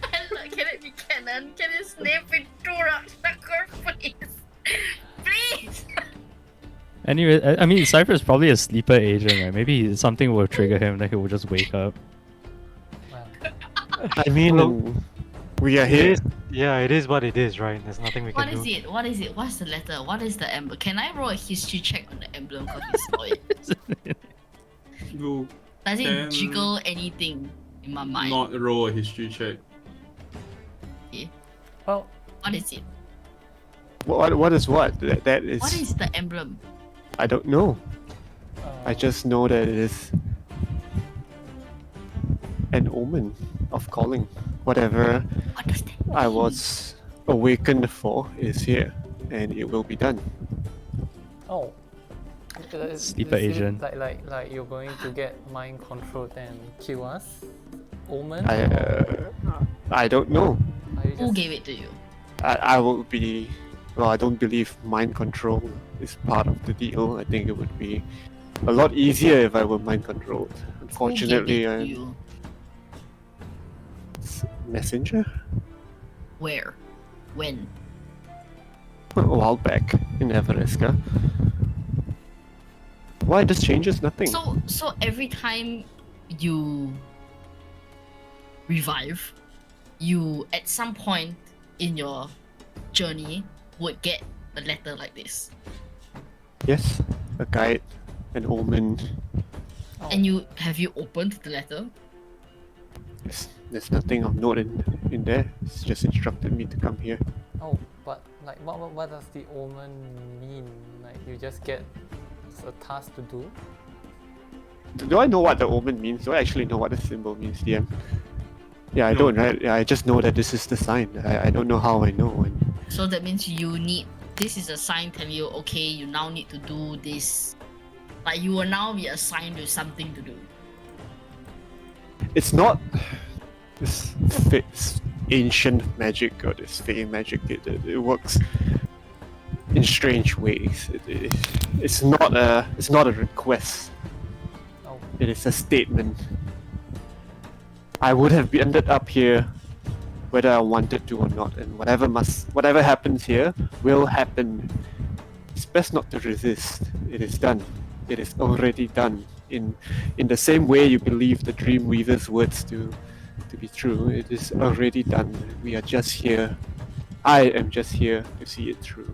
[SPEAKER 6] Can it be canon? Can his name be Turak Shakur, please? Please!
[SPEAKER 2] Anyway, I mean, Cypher is probably a sleeper agent, right? Maybe something will trigger him, then he will just wake up.
[SPEAKER 4] Wow.
[SPEAKER 3] I mean, we are
[SPEAKER 1] It
[SPEAKER 3] here.
[SPEAKER 1] is, yeah, it is what it is, right? There's nothing we
[SPEAKER 6] What
[SPEAKER 1] can
[SPEAKER 6] is
[SPEAKER 1] do.
[SPEAKER 6] it? What is it? What's the letter? What is the emblem? Can I roll a history check on the emblem because we saw it?
[SPEAKER 5] You
[SPEAKER 6] Does it
[SPEAKER 5] Can
[SPEAKER 6] jiggle anything in my mind?
[SPEAKER 5] not roll a history check.
[SPEAKER 4] Well,
[SPEAKER 6] What is it?
[SPEAKER 3] What is what? That is.
[SPEAKER 6] What is the emblem?
[SPEAKER 3] I don't know. I
[SPEAKER 4] uh,
[SPEAKER 3] just know that it is an omen of calling. Whatever
[SPEAKER 6] What does that mean?
[SPEAKER 3] I was awakened for is here, and it will be done.
[SPEAKER 4] Oh.
[SPEAKER 2] Sleeper
[SPEAKER 4] Is it
[SPEAKER 2] agent.
[SPEAKER 4] Like you're going to get mind controlled and kill us? Omen?
[SPEAKER 3] I don't know.
[SPEAKER 4] Are you
[SPEAKER 6] Who
[SPEAKER 4] just-
[SPEAKER 6] gave it to you?
[SPEAKER 3] I will be. Well, I don't believe mind control is part of the deal. I think it would be a lot easier if I were mind controlled. Unfortunately,
[SPEAKER 6] Who gave it to
[SPEAKER 3] I'm
[SPEAKER 6] you?
[SPEAKER 3] messenger.
[SPEAKER 6] Where? When?
[SPEAKER 3] A while back in Everesca. Why this changes nothing?
[SPEAKER 6] So every time you revive, you at some point in your journey would get a letter like this.
[SPEAKER 3] Yes, a guide, an omen.
[SPEAKER 4] Oh,
[SPEAKER 6] And you opened the letter?
[SPEAKER 3] There's nothing of note in there. It's just instructed me to come here.
[SPEAKER 4] oh, but like, what does the omen mean? Like, you just get a task to do?
[SPEAKER 3] Do I know what the omen means? Do I actually know what the symbol means, DM? Yeah, I don't, right? Yeah, I just know that this is the sign. I don't know how I know. And
[SPEAKER 6] So that means this is a sign telling you, okay, you now need to do this. Like, you will now be assigned with something to do.
[SPEAKER 3] it's not this ancient magic or this fey magic. It works in strange ways. It's not a request.
[SPEAKER 4] Oh,
[SPEAKER 3] It is a statement. I would have ended up here whether I wanted to or not, and whatever happens here will happen. It's best not to resist. It is done. It is already done. In the same way you believe the Dreamweaver's words to be true, it is already done. We are just here. I am just here to see it through.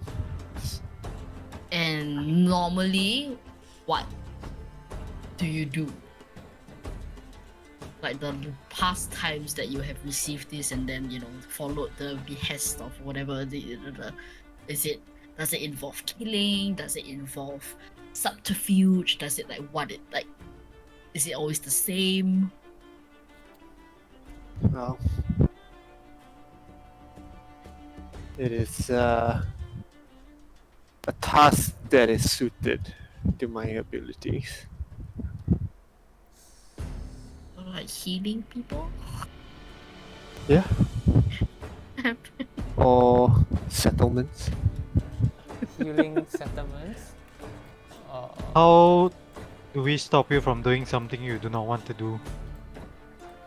[SPEAKER 6] And normally, what do you do? Like the past times that you have received this and then, followed the behest of whatever does it involve killing? Does it involve subterfuge? Does it is it always the same?
[SPEAKER 3] Well, it is a task that is suited to my abilities.
[SPEAKER 6] Like healing people?
[SPEAKER 3] Yeah. Or settlements.
[SPEAKER 4] healing settlements?
[SPEAKER 1] How do we stop you from doing something you do not want to do?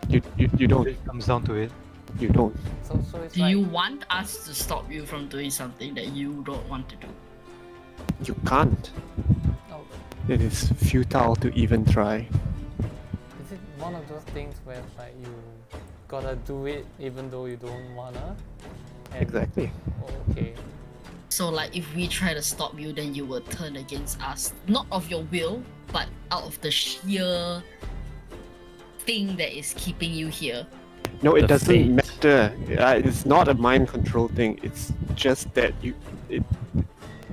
[SPEAKER 3] You don't.
[SPEAKER 1] It comes down to it.
[SPEAKER 3] You don't.
[SPEAKER 4] So it's
[SPEAKER 6] Do
[SPEAKER 4] like,
[SPEAKER 6] you want us to stop you from doing something that you don't want to do?
[SPEAKER 3] You can't.
[SPEAKER 4] oh,
[SPEAKER 3] It is futile to even try.
[SPEAKER 4] is it one of those things where like you gotta do it even though you don't wanna? And-
[SPEAKER 3] Exactly.
[SPEAKER 4] Oh, okay.
[SPEAKER 6] So like if we try to stop you, then you will turn against us, not of your will, but out of the sheer thing that is keeping you here.
[SPEAKER 3] No, it
[SPEAKER 2] The
[SPEAKER 3] doesn't
[SPEAKER 2] fate.
[SPEAKER 3] matter. It's not a mind control thing. It's just that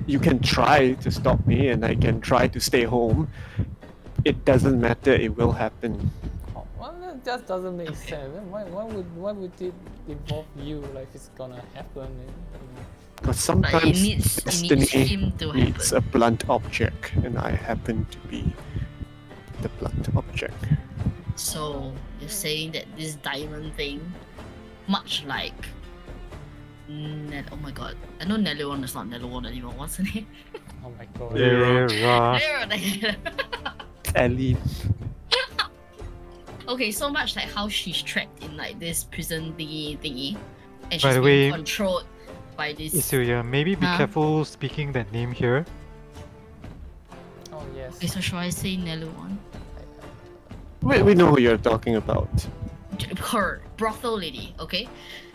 [SPEAKER 3] you can try to stop me, and I can try to stay home. It doesn't matter. It will happen.
[SPEAKER 4] Oh, well, that just doesn't make sense. Then why would it involve you? Like it's gonna happen?
[SPEAKER 3] Because
[SPEAKER 6] Like
[SPEAKER 3] sometimes
[SPEAKER 6] it needs
[SPEAKER 3] destiny
[SPEAKER 6] him to
[SPEAKER 3] needs
[SPEAKER 6] happen.
[SPEAKER 3] a blunt object, and I happen to be the blunt object.
[SPEAKER 6] So you're saying that this diamond thing, much like oh my god, I know Nellyone is not Nellyone anymore. What's her name?
[SPEAKER 4] Oh my god.
[SPEAKER 1] There,
[SPEAKER 3] Ellie,
[SPEAKER 6] Okay, so much like how she's trapped in like this prison thingy, and
[SPEAKER 1] By
[SPEAKER 6] she's
[SPEAKER 1] the
[SPEAKER 6] being
[SPEAKER 1] way,
[SPEAKER 6] controlled by this.
[SPEAKER 1] Isuya, maybe be
[SPEAKER 6] Huh?
[SPEAKER 1] careful speaking that name here.
[SPEAKER 4] Oh yes.
[SPEAKER 6] Okay, so should I say Nellyone?
[SPEAKER 3] we know who you're talking about.
[SPEAKER 6] Her brothel lady, okay?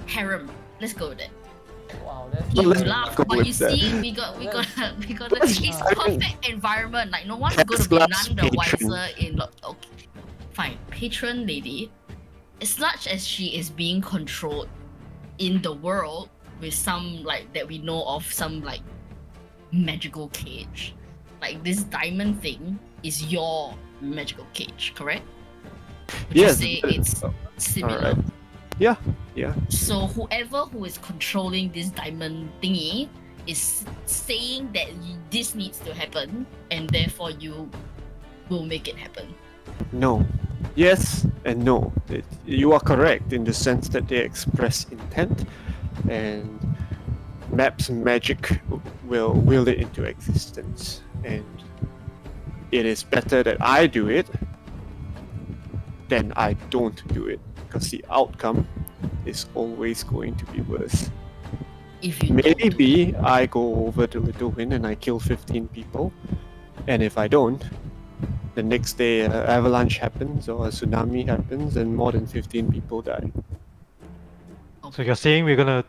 [SPEAKER 6] Harem. Let's go with it.
[SPEAKER 4] Wow, that's
[SPEAKER 3] Well,
[SPEAKER 6] You
[SPEAKER 3] let's
[SPEAKER 6] laugh,
[SPEAKER 3] go
[SPEAKER 6] but
[SPEAKER 3] with
[SPEAKER 6] you
[SPEAKER 3] that.
[SPEAKER 6] see, we got it's
[SPEAKER 3] I mean,
[SPEAKER 6] perfect environment. Like no one's
[SPEAKER 3] Cat's
[SPEAKER 6] gonna be
[SPEAKER 3] glass
[SPEAKER 6] none the
[SPEAKER 3] patron.
[SPEAKER 6] wiser in. Okay, fine, patron lady. As much as she is being controlled in the world with some like that we know of, some like magical cage. Like this diamond thing is your magical cage, correct? Would
[SPEAKER 3] Yes.
[SPEAKER 6] you say it's similar?
[SPEAKER 3] Alright. Yeah. Yeah.
[SPEAKER 6] So whoever who is controlling this diamond thingy is saying that this needs to happen, and therefore you will make it happen.
[SPEAKER 3] No. Yes and no. You are correct in the sense that they express intent, and Map's magic will will it into existence. And it is better that I do it than I don't do it, because the outcome is always going to be worse.
[SPEAKER 6] If you don't do it.
[SPEAKER 3] Maybe I go over to Little Wind and I kill 15 people, and if I don't, The next day, an avalanche happens or a tsunami happens, and more than 15 people die.
[SPEAKER 1] So you're saying we're gonna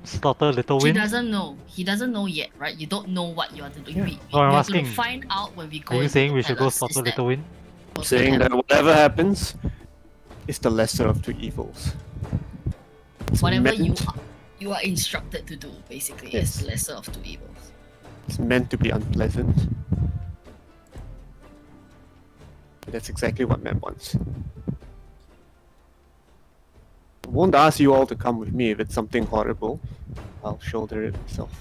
[SPEAKER 1] slaughter Little
[SPEAKER 6] He
[SPEAKER 1] Wind?
[SPEAKER 6] doesn't know. He doesn't know yet, right? You don't know what you are to do.
[SPEAKER 3] Yeah.
[SPEAKER 1] No, I'm
[SPEAKER 6] You're
[SPEAKER 1] asking,
[SPEAKER 6] gonna find out when we go.
[SPEAKER 1] Are you
[SPEAKER 6] into
[SPEAKER 1] saying
[SPEAKER 6] the
[SPEAKER 1] we should go
[SPEAKER 6] palace.
[SPEAKER 1] slaughter
[SPEAKER 6] Is that
[SPEAKER 1] Little Wind?
[SPEAKER 6] what's gonna
[SPEAKER 3] Saying that
[SPEAKER 6] happen?
[SPEAKER 3] whatever happens is the lesser of two evils. It's
[SPEAKER 6] Whatever
[SPEAKER 3] meant,
[SPEAKER 6] you are instructed to do, basically,
[SPEAKER 3] Yes.
[SPEAKER 6] is the lesser of two evils.
[SPEAKER 3] it's meant to be unpleasant. That's exactly what Mem wants. I won't ask you all to come with me if it's something horrible. I'll shoulder it myself.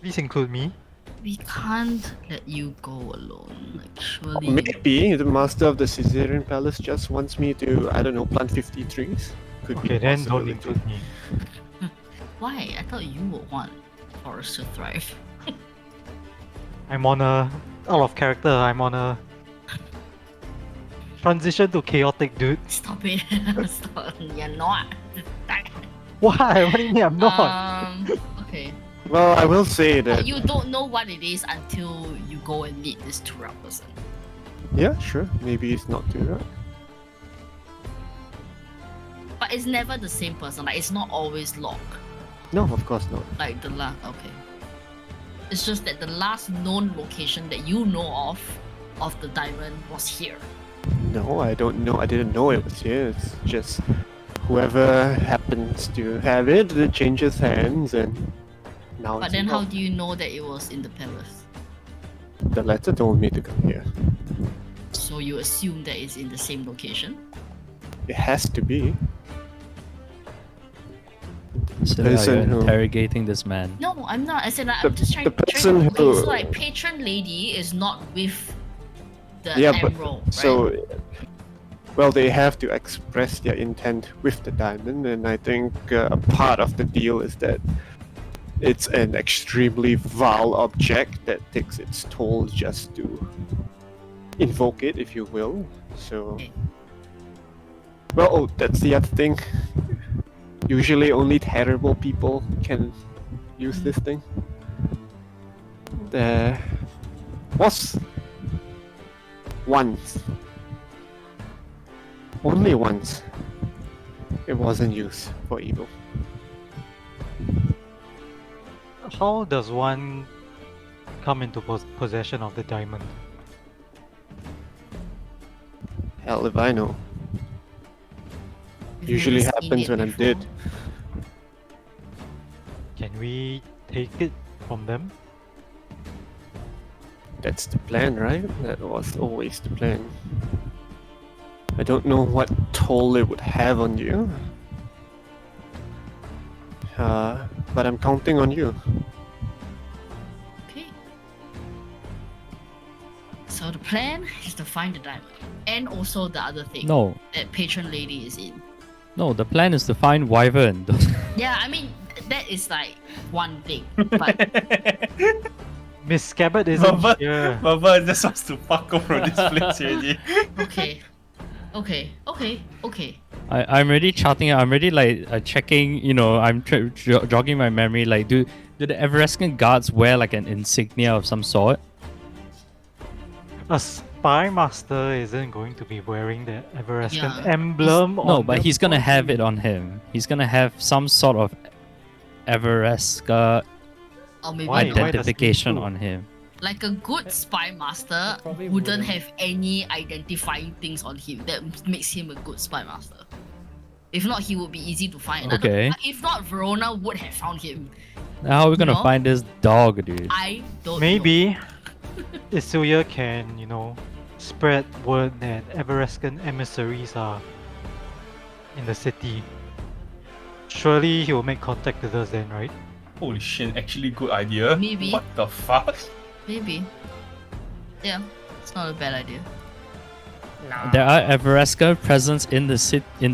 [SPEAKER 1] Please include me.
[SPEAKER 6] We can't let you go alone. Like, surely.
[SPEAKER 3] Maybe the master of the Caesarean Palace just wants me to, I don't know, plant 50 trees. Could be
[SPEAKER 1] Okay,
[SPEAKER 3] a
[SPEAKER 1] then don't
[SPEAKER 3] possibility.
[SPEAKER 1] include me.
[SPEAKER 6] Why? I thought you would want forests to thrive.
[SPEAKER 1] I'm on a out of character. I'm on a transition to chaotic, dude.
[SPEAKER 6] Stop it. Stop. You're not.
[SPEAKER 1] Why? What do you mean I'm not?
[SPEAKER 6] Okay.
[SPEAKER 3] Well, I will say
[SPEAKER 6] But
[SPEAKER 3] that.
[SPEAKER 6] you don't know what it is until you go and meet this Tura person.
[SPEAKER 3] Yeah, sure. Maybe it's not too right.
[SPEAKER 6] But it's never the same person. Like, it's not always Llorkh.
[SPEAKER 3] No, of course not.
[SPEAKER 6] Like the last. Okay. It's just that the last known location that you know of the diamond was here.
[SPEAKER 3] No, I don't know. I didn't know it was here. It's just whoever happens to have it, it changes hands, and now
[SPEAKER 6] But
[SPEAKER 3] it's
[SPEAKER 6] then, how
[SPEAKER 3] involved.
[SPEAKER 6] do you know that it was in the palace?
[SPEAKER 3] The letter told me to come here.
[SPEAKER 6] So you assume that it's in the same location?
[SPEAKER 3] It has to be.
[SPEAKER 2] So
[SPEAKER 3] person
[SPEAKER 2] you're
[SPEAKER 3] who-
[SPEAKER 2] interrogating this man.
[SPEAKER 6] No, I'm not. I said like,
[SPEAKER 3] The-
[SPEAKER 6] I'm just trying.
[SPEAKER 3] the person
[SPEAKER 6] okay,
[SPEAKER 3] who-
[SPEAKER 6] so like patron lady is not with the
[SPEAKER 3] Yeah, but
[SPEAKER 6] emerald, right?
[SPEAKER 3] so, well, they have to express their intent with the diamond, and I think a part of the deal is that it's an extremely vile object that takes its toll just to invoke it, if you will. So,
[SPEAKER 6] Okay.
[SPEAKER 3] well, oh, that's the other thing. Usually, only terrible people can use this thing. There was once, only once, it wasn't used for evil.
[SPEAKER 1] How does one come into possession of the diamond?
[SPEAKER 3] Hell if I know.
[SPEAKER 6] You've
[SPEAKER 3] Usually
[SPEAKER 6] never seen
[SPEAKER 3] happens
[SPEAKER 6] it
[SPEAKER 3] when I'm
[SPEAKER 6] before.
[SPEAKER 3] dead.
[SPEAKER 1] Can we take it from them?
[SPEAKER 3] That's the plan, right? That was always the plan. I don't know what toll it would have on you. But I'm counting on you.
[SPEAKER 6] Okay. So the plan is to find the diamond, and also the other thing
[SPEAKER 2] No,
[SPEAKER 6] that patron lady is in.
[SPEAKER 2] no. The plan is to find Wyvern.
[SPEAKER 6] Yeah, I mean that is like one thing, but
[SPEAKER 1] Miss Scabbard isn't
[SPEAKER 5] Baba,
[SPEAKER 1] here.
[SPEAKER 5] Baba just wants to fuck off from this place already.
[SPEAKER 6] okay.
[SPEAKER 2] I'm already charting it. I'm already like checking. You know, I'm jogging my memory. Like, do the Everescan guards wear like an insignia of some sort?
[SPEAKER 1] A spy master isn't going to be wearing the Everescan
[SPEAKER 6] Yeah.
[SPEAKER 1] emblem.
[SPEAKER 2] No,
[SPEAKER 1] on
[SPEAKER 2] but
[SPEAKER 1] their
[SPEAKER 2] he's gonna have
[SPEAKER 1] body.
[SPEAKER 2] it on him. He's gonna have some sort of Everesca
[SPEAKER 6] Or maybe
[SPEAKER 1] Why?
[SPEAKER 6] not.
[SPEAKER 1] Why does he
[SPEAKER 2] identification
[SPEAKER 1] do?
[SPEAKER 2] on him.
[SPEAKER 6] Like a good spy master
[SPEAKER 4] Probably
[SPEAKER 6] wouldn't
[SPEAKER 4] wouldn't.
[SPEAKER 6] have any identifying things on him that makes him a good spy master. If not, he would be easy to find.
[SPEAKER 2] Okay.
[SPEAKER 6] If not, Verona would have found him.
[SPEAKER 2] Now how are we gonna
[SPEAKER 6] No.
[SPEAKER 2] find this dog, dude?
[SPEAKER 6] I don't know.
[SPEAKER 1] Maybe Isuya can, spread word that Everescan emissaries are in the city. Surely he will make contact with us then, right?
[SPEAKER 5] Holy shit, actually good idea.
[SPEAKER 6] Maybe.
[SPEAKER 5] What the fuck?
[SPEAKER 6] Maybe. Yeah, it's not a bad idea.
[SPEAKER 2] There are Everesca presence in the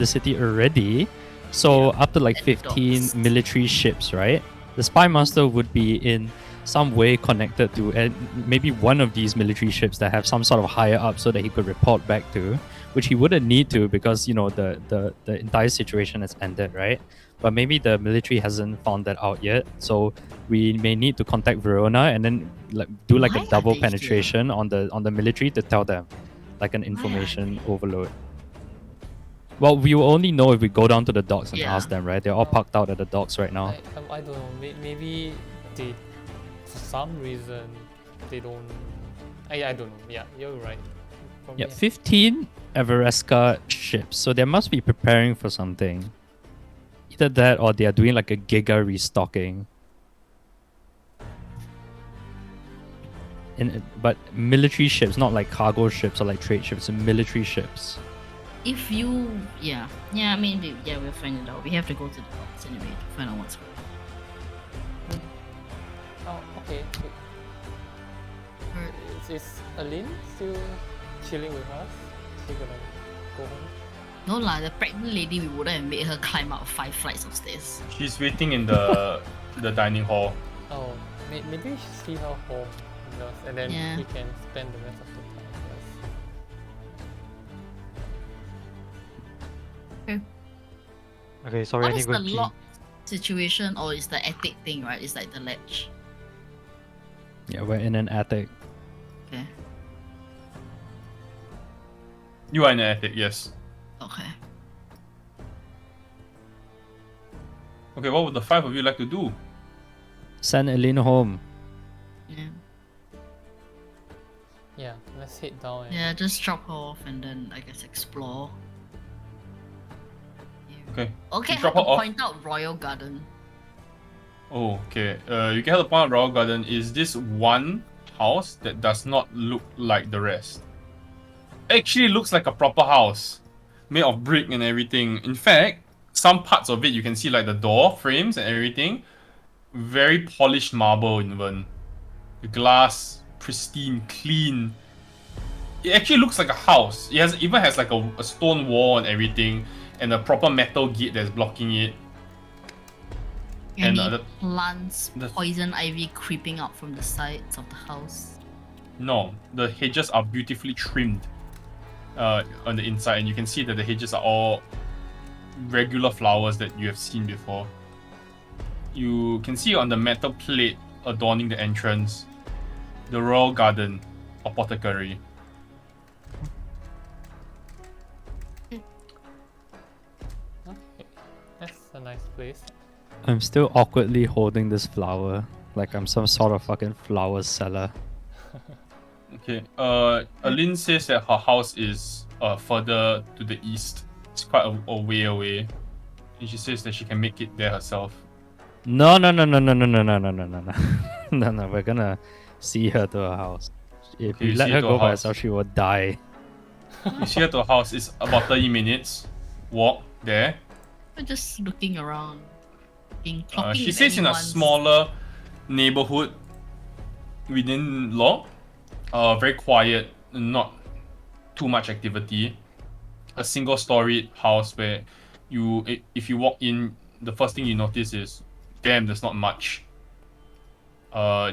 [SPEAKER 2] city already. So up to like
[SPEAKER 6] And
[SPEAKER 2] 15
[SPEAKER 6] dogs.
[SPEAKER 2] military ships, right? The spy master would be in some way connected to maybe one of these military ships that have some sort of higher up so that he could report back to, which he wouldn't need to because the entire situation has ended, right? but maybe the military hasn't found that out yet. So we may need to contact Verona and then do like
[SPEAKER 6] Why
[SPEAKER 2] a
[SPEAKER 6] are
[SPEAKER 2] double
[SPEAKER 6] they
[SPEAKER 2] penetration on the military to tell them, like an
[SPEAKER 6] Why are
[SPEAKER 2] information
[SPEAKER 6] they?
[SPEAKER 2] overload. Well, we will only know if we go down to the docks and
[SPEAKER 6] Yeah.
[SPEAKER 2] ask them, right? They're all parked out at the docks right now.
[SPEAKER 4] I don't know. Maybe they, for some reason, they don't. I don't know. Yeah, you're right.
[SPEAKER 2] Yeah,
[SPEAKER 4] Probably-
[SPEAKER 2] 15 Everesca ships. So they must be preparing for something. Either that or they are doing like a giga restocking. But military ships, not like cargo ships or like trade ships, military ships.
[SPEAKER 6] If you, yeah, I mean, we'll find it out. We have to go to the docks anyway to find out what's going on.
[SPEAKER 4] Oh, okay.
[SPEAKER 6] Or-
[SPEAKER 4] Is Aline still chilling with us? She gonna go home?
[SPEAKER 6] No lah, the pregnant lady, we wouldn't have made her climb up 5 flights of stairs.
[SPEAKER 5] She's waiting in the dining hall.
[SPEAKER 4] Oh, maybe we should see her home first, and then
[SPEAKER 6] Yeah.
[SPEAKER 4] we can spend the rest of the time first.
[SPEAKER 1] Okay, sorry, I
[SPEAKER 6] What
[SPEAKER 1] need
[SPEAKER 6] is
[SPEAKER 1] to go
[SPEAKER 6] the
[SPEAKER 1] and pee.
[SPEAKER 6] lock situation, or is the attic thing, right? It's like the ledge.
[SPEAKER 2] Yeah, we're in an attic.
[SPEAKER 6] Okay.
[SPEAKER 5] You are in the attic, yes.
[SPEAKER 6] Okay.
[SPEAKER 5] Okay, what would the 5 of you like to do?
[SPEAKER 2] Send Eileen home.
[SPEAKER 6] Yeah.
[SPEAKER 4] Yeah, let's head down and
[SPEAKER 6] Yeah, just drop her off and then I guess explore. Yeah.
[SPEAKER 5] Okay.
[SPEAKER 6] Okay,
[SPEAKER 5] You
[SPEAKER 6] how
[SPEAKER 5] drop
[SPEAKER 6] to
[SPEAKER 5] her off.
[SPEAKER 6] point out Royal Garden.
[SPEAKER 5] Oh, okay. You can have the point of Royal Garden is this one house that does not look like the rest. Actually looks like a proper house. Made of brick and everything. In fact, some parts of it you can see like the door frames and everything. Very polished marble even. The glass, pristine, clean. It actually looks like a house. It even has like a stone wall and everything. And a proper metal gate that's blocking it. And,
[SPEAKER 6] Any
[SPEAKER 5] the-
[SPEAKER 6] plants,
[SPEAKER 5] the-
[SPEAKER 6] poison ivy creeping out from the sides of the house.
[SPEAKER 5] No, the hedges are beautifully trimmed on the inside, and you can see that the hedges are all regular flowers that you have seen before. You can see on the metal plate adorning the entrance, the Royal Garden Apothecary.
[SPEAKER 4] okay, that's a nice place.
[SPEAKER 2] I'm still awkwardly holding this flower. Like I'm some sort of fucking flower seller.
[SPEAKER 5] Okay, Aline says that her house is further to the east. It's quite a way away. And she says that she can make it there herself.
[SPEAKER 2] No. No, we're gonna see her to her house. If
[SPEAKER 5] Okay,
[SPEAKER 2] we
[SPEAKER 5] you
[SPEAKER 2] let
[SPEAKER 5] see
[SPEAKER 2] her
[SPEAKER 5] to
[SPEAKER 2] go
[SPEAKER 5] her
[SPEAKER 2] by
[SPEAKER 5] house.
[SPEAKER 2] herself, she will die.
[SPEAKER 5] You see her to her house, it's about 30 minutes walk there.
[SPEAKER 6] We're just looking around. Clocking
[SPEAKER 5] She
[SPEAKER 6] if
[SPEAKER 5] stays in a
[SPEAKER 6] anyone's-
[SPEAKER 5] smaller neighborhood within Llorkh. Very quiet, not too much activity. A single-storied house where if you walk in, the first thing you notice is, damn, there's not much.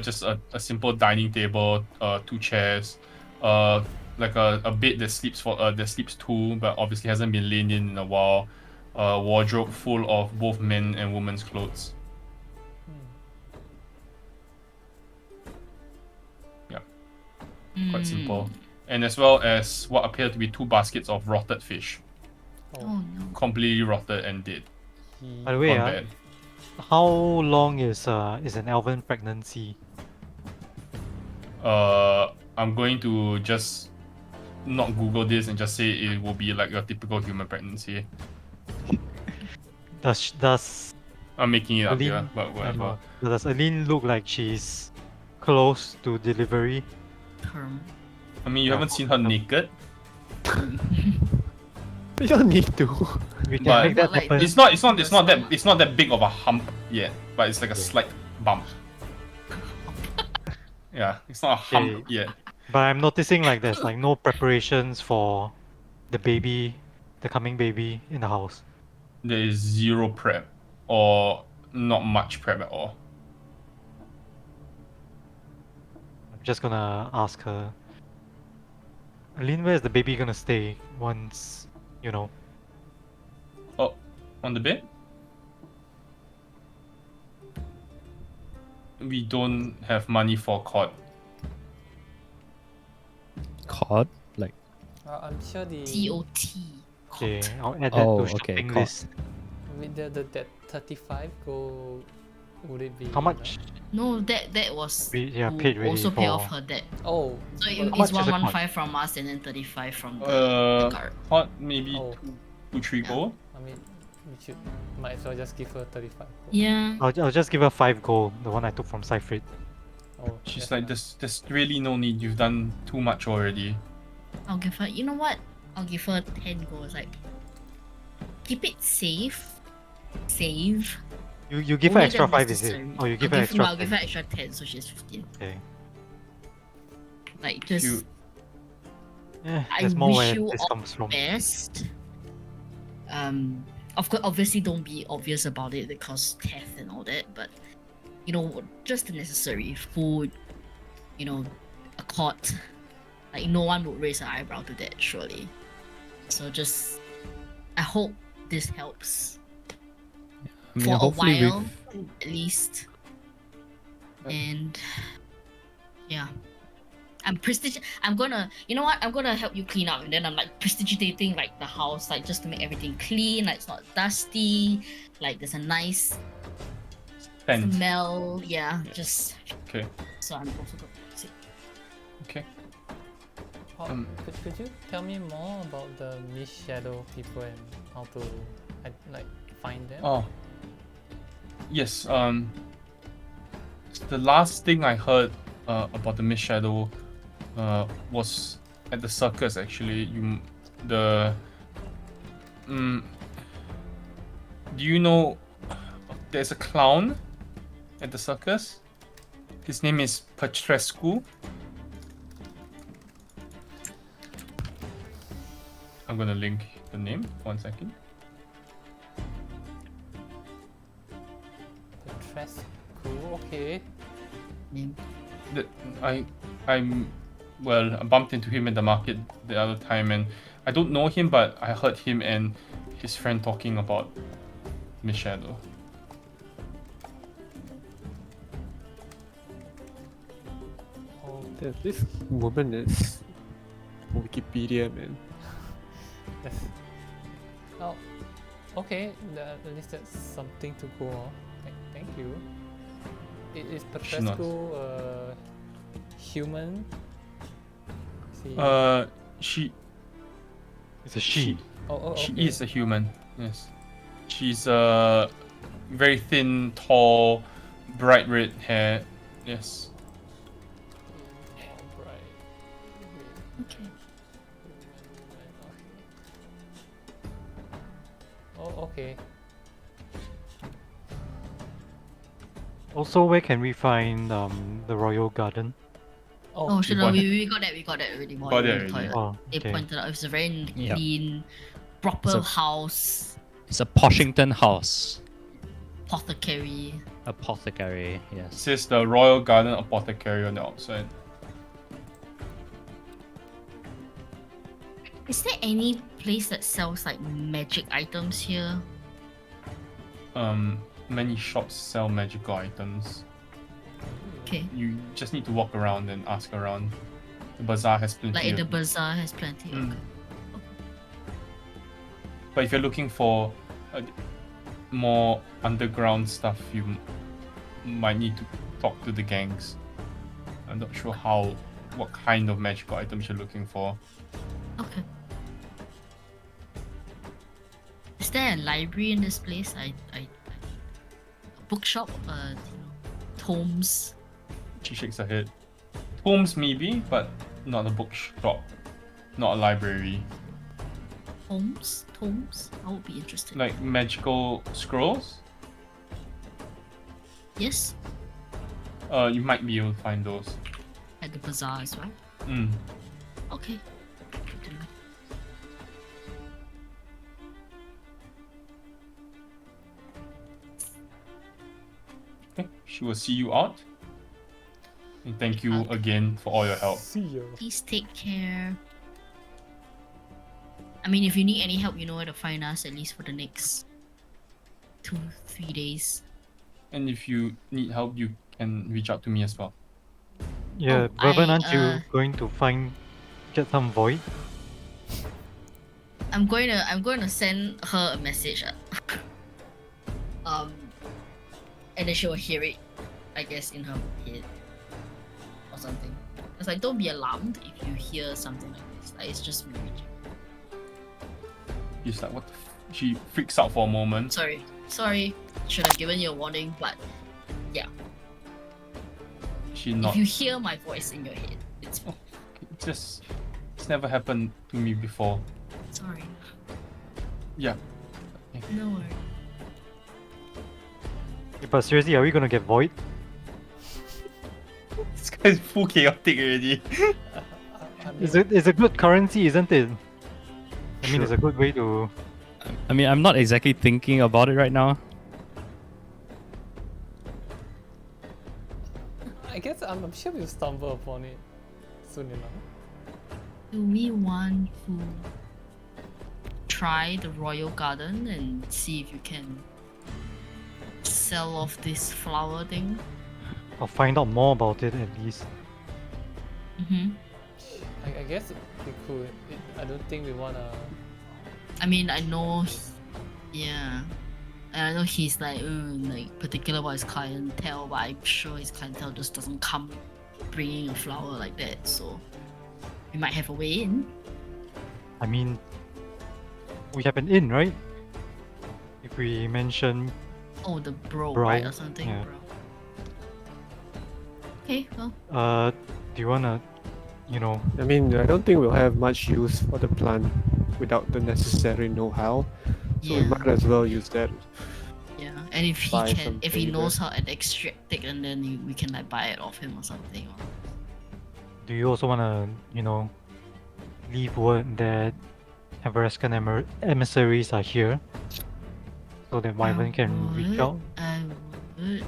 [SPEAKER 5] Just a simple dining table, 2 chairs, like a bed that sleeps 2, but obviously hasn't been lain in a while. Wardrobe full of both men and women's clothes. Quite simple. And as well as what appear to be 2 baskets of rotted fish.
[SPEAKER 6] Oh no.
[SPEAKER 5] Completely rotted and dead.
[SPEAKER 1] By the way,
[SPEAKER 5] Gone bad.
[SPEAKER 1] how long is an elven pregnancy?
[SPEAKER 5] I'm going to just not Google this and just say it will be like a typical human pregnancy.
[SPEAKER 1] Does
[SPEAKER 5] I'm making it up here,
[SPEAKER 1] Aline,
[SPEAKER 5] but whatever.
[SPEAKER 1] does Aline look like she's close to delivery?
[SPEAKER 6] Term.
[SPEAKER 5] I mean, you haven't seen her naked.
[SPEAKER 3] You don't need to.
[SPEAKER 1] We can
[SPEAKER 5] But
[SPEAKER 1] make that
[SPEAKER 6] like
[SPEAKER 1] happen.
[SPEAKER 5] It's not that big of a hump yet, but it's like a slight bump. Yeah, it's not a hump
[SPEAKER 1] Okay.
[SPEAKER 5] yet.
[SPEAKER 1] But I'm noticing like there's like no preparations for the baby, the coming baby in the house.
[SPEAKER 5] There is 0 prep or not much prep at all.
[SPEAKER 1] I'm just gonna ask her. Aline, where's the baby gonna stay once, you know?
[SPEAKER 5] Oh, on the bed? we don't have money for cod.
[SPEAKER 2] Cod? Like,
[SPEAKER 4] I'm sure the
[SPEAKER 6] TOT.
[SPEAKER 1] Okay, I'll add that
[SPEAKER 2] Oh,
[SPEAKER 1] to
[SPEAKER 2] okay,
[SPEAKER 1] shopping
[SPEAKER 2] cod.
[SPEAKER 1] list.
[SPEAKER 4] with that 35 gold, would it be
[SPEAKER 1] How much?
[SPEAKER 6] No, that was
[SPEAKER 1] We
[SPEAKER 6] to
[SPEAKER 1] paid really
[SPEAKER 6] also pay off
[SPEAKER 1] for.
[SPEAKER 6] her debt.
[SPEAKER 4] Oh,
[SPEAKER 6] So
[SPEAKER 1] How
[SPEAKER 6] it's
[SPEAKER 1] much is a cod?
[SPEAKER 6] 115 from us and then 35 from the guard.
[SPEAKER 5] Cod maybe
[SPEAKER 4] Oh.
[SPEAKER 5] two, 3
[SPEAKER 6] Yeah.
[SPEAKER 5] gold.
[SPEAKER 4] I mean, might as well just give her 35 gold.
[SPEAKER 6] Yeah.
[SPEAKER 1] I'll just give her 5 gold, the one I took from Cypher.
[SPEAKER 4] Oh,
[SPEAKER 5] She's
[SPEAKER 4] that's
[SPEAKER 5] like,
[SPEAKER 4] nice.
[SPEAKER 5] there's really no need. You've done too much already.
[SPEAKER 6] I'll give her, you know what? I'll give her 10 goals. Like, keep it safe. Save.
[SPEAKER 1] You give her
[SPEAKER 6] Only
[SPEAKER 1] extra
[SPEAKER 6] the
[SPEAKER 1] 5, is it?
[SPEAKER 6] necessary.
[SPEAKER 1] Or you give
[SPEAKER 6] I'll
[SPEAKER 1] her extra
[SPEAKER 6] I'll give
[SPEAKER 1] 10?
[SPEAKER 6] her extra 10, so she's 15.
[SPEAKER 1] Okay.
[SPEAKER 6] Like, just
[SPEAKER 5] You
[SPEAKER 1] Yeah,
[SPEAKER 6] I
[SPEAKER 1] there's more
[SPEAKER 6] wish
[SPEAKER 1] where
[SPEAKER 6] you
[SPEAKER 1] this
[SPEAKER 6] all
[SPEAKER 1] comes from.
[SPEAKER 6] best. Of course, obviously, don't be obvious about it because theft and all that. But you know, just the necessary food. You know, a cot. Like no one would raise an eyebrow to that, surely. So just, I hope this helps
[SPEAKER 2] I mean,
[SPEAKER 6] for a
[SPEAKER 2] hopefully
[SPEAKER 6] while,
[SPEAKER 2] we've
[SPEAKER 6] at least. And yeah. I'm gonna, you know what? I'm gonna help you clean up, and then I'm like prestidigitating like the house, like just to make everything clean, like it's not dusty, like there's a nice
[SPEAKER 5] Tent.
[SPEAKER 6] smell. Yeah, just
[SPEAKER 5] Okay.
[SPEAKER 6] so I'm also gonna fix it.
[SPEAKER 5] Okay.
[SPEAKER 4] How, could you tell me more about the Mist Shadow people and how to like find them?
[SPEAKER 5] Oh. Yes. The last thing I heard about the Mist Shadow was at the circus. Actually, do you know there's a clown at the circus? His name is Petrescu. I'm gonna link the name. 1 second.
[SPEAKER 4] Petrescu, okay.
[SPEAKER 6] Name.
[SPEAKER 5] I bumped into him in the market the other time, and I don't know him, but I heard him and his friend talking about Miss Shadow.
[SPEAKER 4] Oh,
[SPEAKER 3] This woman is Wikipedia, man.
[SPEAKER 4] that's, oh, okay. At least that's something to go on. Thank you. Is
[SPEAKER 5] She's not.
[SPEAKER 4] Petrescu human?
[SPEAKER 5] She
[SPEAKER 1] It's a she.
[SPEAKER 5] she
[SPEAKER 4] Okay.
[SPEAKER 5] is a human. Yes, she's very thin, tall, bright red hair. Yes.
[SPEAKER 4] Alright.
[SPEAKER 6] Okay.
[SPEAKER 4] Oh, okay.
[SPEAKER 1] Also, where can we find the Royal Garden?
[SPEAKER 6] Oh, sure, no, we got that already.
[SPEAKER 5] Got that
[SPEAKER 6] in the
[SPEAKER 5] already.
[SPEAKER 6] toilet.
[SPEAKER 1] Oh,
[SPEAKER 6] They
[SPEAKER 1] okay.
[SPEAKER 6] pointed out it's a very
[SPEAKER 2] Yeah.
[SPEAKER 6] clean, proper
[SPEAKER 2] So-
[SPEAKER 6] house,
[SPEAKER 2] it's a Poshington house,
[SPEAKER 6] apothecary.
[SPEAKER 2] apothecary.
[SPEAKER 5] It
[SPEAKER 2] Yes.
[SPEAKER 5] says the Royal Garden Apothecary on the outside.
[SPEAKER 6] Is there any place that sells like magic items here?
[SPEAKER 5] Many shops sell magical items.
[SPEAKER 6] Okay.
[SPEAKER 5] You just need to walk around and ask around. The bazaar has plenty.
[SPEAKER 6] Like
[SPEAKER 5] of
[SPEAKER 6] the bazaar has plenty.
[SPEAKER 5] Mm.
[SPEAKER 6] Okay.
[SPEAKER 5] But if you're looking for more underground stuff, you might need to talk to the gangs. I'm not sure what kind of magical items you're looking for.
[SPEAKER 6] Okay. Is there a library in this place? A bookshop? Tomes.
[SPEAKER 5] She shakes her head. Tomes maybe, but not a bookshop, not a library.
[SPEAKER 6] Tomes? I would be interested.
[SPEAKER 5] Like magical scrolls,
[SPEAKER 6] Yes?
[SPEAKER 5] you might be able to find those.
[SPEAKER 6] At the bazaar as well?
[SPEAKER 5] Mm.
[SPEAKER 6] Okay. Good to know.
[SPEAKER 5] Okay, she will see you out. And thank you
[SPEAKER 6] Okay.
[SPEAKER 5] again for all your help.
[SPEAKER 4] See ya.
[SPEAKER 6] Please take care. I mean, if you need any help, you know where to find us, at least for the next 2-3 days.
[SPEAKER 5] And if you need help, you can reach out to me as well.
[SPEAKER 1] Yeah,
[SPEAKER 6] Oh,
[SPEAKER 1] Vervin,
[SPEAKER 6] I,
[SPEAKER 1] aren't you going to get some void?
[SPEAKER 6] I'm going to send her a message. And then she will hear it, I guess, in her head or something. It's like, don't be alarmed if you hear something like this. Like, it's just me reaching.
[SPEAKER 5] He's like, what the she freaks out for a moment.
[SPEAKER 6] Sorry. Should have given you a warning, but yeah.
[SPEAKER 5] She
[SPEAKER 6] If
[SPEAKER 5] not.
[SPEAKER 6] you hear my voice in your head, it's me.
[SPEAKER 5] It's never happened to me before.
[SPEAKER 6] Sorry.
[SPEAKER 5] Yeah.
[SPEAKER 6] No worries.
[SPEAKER 1] But seriously, are we gonna get void?
[SPEAKER 5] This guy's full chaotic already.
[SPEAKER 4] I mean,
[SPEAKER 1] It's a good currency, isn't it? I mean,
[SPEAKER 3] Sure.
[SPEAKER 1] it's a good way to.
[SPEAKER 2] I mean, I'm not exactly thinking about it right now.
[SPEAKER 4] I guess I'm sure we'll stumble upon it soon enough.
[SPEAKER 6] Do we want to try the royal garden and see if you can sell off this flower thing?
[SPEAKER 1] Or find out more about it at least.
[SPEAKER 6] Mm-hmm.
[SPEAKER 4] I guess we could. I don't think we wanna.
[SPEAKER 6] I mean, I know, yeah, and I know he's like particular about his clientele, but I'm sure his clientele just doesn't come bringing a flower like that. So we might have a way in.
[SPEAKER 1] I mean, we have an inn, right? If we mention.
[SPEAKER 6] Oh, the bro,
[SPEAKER 1] Bro,
[SPEAKER 6] right, or something.
[SPEAKER 1] yeah.
[SPEAKER 6] Bro. Okay, well,
[SPEAKER 1] Do you wanna, you know,
[SPEAKER 3] I mean, I don't think we'll have much use for the plant without the necessary know-how. So we
[SPEAKER 6] yeah,
[SPEAKER 3] might as well use that.
[SPEAKER 6] yeah. And if he
[SPEAKER 3] buy
[SPEAKER 6] can,
[SPEAKER 3] some
[SPEAKER 6] if he knows
[SPEAKER 3] favor.
[SPEAKER 6] how to extract it, and then we can like buy it off him or something. Or...
[SPEAKER 1] do you also wanna, you know, leave word that Everescan emissaries are here? So that Wyvern can reach out?
[SPEAKER 6] I would.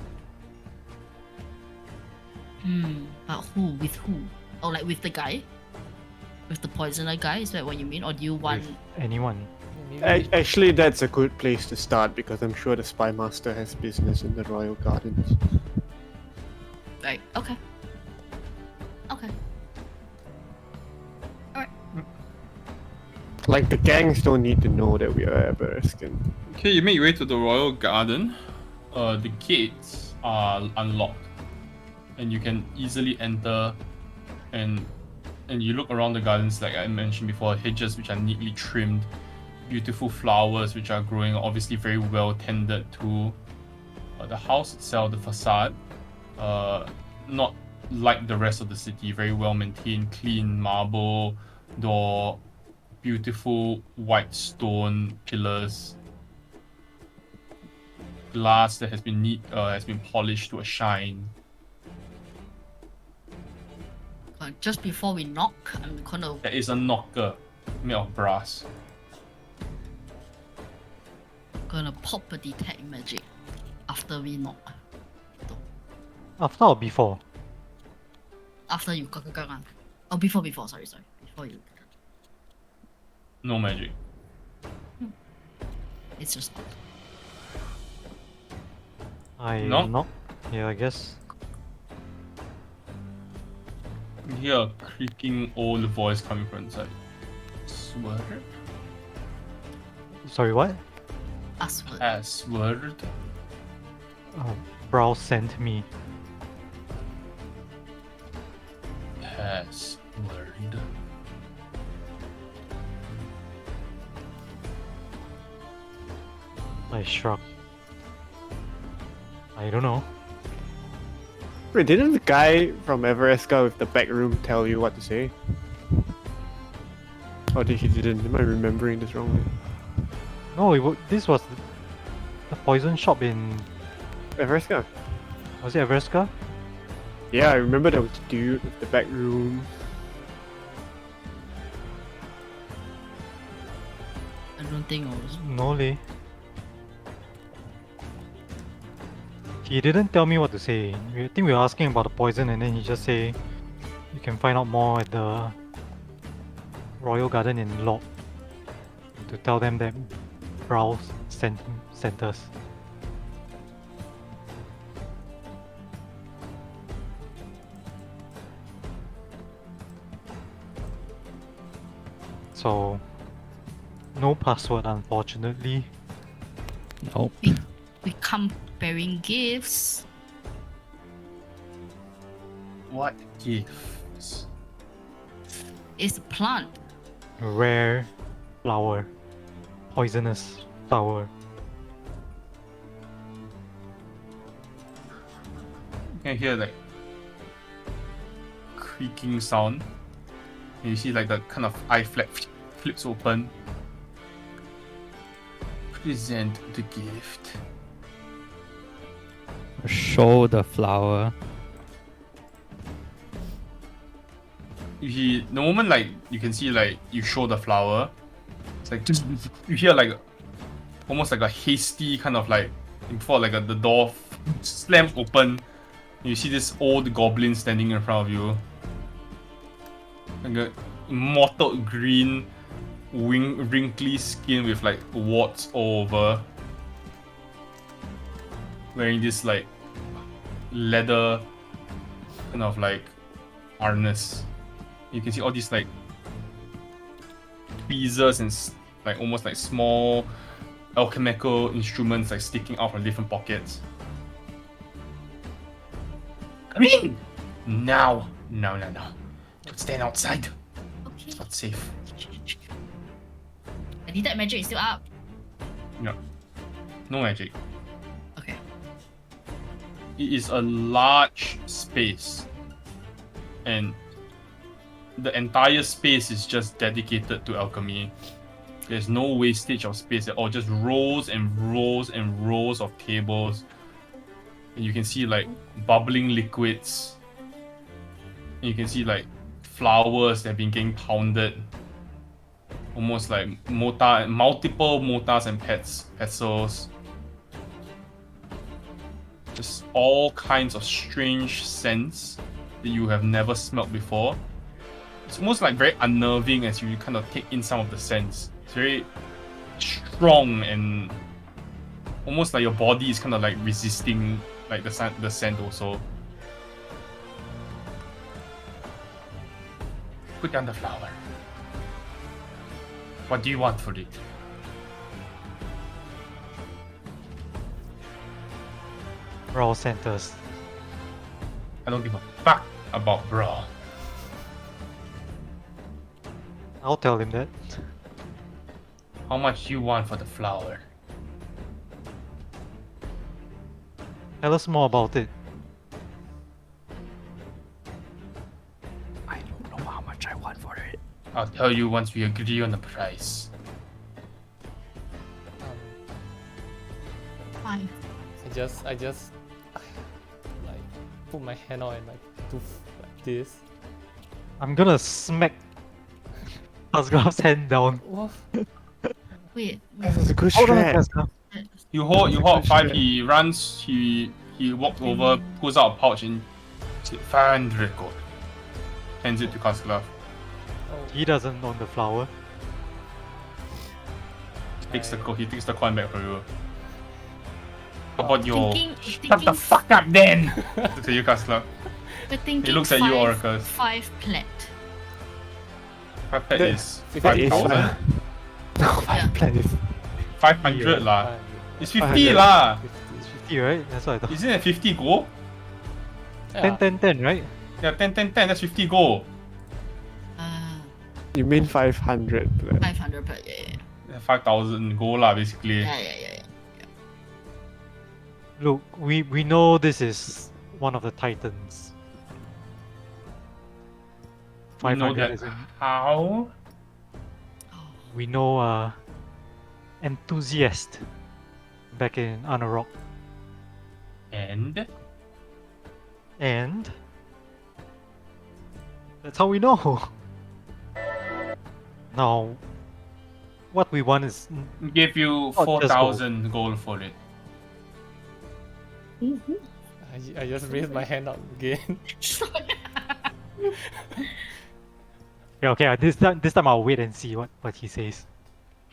[SPEAKER 6] But who? With who? Oh, like with the guy? With the poisoner guy? Is that what you mean? Or do you want...
[SPEAKER 1] With anyone?
[SPEAKER 4] Maybe we-
[SPEAKER 3] Actually, that's a good place to start because I'm sure the Spy Master has business in the Royal Gardens.
[SPEAKER 6] Right, okay. Okay.
[SPEAKER 3] Like, the gangs don't need to know that we are Everescan.
[SPEAKER 5] Okay, you make your way to the royal garden. The gates are unlocked, and you can easily enter. And you look around the gardens, like I mentioned before, hedges which are neatly trimmed, beautiful flowers which are growing, obviously very well tended to. The house itself, the facade, not like the rest of the city, very well maintained, clean marble door, beautiful white stone pillars, glass that has been polished to a shine.
[SPEAKER 6] Just before we knock, I'm gonna...
[SPEAKER 5] There is a knocker made of brass.
[SPEAKER 6] gonna pop a detect magic after we knock.
[SPEAKER 1] After or before?
[SPEAKER 6] After you kakakangan. Oh, before, sorry. Before you.
[SPEAKER 5] No magic.
[SPEAKER 6] It's just knock.
[SPEAKER 1] I
[SPEAKER 5] Knock?
[SPEAKER 1] knock? Yeah, I guess.
[SPEAKER 5] You hear a creaking old voice coming from inside. Sword?
[SPEAKER 1] Sorry, what?
[SPEAKER 6] Password.
[SPEAKER 5] Password?
[SPEAKER 1] Brow sent me.
[SPEAKER 5] Password.
[SPEAKER 1] I shrug. I don't know.
[SPEAKER 3] Wait, didn't the guy from Everesca with the back room tell you what to say? Or did he didn't? Am I remembering this wrongly?
[SPEAKER 1] No, this was the poison shop in.
[SPEAKER 3] Everesca?
[SPEAKER 1] Was it Everesca?
[SPEAKER 3] Yeah, I remember there was a dude with the back room.
[SPEAKER 6] I don't think it was.
[SPEAKER 1] No, leh. He didn't tell me what to say. I think we were asking about the poison, and then he just say, "You can find out more at the Royal Garden in Llorkh." To tell them that Brow sent us. So, no password, unfortunately.
[SPEAKER 2] Nope.
[SPEAKER 6] We come bearing gifts.
[SPEAKER 5] What gifts?
[SPEAKER 6] It's a plant.
[SPEAKER 1] A rare flower. Poisonous flower.
[SPEAKER 5] You can hear like creaking sound. And you see like the kind of eye flap flips open. Present the gift.
[SPEAKER 2] Show the flower.
[SPEAKER 5] The moment like you can see like you show the flower, it's like just you hear like almost like a hasty kind of like before like the door slams open. You see this old goblin standing in front of you, like a mottled green, wrinkly skin with like warts all over, wearing this like leather kind of like harness. You can see all these like tweezers and like almost like small alchemical instruments like sticking out from different pockets. Come in! Now! No. Don't stand outside.
[SPEAKER 6] Okay.
[SPEAKER 5] It's not safe.
[SPEAKER 6] The detect magic is still up.
[SPEAKER 5] No. No magic.
[SPEAKER 6] Okay.
[SPEAKER 5] It is a large space. And the entire space is just dedicated to alchemy. There's no wastage of space at all, just rows and rows and rows of tables. And you can see like bubbling liquids. And you can see like flowers that have been getting pounded. Almost like multiple mortars and pestles. Just all kinds of strange scents that you have never smelled before. It's almost like very unnerving as you kind of take in some of the scents. It's very strong and almost like your body is kind of like resisting like the scent also. Put down the flower. What do you want for it?
[SPEAKER 1] Brawl centers.
[SPEAKER 5] I don't give a fuck about brawl.
[SPEAKER 1] I'll tell him that.
[SPEAKER 5] How much you want for the flower?
[SPEAKER 1] Tell us more about it.
[SPEAKER 3] I don't know how much I want for it.
[SPEAKER 5] I'll tell you once we agree on the price.
[SPEAKER 6] Fine.
[SPEAKER 4] I just like put my hand out and like do like this.
[SPEAKER 1] I'm gonna smack Asgrav's hand down.
[SPEAKER 4] What?
[SPEAKER 6] Wait.
[SPEAKER 3] That's a good
[SPEAKER 1] Hold on,
[SPEAKER 3] strat.
[SPEAKER 1] Asgrav.
[SPEAKER 5] You hold
[SPEAKER 3] Good
[SPEAKER 5] 5,
[SPEAKER 3] shit.
[SPEAKER 5] he runs, he walks over, pulls out a pouch and says 500 gold. Hands it to Kasklav.
[SPEAKER 4] Oh,
[SPEAKER 1] He doesn't own the flower.
[SPEAKER 5] He takes the coin back from you. How about your... Shut the
[SPEAKER 6] Thinking
[SPEAKER 5] fuck up then! Looks at you, Kasklav.
[SPEAKER 6] We're thinking
[SPEAKER 5] He looks at you, Oracus.
[SPEAKER 6] 5 plat.
[SPEAKER 5] 5 pet is
[SPEAKER 3] That is
[SPEAKER 5] 5,000.
[SPEAKER 3] No,
[SPEAKER 6] Yeah.
[SPEAKER 3] please.
[SPEAKER 5] 500 lah.
[SPEAKER 4] 500.
[SPEAKER 5] It's 50
[SPEAKER 3] 500.
[SPEAKER 5] lah.
[SPEAKER 4] 50.
[SPEAKER 1] It's 50, right? That's what I thought.
[SPEAKER 5] Isn't it 50 gold?
[SPEAKER 4] Yeah.
[SPEAKER 1] 10, right?
[SPEAKER 5] Yeah, 10, that's 50 gold.
[SPEAKER 3] You mean 500?
[SPEAKER 6] 500 plat, yeah.
[SPEAKER 5] 5,000 gold lah, basically.
[SPEAKER 6] Yeah.
[SPEAKER 1] Look, we know this is one of the titans.
[SPEAKER 5] You know
[SPEAKER 1] 500
[SPEAKER 5] that
[SPEAKER 1] is in,
[SPEAKER 5] how?
[SPEAKER 1] we know enthusiast back in Anarok.
[SPEAKER 5] And?
[SPEAKER 1] And that's how we know. Now, what we want is
[SPEAKER 5] Give you
[SPEAKER 1] Not just
[SPEAKER 5] 4,000 gold for it.
[SPEAKER 4] I just raised my hand up again.
[SPEAKER 1] okay. This time I'll wait and see what he says.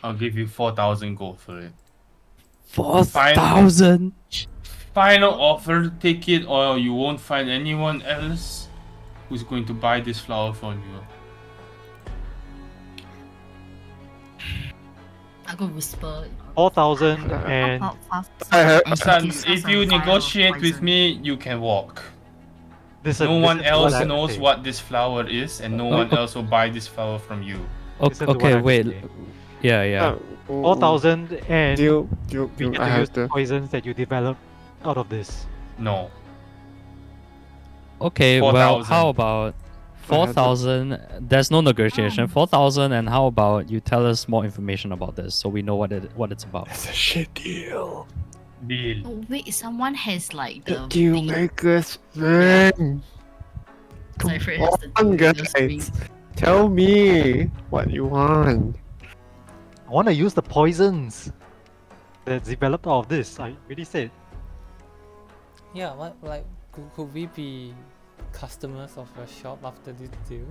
[SPEAKER 5] I'll give you 4,000 gold for it.
[SPEAKER 2] 4,000.
[SPEAKER 5] Final offer, take it or you won't find anyone else who's going to buy this flower from you.
[SPEAKER 6] I go whisper.
[SPEAKER 1] 4,000
[SPEAKER 3] Uh,
[SPEAKER 1] and
[SPEAKER 5] Son, if you negotiate with me, you can walk.
[SPEAKER 1] listen,
[SPEAKER 5] No one
[SPEAKER 1] listen to what
[SPEAKER 5] else
[SPEAKER 1] I have to
[SPEAKER 5] knows
[SPEAKER 1] say.
[SPEAKER 5] what this flower is, and no one else will buy this flower from you.
[SPEAKER 1] Listen to what I
[SPEAKER 2] Okay,
[SPEAKER 1] have to
[SPEAKER 2] wait.
[SPEAKER 1] say.
[SPEAKER 2] Yeah.
[SPEAKER 1] 4,000 and
[SPEAKER 3] Do
[SPEAKER 1] we get
[SPEAKER 3] I
[SPEAKER 1] to
[SPEAKER 3] have
[SPEAKER 1] use
[SPEAKER 3] to?
[SPEAKER 1] poisons that you develop out of this.
[SPEAKER 5] No.
[SPEAKER 2] Okay, well,
[SPEAKER 5] 4,000.
[SPEAKER 2] how about
[SPEAKER 3] I had to-
[SPEAKER 2] 4,000? There's no negotiation.
[SPEAKER 6] Oh.
[SPEAKER 2] 4,000, and how about you tell us more information about this so we know what it's about?
[SPEAKER 3] It's a shit deal.
[SPEAKER 5] Deal.
[SPEAKER 6] Oh, wait, someone has like the
[SPEAKER 3] Deal
[SPEAKER 6] thing-
[SPEAKER 3] makers, man. Come
[SPEAKER 6] Cypher has the
[SPEAKER 3] on,
[SPEAKER 6] deal makers ring.
[SPEAKER 3] guys. Tell me what you want.
[SPEAKER 1] I want to use the poisons that's developed out of this. I already said.
[SPEAKER 4] Yeah, what like could we be customers of your shop after this deal?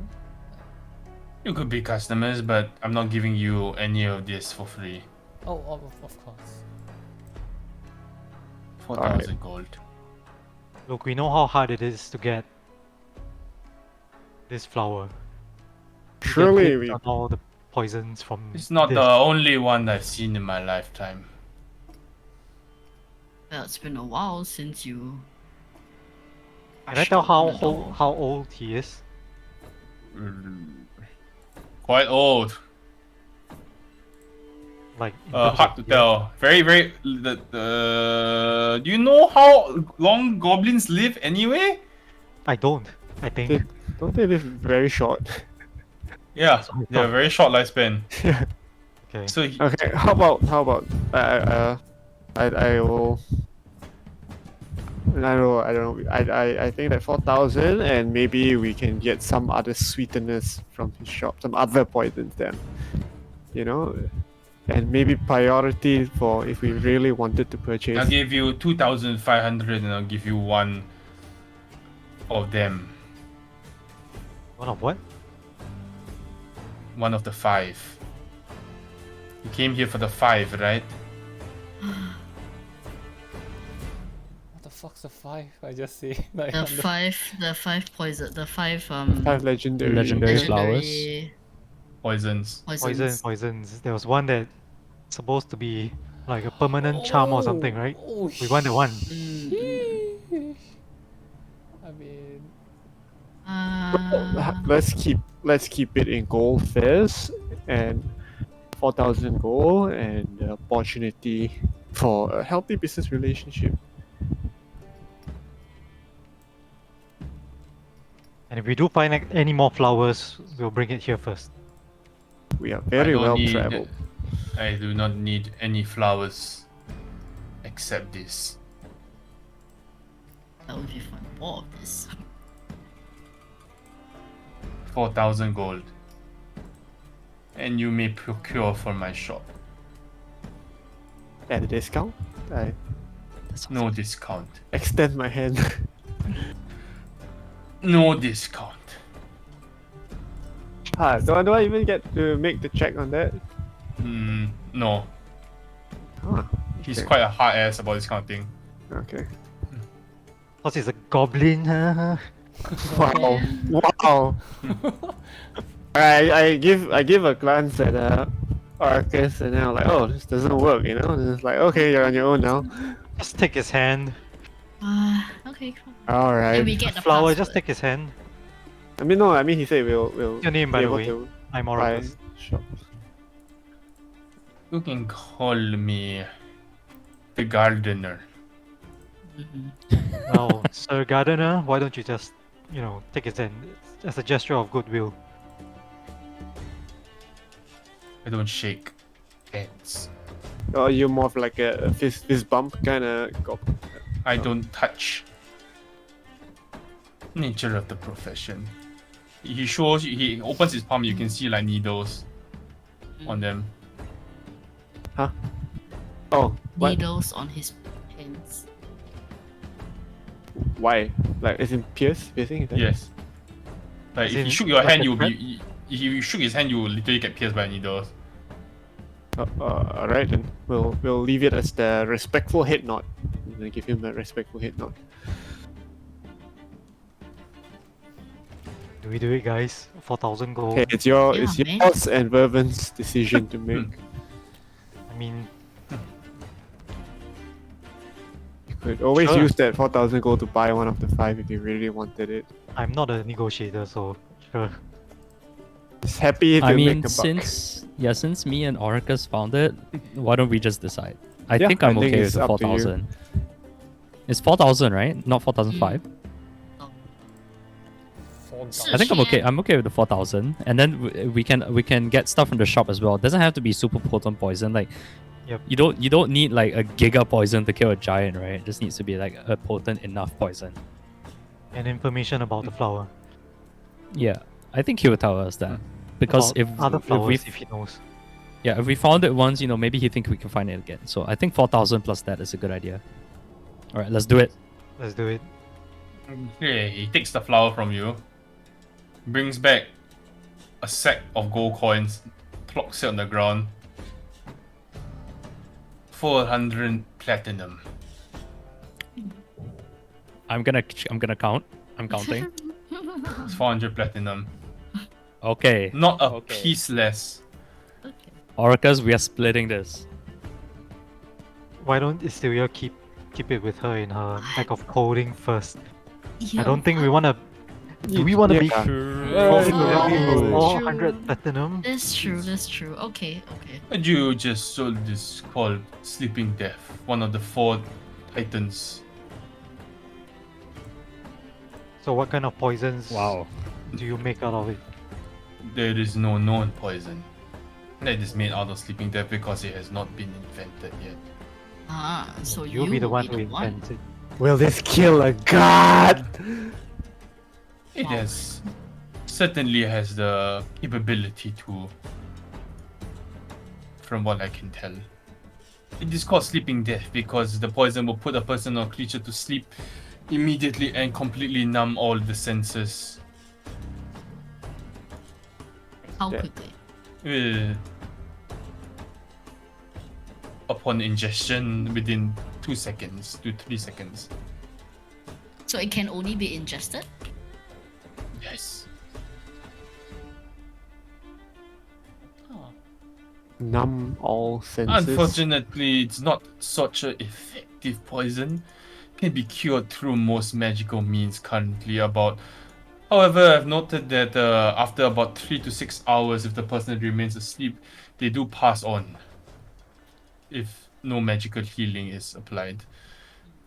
[SPEAKER 5] You could be customers, but I'm not giving you any of this for free.
[SPEAKER 4] Oh, of course.
[SPEAKER 5] 4,000 gold.
[SPEAKER 1] Look, we know how hard it is to get this flower. We get
[SPEAKER 3] Surely
[SPEAKER 1] rid
[SPEAKER 3] we.
[SPEAKER 1] of all the poisons from
[SPEAKER 5] It's not
[SPEAKER 1] this.
[SPEAKER 5] the only one I've seen in my lifetime.
[SPEAKER 6] Well, it's been a while since you.
[SPEAKER 1] Can I
[SPEAKER 6] crushed
[SPEAKER 1] tell
[SPEAKER 6] open the door.
[SPEAKER 1] how old he is?
[SPEAKER 5] Quite old.
[SPEAKER 1] Like in terms
[SPEAKER 5] Hard
[SPEAKER 1] of
[SPEAKER 5] to
[SPEAKER 1] years?
[SPEAKER 5] tell. Very. Do you know how long goblins live anyway?
[SPEAKER 1] I don't. I think.
[SPEAKER 3] They, don't they live very short?
[SPEAKER 5] Yeah,
[SPEAKER 1] what I
[SPEAKER 5] they have a
[SPEAKER 1] thought.
[SPEAKER 5] very short lifespan.
[SPEAKER 1] Okay.
[SPEAKER 5] So
[SPEAKER 3] Okay, how about I will. I don't know. I think that 4,000 and maybe we can get some other sweeteners from his shop, some other poisons then. You know, and maybe priority for if we really wanted to purchase.
[SPEAKER 5] I'll give you 2,500 and I'll give you one of them.
[SPEAKER 1] One of what?
[SPEAKER 5] One of the 5. You came here for the 5, right?
[SPEAKER 4] What the fuck's a 5? I just say like
[SPEAKER 6] The
[SPEAKER 4] on the-
[SPEAKER 6] five poison, the five
[SPEAKER 3] 5 legendary.
[SPEAKER 2] Legendary flowers.
[SPEAKER 6] legendary
[SPEAKER 5] Poisons.
[SPEAKER 1] Poisons. There was one that supposed to be like a permanent charm or something, right?
[SPEAKER 4] Oh,
[SPEAKER 1] We want the one.
[SPEAKER 6] Mm,
[SPEAKER 4] I mean,
[SPEAKER 3] Let's keep it in gold first and 4,000 gold and the opportunity for a healthy business relationship.
[SPEAKER 1] And if we do find any more flowers, we'll bring it here first.
[SPEAKER 3] We are
[SPEAKER 5] I
[SPEAKER 3] very
[SPEAKER 5] don't
[SPEAKER 3] well
[SPEAKER 5] need-
[SPEAKER 3] traveled.
[SPEAKER 5] I do not need any flowers except this.
[SPEAKER 6] that would be fun. More of this.
[SPEAKER 5] 4,000 gold. And you may procure from my shop.
[SPEAKER 3] At a discount, I
[SPEAKER 5] No discount.
[SPEAKER 3] extend my hand.
[SPEAKER 5] No discount.
[SPEAKER 3] Do I even get to make the check on that?
[SPEAKER 5] No.
[SPEAKER 3] Huh.
[SPEAKER 5] He's
[SPEAKER 3] Okay.
[SPEAKER 5] quite a hard ass about this kind of thing.
[SPEAKER 3] Okay.
[SPEAKER 1] Plus, he's a goblin. Huh?
[SPEAKER 3] Wow. Wow. I give a glance at Arcus and then I'm like, oh, this doesn't work, you know? And it's like, okay, you're on your own now.
[SPEAKER 1] Just take his hand.
[SPEAKER 6] Okay, cool.
[SPEAKER 3] Alright.
[SPEAKER 6] And we get the
[SPEAKER 1] Flower,
[SPEAKER 6] password.
[SPEAKER 1] just take his hand.
[SPEAKER 3] I mean, no, he said we'll
[SPEAKER 1] Your name,
[SPEAKER 3] be
[SPEAKER 1] by the
[SPEAKER 3] able
[SPEAKER 1] way.
[SPEAKER 3] to
[SPEAKER 1] I'm
[SPEAKER 3] buy
[SPEAKER 1] Oracus.
[SPEAKER 3] shops.
[SPEAKER 5] You can call me the gardener.
[SPEAKER 6] Mhm.
[SPEAKER 1] Well, Sir Gardener, why don't you just, take his hand as a gesture of goodwill?
[SPEAKER 5] I don't shake hands.
[SPEAKER 3] Or you're more of like a fist bump kind of goblin.
[SPEAKER 5] I don't touch. Nature of the profession. He opens his palm, you can see like needles on them.
[SPEAKER 3] Oh, what?
[SPEAKER 6] Needles on his pants.
[SPEAKER 3] Why? Like, is it piercing? Is that-
[SPEAKER 5] Yes. Like
[SPEAKER 1] As
[SPEAKER 5] if
[SPEAKER 1] in,
[SPEAKER 5] you shook your
[SPEAKER 1] like
[SPEAKER 5] hand,
[SPEAKER 1] a
[SPEAKER 5] you'll
[SPEAKER 1] threat?
[SPEAKER 5] be. If you shook his hand, you will literally get pierced by needles.
[SPEAKER 3] Alright then. We'll leave it as the respectful head nod. I'm gonna give him a respectful head nod.
[SPEAKER 1] Do we do it, guys? 4,000 gold.
[SPEAKER 3] Okay, it's
[SPEAKER 6] Yeah,
[SPEAKER 3] it's
[SPEAKER 6] man.
[SPEAKER 3] yours and Vervin's decision to make.
[SPEAKER 1] mean,
[SPEAKER 3] You could always
[SPEAKER 1] Sure.
[SPEAKER 3] use that 4,000 gold to buy one of the 5 if you really wanted it.
[SPEAKER 1] I'm not a negotiator, so sure.
[SPEAKER 3] Just happy to
[SPEAKER 2] I mean,
[SPEAKER 3] make a buck.
[SPEAKER 2] since me and Orcus found it, why don't we just decide? I
[SPEAKER 3] Yeah,
[SPEAKER 2] think I'm
[SPEAKER 3] I think
[SPEAKER 2] okay
[SPEAKER 3] it's
[SPEAKER 2] with the
[SPEAKER 3] up to you.
[SPEAKER 2] 4,000. It's 4,000, right? Not 4,005. I think I'm okay. I'm okay with the 4,000, and then we can get stuff from the shop as well. It doesn't have to be super potent poison. Like,
[SPEAKER 1] Yep.
[SPEAKER 2] you don't need like a giga poison to kill a giant, right? It just needs to be like a potent enough poison.
[SPEAKER 1] And information about the flower.
[SPEAKER 2] Yeah, I think he would tell us that because
[SPEAKER 1] About other
[SPEAKER 2] if we
[SPEAKER 1] flowers, if he knows.
[SPEAKER 2] yeah, if we found it once, maybe he think we can find it again. So I think 4,000 plus that is a good idea. All right, let's do it.
[SPEAKER 1] Let's do it.
[SPEAKER 5] Okay, he takes the flower from you, brings back a sack of gold coins, plops it on the ground. 400 platinum.
[SPEAKER 2] I'm gonna count. I'm counting.
[SPEAKER 5] It's 400 platinum.
[SPEAKER 2] Okay.
[SPEAKER 5] Not a
[SPEAKER 2] Okay.
[SPEAKER 5] piece less.
[SPEAKER 2] Orcus, we are splitting this.
[SPEAKER 1] Why don't Istilia keep it with her in her bag of clothing first? I don't think we wanna. Do we wanna be
[SPEAKER 3] Yeah.
[SPEAKER 1] for
[SPEAKER 6] True.
[SPEAKER 1] 400 platinum?
[SPEAKER 6] That's true. That's true. Okay.
[SPEAKER 5] And you just sold this called Sleeping Death, one of the 4 titans.
[SPEAKER 1] So what kind of poisons
[SPEAKER 2] Wow.
[SPEAKER 1] do you make out of it?
[SPEAKER 5] There is no known poison that is made out of Sleeping Death because it has not been invented yet.
[SPEAKER 6] So
[SPEAKER 1] You'll be the one who invents it.
[SPEAKER 3] Will this kill a god?
[SPEAKER 5] It has certainly has the capability to, from what I can tell. It is called Sleeping Death because the poison will put a person or creature to sleep immediately and completely numb all the senses.
[SPEAKER 6] How
[SPEAKER 3] Yeah.
[SPEAKER 6] quickly?
[SPEAKER 5] Upon ingestion within 2 seconds to 3 seconds.
[SPEAKER 6] So it can only be ingested?
[SPEAKER 5] Yes.
[SPEAKER 3] Numb all senses.
[SPEAKER 5] Unfortunately, it's not such an effective poison. Can be cured through most magical means currently. However, I've noted that after about 3 to 6 hours, if the person remains asleep, they do pass on. If no magical healing is applied.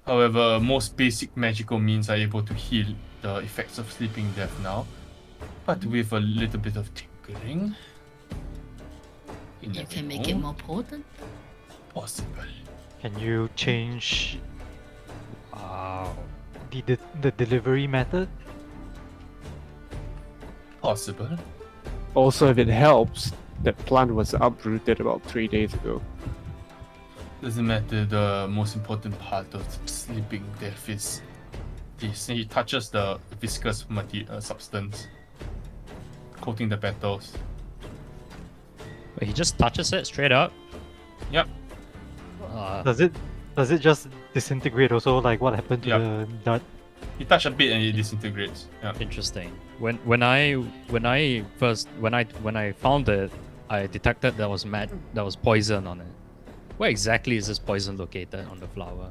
[SPEAKER 5] However, most basic magical means are able to heal the effects of sleeping death now, but with a little bit of tinkering.
[SPEAKER 6] You
[SPEAKER 5] never
[SPEAKER 6] can make it
[SPEAKER 5] know.
[SPEAKER 6] more potent?
[SPEAKER 5] Possible.
[SPEAKER 1] Can you change
[SPEAKER 2] Wow.
[SPEAKER 1] the delivery method?
[SPEAKER 5] Possible.
[SPEAKER 3] Also, if it helps, that plant was uprooted about 3 days ago.
[SPEAKER 5] Doesn't matter. The most important part of sleeping death is this. He touches the viscous substance, coating the petals.
[SPEAKER 2] Wait, he just touches it straight up.
[SPEAKER 5] Yep.
[SPEAKER 1] Does it just disintegrate also, like what happened to
[SPEAKER 5] Yeah.
[SPEAKER 1] the dart?
[SPEAKER 5] You touch a bit and it disintegrates. Yeah.
[SPEAKER 2] Interesting. When I found it, I detected there was poison on it. Where exactly is this poison located on the flower?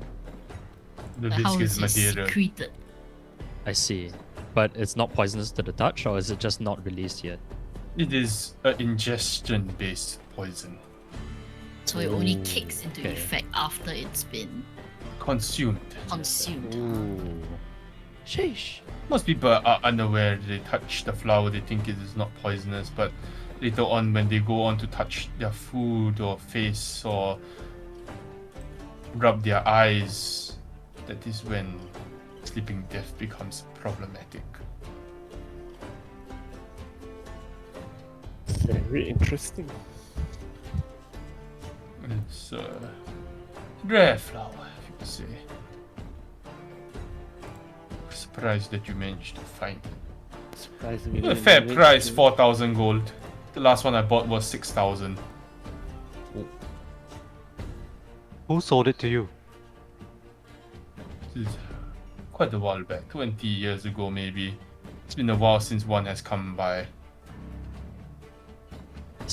[SPEAKER 5] The
[SPEAKER 6] Like how
[SPEAKER 5] viscous
[SPEAKER 6] is it
[SPEAKER 5] material.
[SPEAKER 6] secreted?
[SPEAKER 2] I see. But it's not poisonous to the touch, or is it just not released yet?
[SPEAKER 5] It is an ingestion-based poison.
[SPEAKER 6] So it only
[SPEAKER 2] Ooh,
[SPEAKER 6] kicks into
[SPEAKER 2] okay.
[SPEAKER 6] effect after it's been
[SPEAKER 5] Consumed.
[SPEAKER 6] consumed.
[SPEAKER 2] Ooh. Sheesh.
[SPEAKER 5] Most people are unaware. They touch the flower, they think it is not poisonous, but later on when they go on to touch their food or face or rub their eyes, that is when sleeping death becomes problematic.
[SPEAKER 3] Very interesting.
[SPEAKER 5] It's a rare flower, if you could say. Surprised that you managed to find it.
[SPEAKER 3] Surprisingly,
[SPEAKER 5] A fair price, 4,000 gold. The last one I bought was 6,000.
[SPEAKER 1] Who sold it to you?
[SPEAKER 5] This is quite a while back, 20 years ago maybe. It's been a while since one has come by.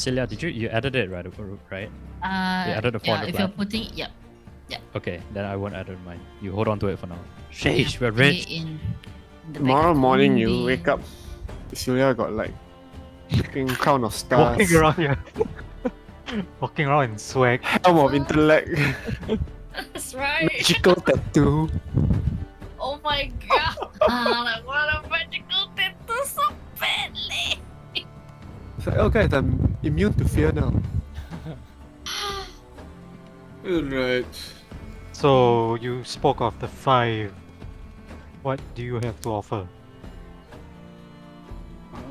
[SPEAKER 2] Celia, did you added it right? Right? added the
[SPEAKER 6] yeah,
[SPEAKER 2] 400
[SPEAKER 6] if you're
[SPEAKER 2] plat.
[SPEAKER 6] putting, yeah,
[SPEAKER 2] Okay, then I won't add it in mine. You hold on to it for now. Sheesh, we're
[SPEAKER 6] putting
[SPEAKER 2] rich.
[SPEAKER 6] it in the
[SPEAKER 3] Tomorrow
[SPEAKER 6] bag.
[SPEAKER 3] morning you
[SPEAKER 6] Maybe-
[SPEAKER 3] wake up, Celia got like freaking crown of
[SPEAKER 1] Walking
[SPEAKER 3] stars,
[SPEAKER 1] around here. Walking around in swag.
[SPEAKER 3] helm of intellect,
[SPEAKER 6] That's right.
[SPEAKER 3] magical tattoo.
[SPEAKER 6] Oh my god! I want a magical tattoo so badly.
[SPEAKER 3] It's like, oh guys, I'm immune to fear now.
[SPEAKER 5] Alright.
[SPEAKER 1] So you spoke of the 5. What do you have to offer?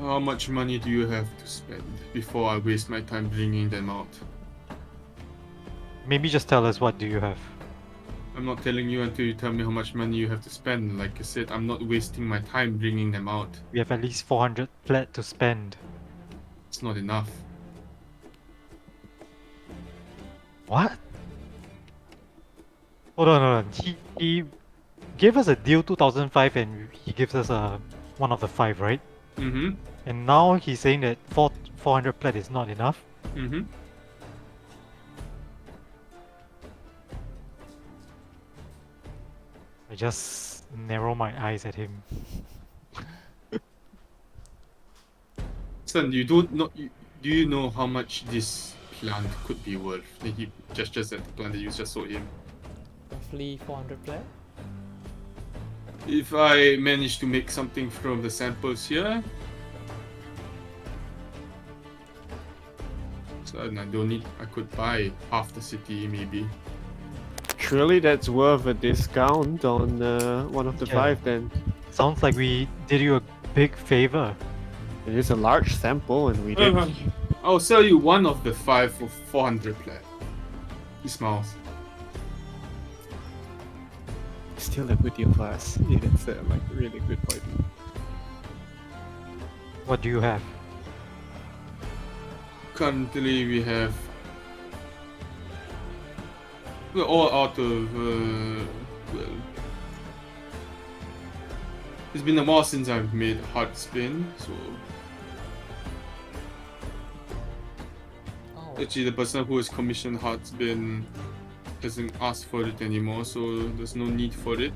[SPEAKER 5] How much money do you have to spend before I waste my time bringing them out?
[SPEAKER 1] Maybe just tell us what do you have.
[SPEAKER 5] I'm not telling you until you tell me how much money you have to spend. Like I said, I'm not wasting my time bringing them out.
[SPEAKER 1] We have at least 400 plat to spend.
[SPEAKER 5] It's not enough.
[SPEAKER 1] What? Hold on. He gave us a deal 2005 and he gives us one of the 5, right?
[SPEAKER 5] Mm-hmm.
[SPEAKER 1] And now he's saying that 400 plat is not enough.
[SPEAKER 5] Mm-hmm.
[SPEAKER 1] I just narrow my eyes at him.
[SPEAKER 5] Son, you don't know. Do you know how much this plant could be worth? Then he gestures at the plant that you just sold him.
[SPEAKER 4] Roughly 400 plat.
[SPEAKER 5] If I manage to make something from the samples here, so I don't need. I could buy half the city maybe.
[SPEAKER 3] Surely that's worth a discount on one of the
[SPEAKER 1] Yeah.
[SPEAKER 3] 5 then.
[SPEAKER 1] Sounds like we did you a big favor.
[SPEAKER 3] It is a large sample and we did.
[SPEAKER 5] I'll sell you one of the 5 for 400 plat. He smiles.
[SPEAKER 3] Still a good deal for us. It's a like really good point.
[SPEAKER 1] What do you have?
[SPEAKER 5] Currently, we have. We're all out of. Well, it's been a while since I've made hard spin, so
[SPEAKER 4] Oh,
[SPEAKER 5] actually the person who has commissioned hard spin doesn't ask for it anymore, so there's no need for it.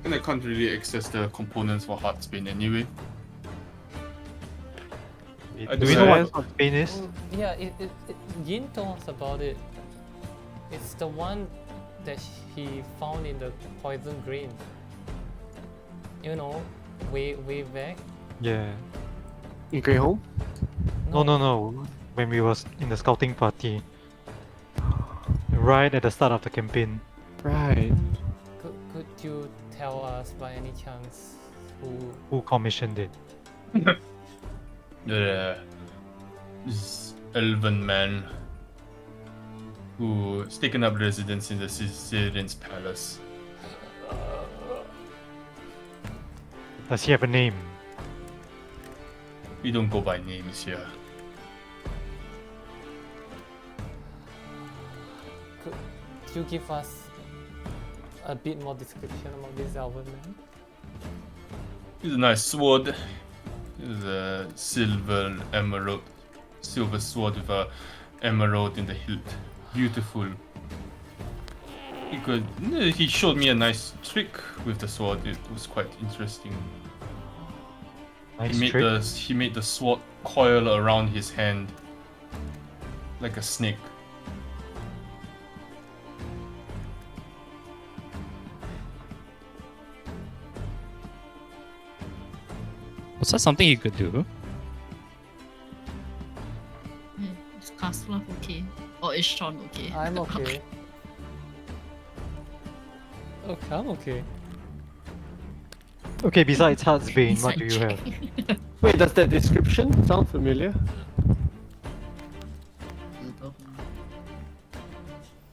[SPEAKER 5] And I can't really access the components for hard spin anyway. I
[SPEAKER 1] Do we
[SPEAKER 5] do
[SPEAKER 1] know
[SPEAKER 3] have-
[SPEAKER 1] what Spain is?
[SPEAKER 4] yeah, Yin told us about it. It's the one that he found in the poison grain. You know, way back.
[SPEAKER 1] Yeah.
[SPEAKER 3] In Grey Home?
[SPEAKER 1] No. When we was in the scouting party. Right at the start of the campaign.
[SPEAKER 3] Right.
[SPEAKER 4] Could you tell us by any chance
[SPEAKER 1] Who commissioned it?
[SPEAKER 5] This elven man who has taken up residence in the Syrian's palace.
[SPEAKER 1] Does he have a name?
[SPEAKER 5] We don't go by names here.
[SPEAKER 4] Could you give us a bit more description about this elven man?
[SPEAKER 5] It's a nice sword. It's a silver sword with a emerald in the hilt. Beautiful. He showed me a nice trick with the sword. It was quite interesting.
[SPEAKER 1] Nice
[SPEAKER 5] He
[SPEAKER 1] trick.
[SPEAKER 5] made the sword coil around his hand like a snake.
[SPEAKER 2] Was that something you could do?
[SPEAKER 6] Is Castle okay? Or is Sean okay?
[SPEAKER 4] I'm okay. Okay, I'm okay.
[SPEAKER 1] Okay, besides Heartsbane, what do you
[SPEAKER 6] Inside
[SPEAKER 1] have?
[SPEAKER 6] check.
[SPEAKER 3] Wait, does that description sound familiar?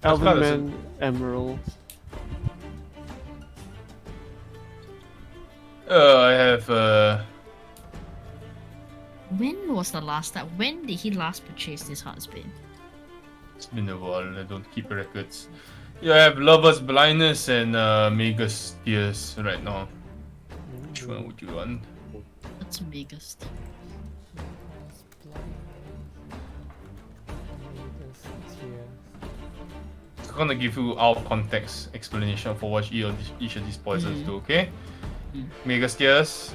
[SPEAKER 3] Elven
[SPEAKER 5] not a
[SPEAKER 3] Man, Emerald.
[SPEAKER 5] I have
[SPEAKER 6] When was the last time? When did he last purchase this husband?
[SPEAKER 5] it's been a while. I don't keep records. Yeah, I have Lover's Blindness and Magus Tears right now. Which one would you want?
[SPEAKER 6] That's the biggest.
[SPEAKER 5] gonna give you out of context explanation for what each of these poisons do, okay? Megasteers,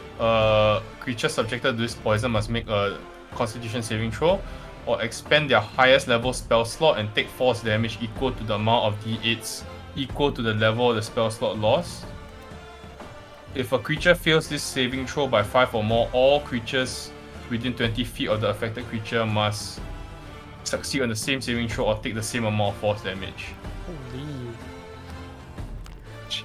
[SPEAKER 5] creatures subjected to this poison must make a constitution saving throw or expend their highest level spell slot and take force damage equal to the amount of d8s equal to the level of the spell slot lost. If a creature fails this saving throw by 5 or more, all creatures within 20 feet of the affected creature must succeed on the same saving throw or take the same amount of force damage.
[SPEAKER 4] Holy.
[SPEAKER 6] Jeez.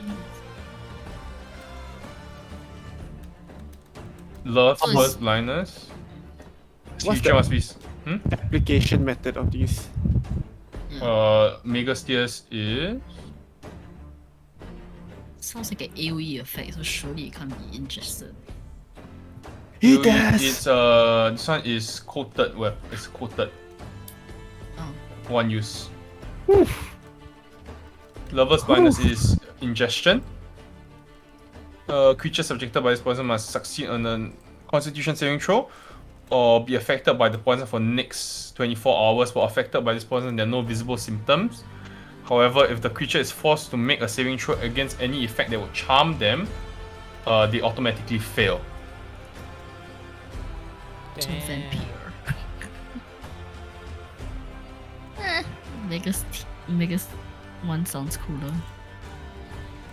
[SPEAKER 5] Love,
[SPEAKER 6] So
[SPEAKER 5] Hurt, Blindness.
[SPEAKER 3] What's
[SPEAKER 5] Creature
[SPEAKER 3] the-
[SPEAKER 5] must be...
[SPEAKER 3] Application method of these.
[SPEAKER 5] Megasteers is...
[SPEAKER 6] Sounds like an AoE effect, so surely it can't be interested.
[SPEAKER 3] He
[SPEAKER 5] It's this one is coated web. It's coated.
[SPEAKER 6] Oh.
[SPEAKER 5] One use. Lover's blindness is ingestion. Creature subjected by this poison must succeed on a constitution saving throw or be affected by the poison for next 24 hours. While affected by this poison, there are no visible symptoms. However, if the creature is forced to make a saving throw against any effect that would charm them, they automatically fail.
[SPEAKER 6] So
[SPEAKER 4] Damn.
[SPEAKER 6] vampire. Megas one sounds cooler.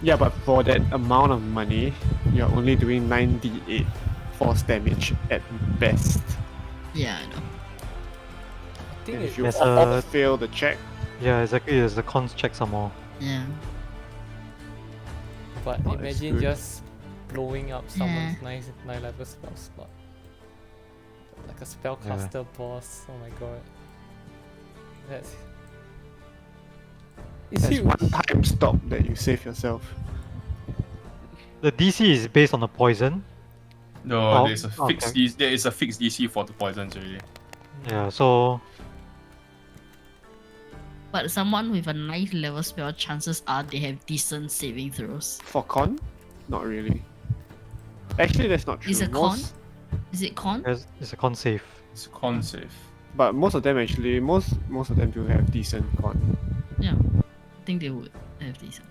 [SPEAKER 3] Yeah, but for that amount of money, you're only doing 9d8 force damage at best.
[SPEAKER 6] Yeah, I know.
[SPEAKER 4] I think
[SPEAKER 3] And if
[SPEAKER 4] it,
[SPEAKER 3] you
[SPEAKER 1] There's
[SPEAKER 3] all
[SPEAKER 1] a-
[SPEAKER 3] fail the check,
[SPEAKER 1] Yeah, exactly. There's the cons check some more.
[SPEAKER 6] Yeah.
[SPEAKER 4] but
[SPEAKER 3] Not as
[SPEAKER 4] imagine
[SPEAKER 3] good.
[SPEAKER 4] just blowing up someone's 9 level spell slot. Like a spellcaster boss. Oh my god. That's. Is
[SPEAKER 3] there's
[SPEAKER 4] it
[SPEAKER 3] one time stop that you save yourself.
[SPEAKER 1] The DC is based on the poison.
[SPEAKER 5] No,
[SPEAKER 1] Oh,
[SPEAKER 5] there's a
[SPEAKER 1] okay.
[SPEAKER 5] fixed DC, there is a fixed DC for the poisons already.
[SPEAKER 1] Yeah, so
[SPEAKER 6] But someone with a 9th level spell, chances are they have decent saving throws.
[SPEAKER 3] For con? Not really. Actually, that's not true.
[SPEAKER 6] Is it
[SPEAKER 3] Most-
[SPEAKER 6] Is it con?
[SPEAKER 1] it's a con save.
[SPEAKER 5] It's a con save.
[SPEAKER 3] But most of them actually, most of them do have decent con.
[SPEAKER 6] Yeah. I think they would have decent.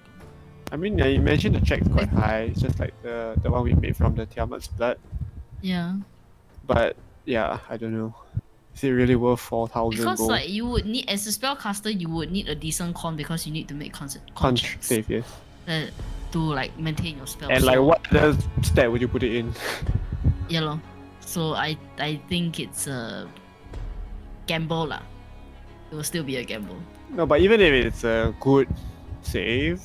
[SPEAKER 3] I mean, I imagine the check's quite high. It's just like the one we made from the Tiamat's blood.
[SPEAKER 6] Yeah.
[SPEAKER 3] But yeah, I don't know. Is it really worth 4,000
[SPEAKER 6] Because
[SPEAKER 3] gold?
[SPEAKER 6] like you would need, as a spellcaster, you would need a decent con because you need to make con
[SPEAKER 3] Con
[SPEAKER 6] checks
[SPEAKER 3] save, yes.
[SPEAKER 6] to like maintain your spell.
[SPEAKER 3] And like, what other stat would you put it in?
[SPEAKER 6] Yeah, lor. So I think it's a gamble lah. It will still be a gamble.
[SPEAKER 3] No, but even if it's a good save,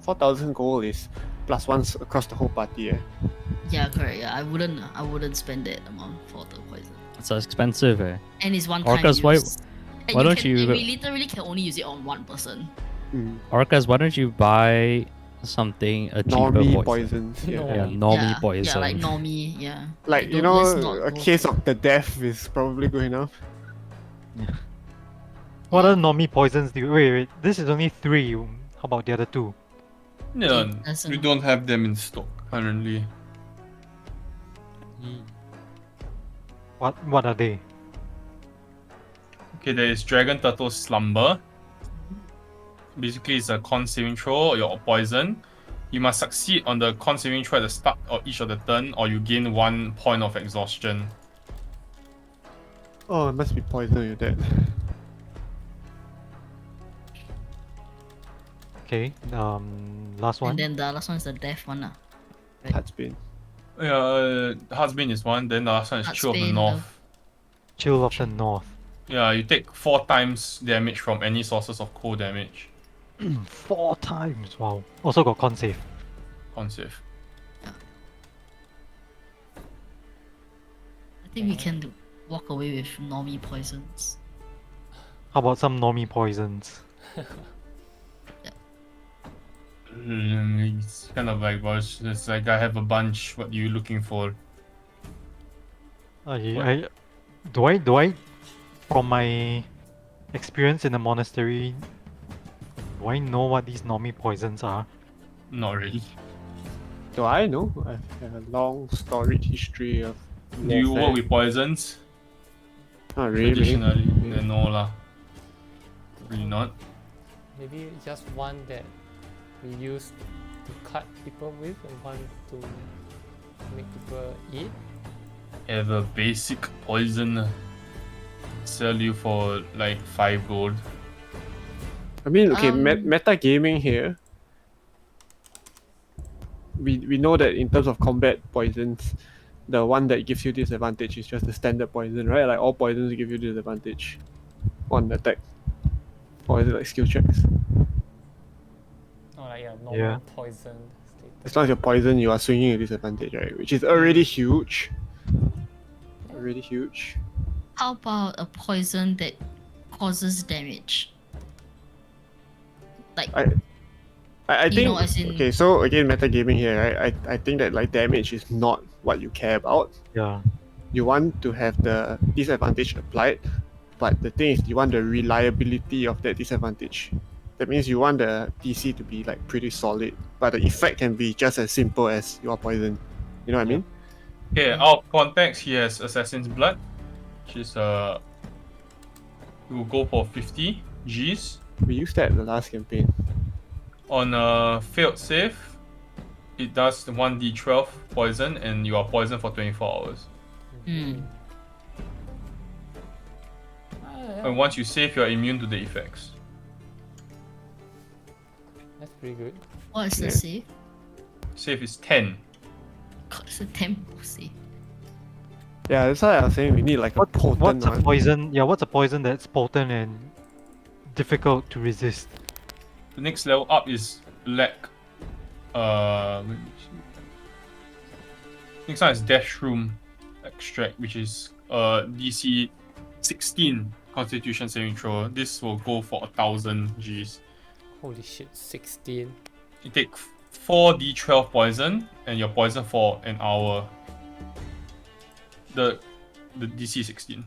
[SPEAKER 3] 4,000 gold is +1 across the whole party.
[SPEAKER 6] Yeah, correct. Yeah, I wouldn't spend that amount for the poison.
[SPEAKER 2] It's expensive, eh?
[SPEAKER 6] And it's one time
[SPEAKER 2] Orcas, why-
[SPEAKER 6] use. And
[SPEAKER 2] why
[SPEAKER 6] you
[SPEAKER 2] don't
[SPEAKER 6] can,
[SPEAKER 2] you-
[SPEAKER 6] and we literally can only use it on one person.
[SPEAKER 2] Orcas, why don't you buy something, a cheaper
[SPEAKER 3] Normie
[SPEAKER 2] poison?
[SPEAKER 3] poisons. Yeah.
[SPEAKER 4] No.
[SPEAKER 2] Yeah, normie
[SPEAKER 6] yeah,
[SPEAKER 2] poison.
[SPEAKER 6] Yeah, like normie. Yeah.
[SPEAKER 3] Like, you
[SPEAKER 6] Don't- let's
[SPEAKER 3] know,
[SPEAKER 6] not
[SPEAKER 3] a
[SPEAKER 6] go
[SPEAKER 3] case
[SPEAKER 6] for-
[SPEAKER 3] of the death is probably good enough.
[SPEAKER 1] What other normie poisons do you... Wait, this is only 3. How about the other 2?
[SPEAKER 5] Yeah,
[SPEAKER 6] It doesn't-
[SPEAKER 5] we don't have them in stock currently.
[SPEAKER 1] What are they?
[SPEAKER 5] Okay, there is Dragon Turtle Slumber. Basically, it's a con saving throw or your poison. You must succeed on the con saving throw at the start of each of the turn, or you gain 1 point of exhaustion.
[SPEAKER 3] Oh, it must be poison you're dead.
[SPEAKER 1] Okay, last one.
[SPEAKER 6] And then the last one is the death one lah.
[SPEAKER 3] Heartsbane.
[SPEAKER 5] Yeah, Heartsbane is one. Then the last one is Chill of the
[SPEAKER 6] Heartsbane,
[SPEAKER 5] North.
[SPEAKER 1] Chill of the North.
[SPEAKER 5] Yeah, you take 4 times damage from any sources of cold damage.
[SPEAKER 1] 4 times, wow. Also got con save.
[SPEAKER 5] Con save.
[SPEAKER 6] I think we can walk away with normie poisons.
[SPEAKER 1] How about some normie poisons?
[SPEAKER 5] It's kind of like, boss. It's like I have a bunch. What are you looking for?
[SPEAKER 1] Do I, from my experience in the monastery, do I know what these normie poisons are?
[SPEAKER 5] Not really.
[SPEAKER 3] Do I know? I have a long storied history of.
[SPEAKER 5] Do you
[SPEAKER 3] warfare.
[SPEAKER 5] work with poisons?
[SPEAKER 3] Not really.
[SPEAKER 5] Traditionally, then no lah. Really not.
[SPEAKER 4] Maybe just one that we use to cut people with and one to make people eat.
[SPEAKER 5] Have a basic poison. Sell you for like 5 gold.
[SPEAKER 3] I mean, okay,
[SPEAKER 6] Um,
[SPEAKER 3] meta gaming here. We know that in terms of combat poisons, the one that gives you disadvantage is just the standard poison, right? Like all poisons give you disadvantage on attack. Or is it like skill checks?
[SPEAKER 4] Or like normal
[SPEAKER 1] Yeah.
[SPEAKER 4] poison status.
[SPEAKER 3] As long as you're poison, you are swinging a disadvantage, right? Which is already huge. Already huge.
[SPEAKER 6] how about a poison that causes damage? Like,
[SPEAKER 3] I
[SPEAKER 6] You
[SPEAKER 3] think
[SPEAKER 6] know, as in-
[SPEAKER 3] okay. So again, metagaming here, right? I think that like damage is not what you care about.
[SPEAKER 1] Yeah.
[SPEAKER 3] You want to have the disadvantage applied, but the thing is, you want the reliability of that disadvantage. That means you want the DC to be like pretty solid, but the effect can be just as simple as you are poisoned. You know what I mean?
[SPEAKER 5] Okay, out of context, he has Assassin's Blood, which is we'll go for 50 Gs.
[SPEAKER 3] We used that in the last campaign.
[SPEAKER 5] On a failed save, it does the 1d12 poison and you are poisoned for 24 hours.
[SPEAKER 6] Hmm.
[SPEAKER 5] And once you save, you are immune to the effects.
[SPEAKER 4] That's pretty good.
[SPEAKER 6] What's the
[SPEAKER 3] Yeah.
[SPEAKER 6] save?
[SPEAKER 5] Save is 10.
[SPEAKER 6] God, it's a tempo save.
[SPEAKER 3] Yeah, that's why I was saying we need like a potent
[SPEAKER 1] What's a
[SPEAKER 3] one.
[SPEAKER 1] poison? Yeah, what's a poison that's potent and difficult to resist?
[SPEAKER 5] The next level up is Black. Let me see. Next one is Dashroom Extract, which is DC 16 Constitution saving throw. This will go for 1000 Gs.
[SPEAKER 4] Holy shit, 16.
[SPEAKER 5] You take 4d12 poison and you're poisoned for an hour. The DC 16.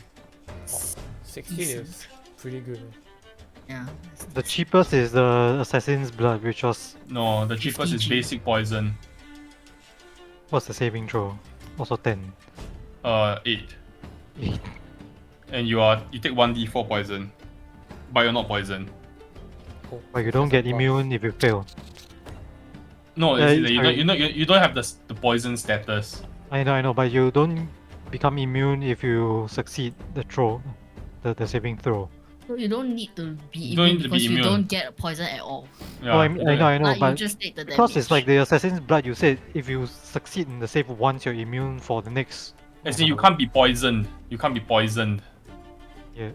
[SPEAKER 4] 16
[SPEAKER 6] Decent.
[SPEAKER 4] is pretty good.
[SPEAKER 6] Yeah.
[SPEAKER 1] The cheapest is the Assassin's Blood, which was
[SPEAKER 5] No, the cheapest is
[SPEAKER 6] 50G.
[SPEAKER 5] basic poison.
[SPEAKER 1] what's the saving throw? Also 10.
[SPEAKER 5] 8.
[SPEAKER 1] 8.
[SPEAKER 5] And you take 1d4 poison. But you're not poisoned.
[SPEAKER 4] Oh,
[SPEAKER 1] But you don't
[SPEAKER 4] that's a
[SPEAKER 1] get
[SPEAKER 4] buff.
[SPEAKER 1] immune if you fail.
[SPEAKER 5] No,
[SPEAKER 1] Yeah,
[SPEAKER 5] it's like
[SPEAKER 1] sorry.
[SPEAKER 5] you don't have the poison status.
[SPEAKER 1] I know, but you don't become immune if you succeed the throw, the saving throw.
[SPEAKER 6] So you don't need to be
[SPEAKER 5] You don't
[SPEAKER 6] immune
[SPEAKER 5] need to be
[SPEAKER 6] because you
[SPEAKER 5] immune.
[SPEAKER 6] don't get a poison at all.
[SPEAKER 5] Yeah,
[SPEAKER 1] Oh, I
[SPEAKER 5] you don't
[SPEAKER 1] know,
[SPEAKER 5] have-
[SPEAKER 1] I know,
[SPEAKER 6] Like, you
[SPEAKER 1] but
[SPEAKER 6] just take the damage.
[SPEAKER 1] because it's like the Assassin's Blood, you said if you succeed in the save once, you're immune for the next.
[SPEAKER 5] As in, you can't be poisoned. You can't be poisoned.
[SPEAKER 1] Yeah.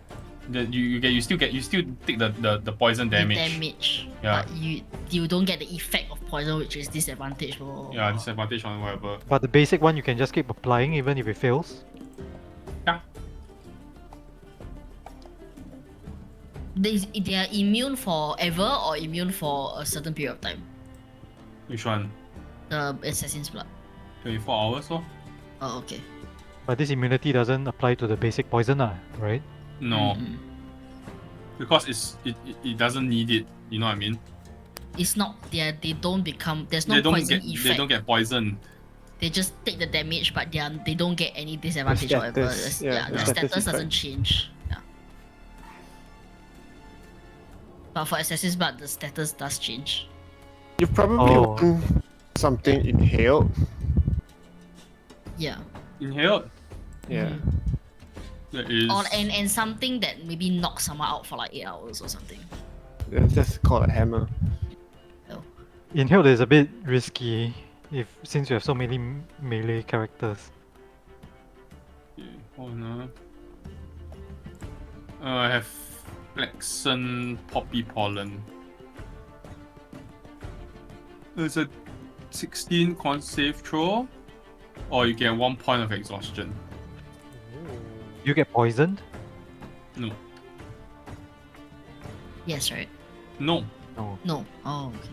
[SPEAKER 5] You still take the poison
[SPEAKER 6] The
[SPEAKER 5] damage.
[SPEAKER 6] damage.
[SPEAKER 5] Yeah.
[SPEAKER 6] But you don't get the effect of poison, which is disadvantage. Oh.
[SPEAKER 5] Yeah, disadvantage on whatever.
[SPEAKER 1] But the basic one you can just keep applying even if it fails.
[SPEAKER 5] Yeah.
[SPEAKER 6] They are immune forever or immune for a certain period of time.
[SPEAKER 5] Which one?
[SPEAKER 6] The Assassin's Blood.
[SPEAKER 5] 24 hours or?
[SPEAKER 6] Oh, okay.
[SPEAKER 1] But this immunity doesn't apply to the basic poison, right?
[SPEAKER 5] No,
[SPEAKER 6] Mhm.
[SPEAKER 5] because it doesn't need it. You know what I mean?
[SPEAKER 6] It's not. They don't become. There's no
[SPEAKER 5] They don't
[SPEAKER 6] poison
[SPEAKER 5] get
[SPEAKER 6] effect.
[SPEAKER 5] they don't get poisoned.
[SPEAKER 6] They just take the damage, but they don't get any disadvantage or whatever.
[SPEAKER 3] status,
[SPEAKER 6] Yeah,
[SPEAKER 3] yeah,
[SPEAKER 6] the
[SPEAKER 3] the
[SPEAKER 6] status
[SPEAKER 3] status
[SPEAKER 6] doesn't change. Yeah. But for Assassin's Blood, the status does change.
[SPEAKER 3] You probably
[SPEAKER 1] Oh.
[SPEAKER 3] want something inhaled.
[SPEAKER 6] Yeah.
[SPEAKER 5] Inhaled.
[SPEAKER 3] Yeah.
[SPEAKER 6] Mhm.
[SPEAKER 5] That is.
[SPEAKER 6] Or and something that maybe knocks someone out for like 8 hours or something.
[SPEAKER 3] It's just called a hammer.
[SPEAKER 1] Inhaled is a bit risky since you have so many melee characters.
[SPEAKER 5] Okay, hold on. I have Flaxen Poppy Pollen. There's a 16 con save throw, or you get 1 point of exhaustion.
[SPEAKER 4] Ooh.
[SPEAKER 1] You get poisoned?
[SPEAKER 5] No.
[SPEAKER 6] Yes, right?
[SPEAKER 5] No.
[SPEAKER 1] No.
[SPEAKER 6] No. Oh, okay.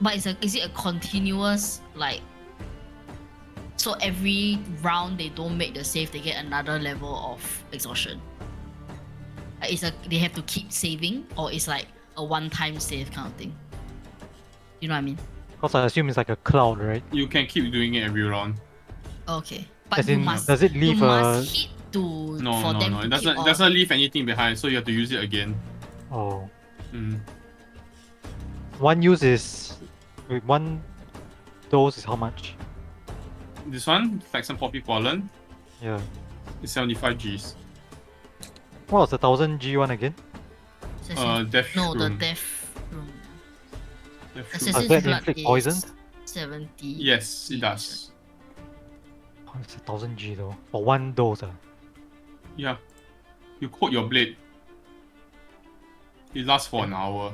[SPEAKER 6] But is it a continuous like? So every round they don't make the save, they get another level of exhaustion. Like, they have to keep saving, or it's like a one-time save kind of thing. You know what I mean?
[SPEAKER 1] Because I assume it's like a cloud, right?
[SPEAKER 5] You can keep doing it every round.
[SPEAKER 6] Okay, but
[SPEAKER 1] As
[SPEAKER 6] you
[SPEAKER 1] in,
[SPEAKER 6] must
[SPEAKER 1] does it
[SPEAKER 6] you
[SPEAKER 1] leave
[SPEAKER 6] must
[SPEAKER 1] a?
[SPEAKER 6] hit to
[SPEAKER 5] No,
[SPEAKER 6] for
[SPEAKER 5] no,
[SPEAKER 6] them
[SPEAKER 5] no.
[SPEAKER 6] to
[SPEAKER 5] It
[SPEAKER 6] keep on.
[SPEAKER 5] doesn't leave anything behind, so you have to use it again.
[SPEAKER 1] Oh.
[SPEAKER 5] Mm.
[SPEAKER 1] One use is with one dose is how much?
[SPEAKER 5] This one, Flaxen Poppy Pollen,
[SPEAKER 1] Yeah.
[SPEAKER 5] is 75 Gs.
[SPEAKER 1] What was the 1000G one again?
[SPEAKER 5] Death
[SPEAKER 6] No, the
[SPEAKER 5] Shroom.
[SPEAKER 6] death room.
[SPEAKER 5] Death Shroom.
[SPEAKER 1] Does
[SPEAKER 6] Assassin's
[SPEAKER 1] that
[SPEAKER 6] blood
[SPEAKER 1] inflict
[SPEAKER 6] is
[SPEAKER 1] poison?
[SPEAKER 6] 70.
[SPEAKER 5] Yes, it does.
[SPEAKER 1] Oh, it's 1000G though. For one dose.
[SPEAKER 5] Yeah. You coat your blade. It lasts for an hour.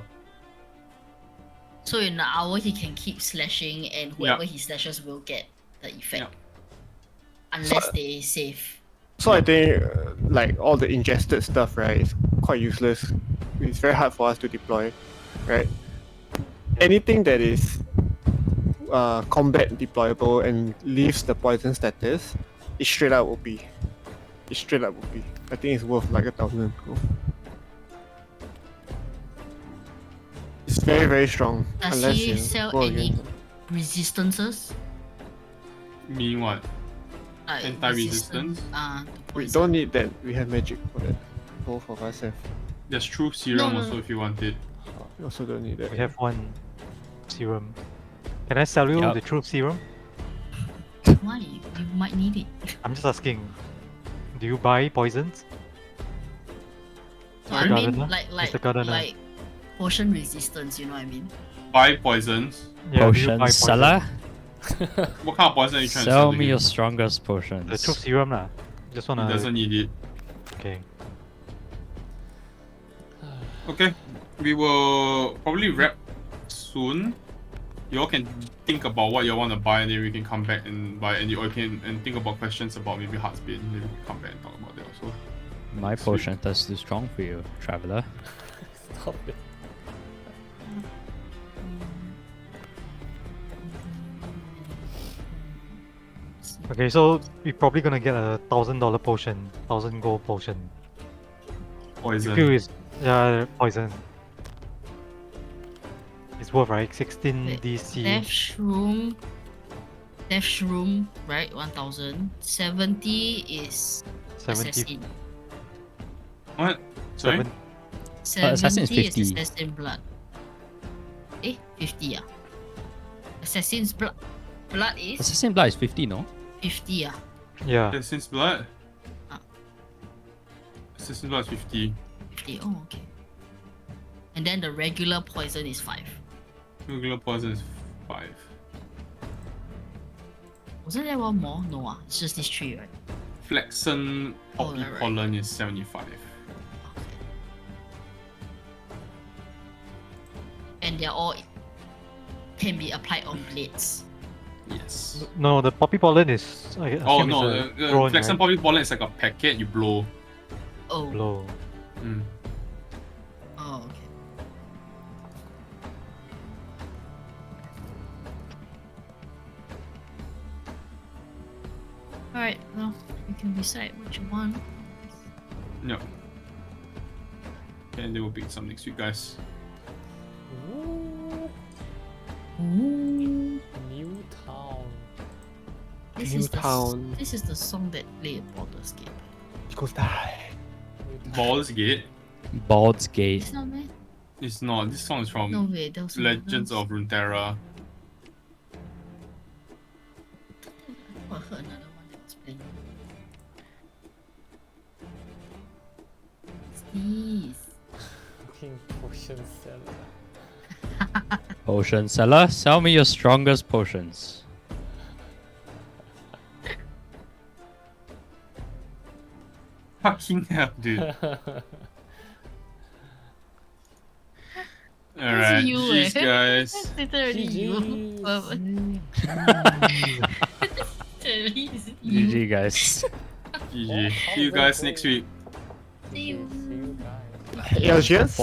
[SPEAKER 6] So in an hour he can keep slashing, and whoever he slashes will get the effect.
[SPEAKER 5] Yep.
[SPEAKER 6] Unless
[SPEAKER 3] So-
[SPEAKER 6] they save.
[SPEAKER 3] So I think like all the ingested stuff, right, is quite useless. It's very hard for us to deploy, right? Anything that is combat deployable and leaves the poison status is straight up OP. It's straight up OP. I think it's worth like 1,000 gold. It's very very strong.
[SPEAKER 6] Does
[SPEAKER 3] unless
[SPEAKER 6] he
[SPEAKER 3] you
[SPEAKER 6] sell
[SPEAKER 3] go
[SPEAKER 6] any
[SPEAKER 3] against-
[SPEAKER 6] resistances?
[SPEAKER 5] Meaning what?
[SPEAKER 6] Like
[SPEAKER 5] Anti-resistance?
[SPEAKER 6] To
[SPEAKER 3] We
[SPEAKER 6] poison.
[SPEAKER 3] don't need that. We have magic for that. Both of us have.
[SPEAKER 5] There's Truth Serum
[SPEAKER 6] No.
[SPEAKER 5] also if you want it.
[SPEAKER 3] We also don't need that.
[SPEAKER 1] We have one serum. Can I sell you
[SPEAKER 2] Yup.
[SPEAKER 1] the truth serum?
[SPEAKER 6] Why? You might need it.
[SPEAKER 1] I'm just asking. Do you buy poisons?
[SPEAKER 6] I
[SPEAKER 1] Mr.
[SPEAKER 6] mean,
[SPEAKER 1] Gardener? Mr. Gardener.
[SPEAKER 6] like potion resistance. You know what I mean?
[SPEAKER 5] Buy poisons.
[SPEAKER 1] Yeah, do you
[SPEAKER 2] Potion
[SPEAKER 1] buy
[SPEAKER 2] seller,
[SPEAKER 5] What kind of poison are you trying to
[SPEAKER 2] sell
[SPEAKER 5] sell to
[SPEAKER 2] me
[SPEAKER 5] him?
[SPEAKER 2] your strongest potions.
[SPEAKER 1] The truth serum lah. Just
[SPEAKER 5] He
[SPEAKER 1] wanna.
[SPEAKER 5] doesn't need it.
[SPEAKER 1] Okay.
[SPEAKER 5] Okay, we will probably wrap soon. You all can think about what you want to buy, and then we can come back and buy, and you all can and think about questions about maybe Heartsbane. Then we can come back and talk about that also.
[SPEAKER 2] My
[SPEAKER 5] Sweet.
[SPEAKER 2] potion is too strong for you, traveler.
[SPEAKER 4] Stop it.
[SPEAKER 1] Okay, so we're probably gonna get a $1,000 potion, 1,000 gold potion. You
[SPEAKER 5] Poison.
[SPEAKER 1] feel is poison. It's worth right? 16
[SPEAKER 6] Wait,
[SPEAKER 1] DC.
[SPEAKER 6] Death Shroom, right? 1,000. 70 is
[SPEAKER 1] 70.
[SPEAKER 6] assassin.
[SPEAKER 5] What? Sorry?
[SPEAKER 1] 7,
[SPEAKER 2] Assassin is
[SPEAKER 6] 70
[SPEAKER 2] 50.
[SPEAKER 6] is assassin blood. 50 ah. Assassin's blood. Blood is
[SPEAKER 2] Assassin blood is 50, no?
[SPEAKER 6] 50 ah.
[SPEAKER 1] yeah.
[SPEAKER 5] Assassin's Blood?
[SPEAKER 6] Ah.
[SPEAKER 5] Assassin's Blood is 50.
[SPEAKER 6] 50. Oh, okay. And then the regular poison is 5.
[SPEAKER 5] Regular poison is 5.
[SPEAKER 6] Wasn't there one more? No ah. It's just these 3, right?
[SPEAKER 5] Flaxen Poppy
[SPEAKER 6] right.
[SPEAKER 5] Pollen is 75.
[SPEAKER 6] Okay. And they're all can be applied on blades.
[SPEAKER 5] Yes.
[SPEAKER 1] No, the poppy pollen is. I
[SPEAKER 5] Oh
[SPEAKER 1] assume
[SPEAKER 5] no,
[SPEAKER 1] it's a
[SPEAKER 5] the
[SPEAKER 1] drone,
[SPEAKER 5] Flaxen
[SPEAKER 1] right?
[SPEAKER 5] Poppy Pollen is like a packet you blow.
[SPEAKER 6] Oh.
[SPEAKER 1] Blow.
[SPEAKER 5] Mm.
[SPEAKER 6] Oh, okay. Alright, well, you can decide what you want.
[SPEAKER 5] No. Okay, and they will pick some next week, guys.
[SPEAKER 4] Ooh,
[SPEAKER 6] Ooh.
[SPEAKER 4] New Town.
[SPEAKER 6] This
[SPEAKER 3] New
[SPEAKER 6] is the
[SPEAKER 3] Town.
[SPEAKER 6] This is the song that played at Baldur's Gate.
[SPEAKER 3] It goes die.
[SPEAKER 4] New Town.
[SPEAKER 5] Baldur's Gate?
[SPEAKER 2] Bald's Gate.
[SPEAKER 6] It's not man.
[SPEAKER 5] It's not. This song is from
[SPEAKER 6] No way, there was another
[SPEAKER 5] Legends
[SPEAKER 6] one.
[SPEAKER 5] of Runeterra.
[SPEAKER 6] I heard another one that was playing. Sneeze.
[SPEAKER 4] Fucking potion seller.
[SPEAKER 2] Potion seller, sell me your strongest potions.
[SPEAKER 5] Fucking hell, dude. Alright,
[SPEAKER 6] you,
[SPEAKER 5] jeez,
[SPEAKER 6] eh?
[SPEAKER 5] guys.
[SPEAKER 6] That's literally you.
[SPEAKER 4] GG.
[SPEAKER 6] Literally is you.
[SPEAKER 2] GG, guys.
[SPEAKER 5] GG. See you guys next week.
[SPEAKER 6] See you.
[SPEAKER 4] See you guys.
[SPEAKER 3] Yeah, cheers.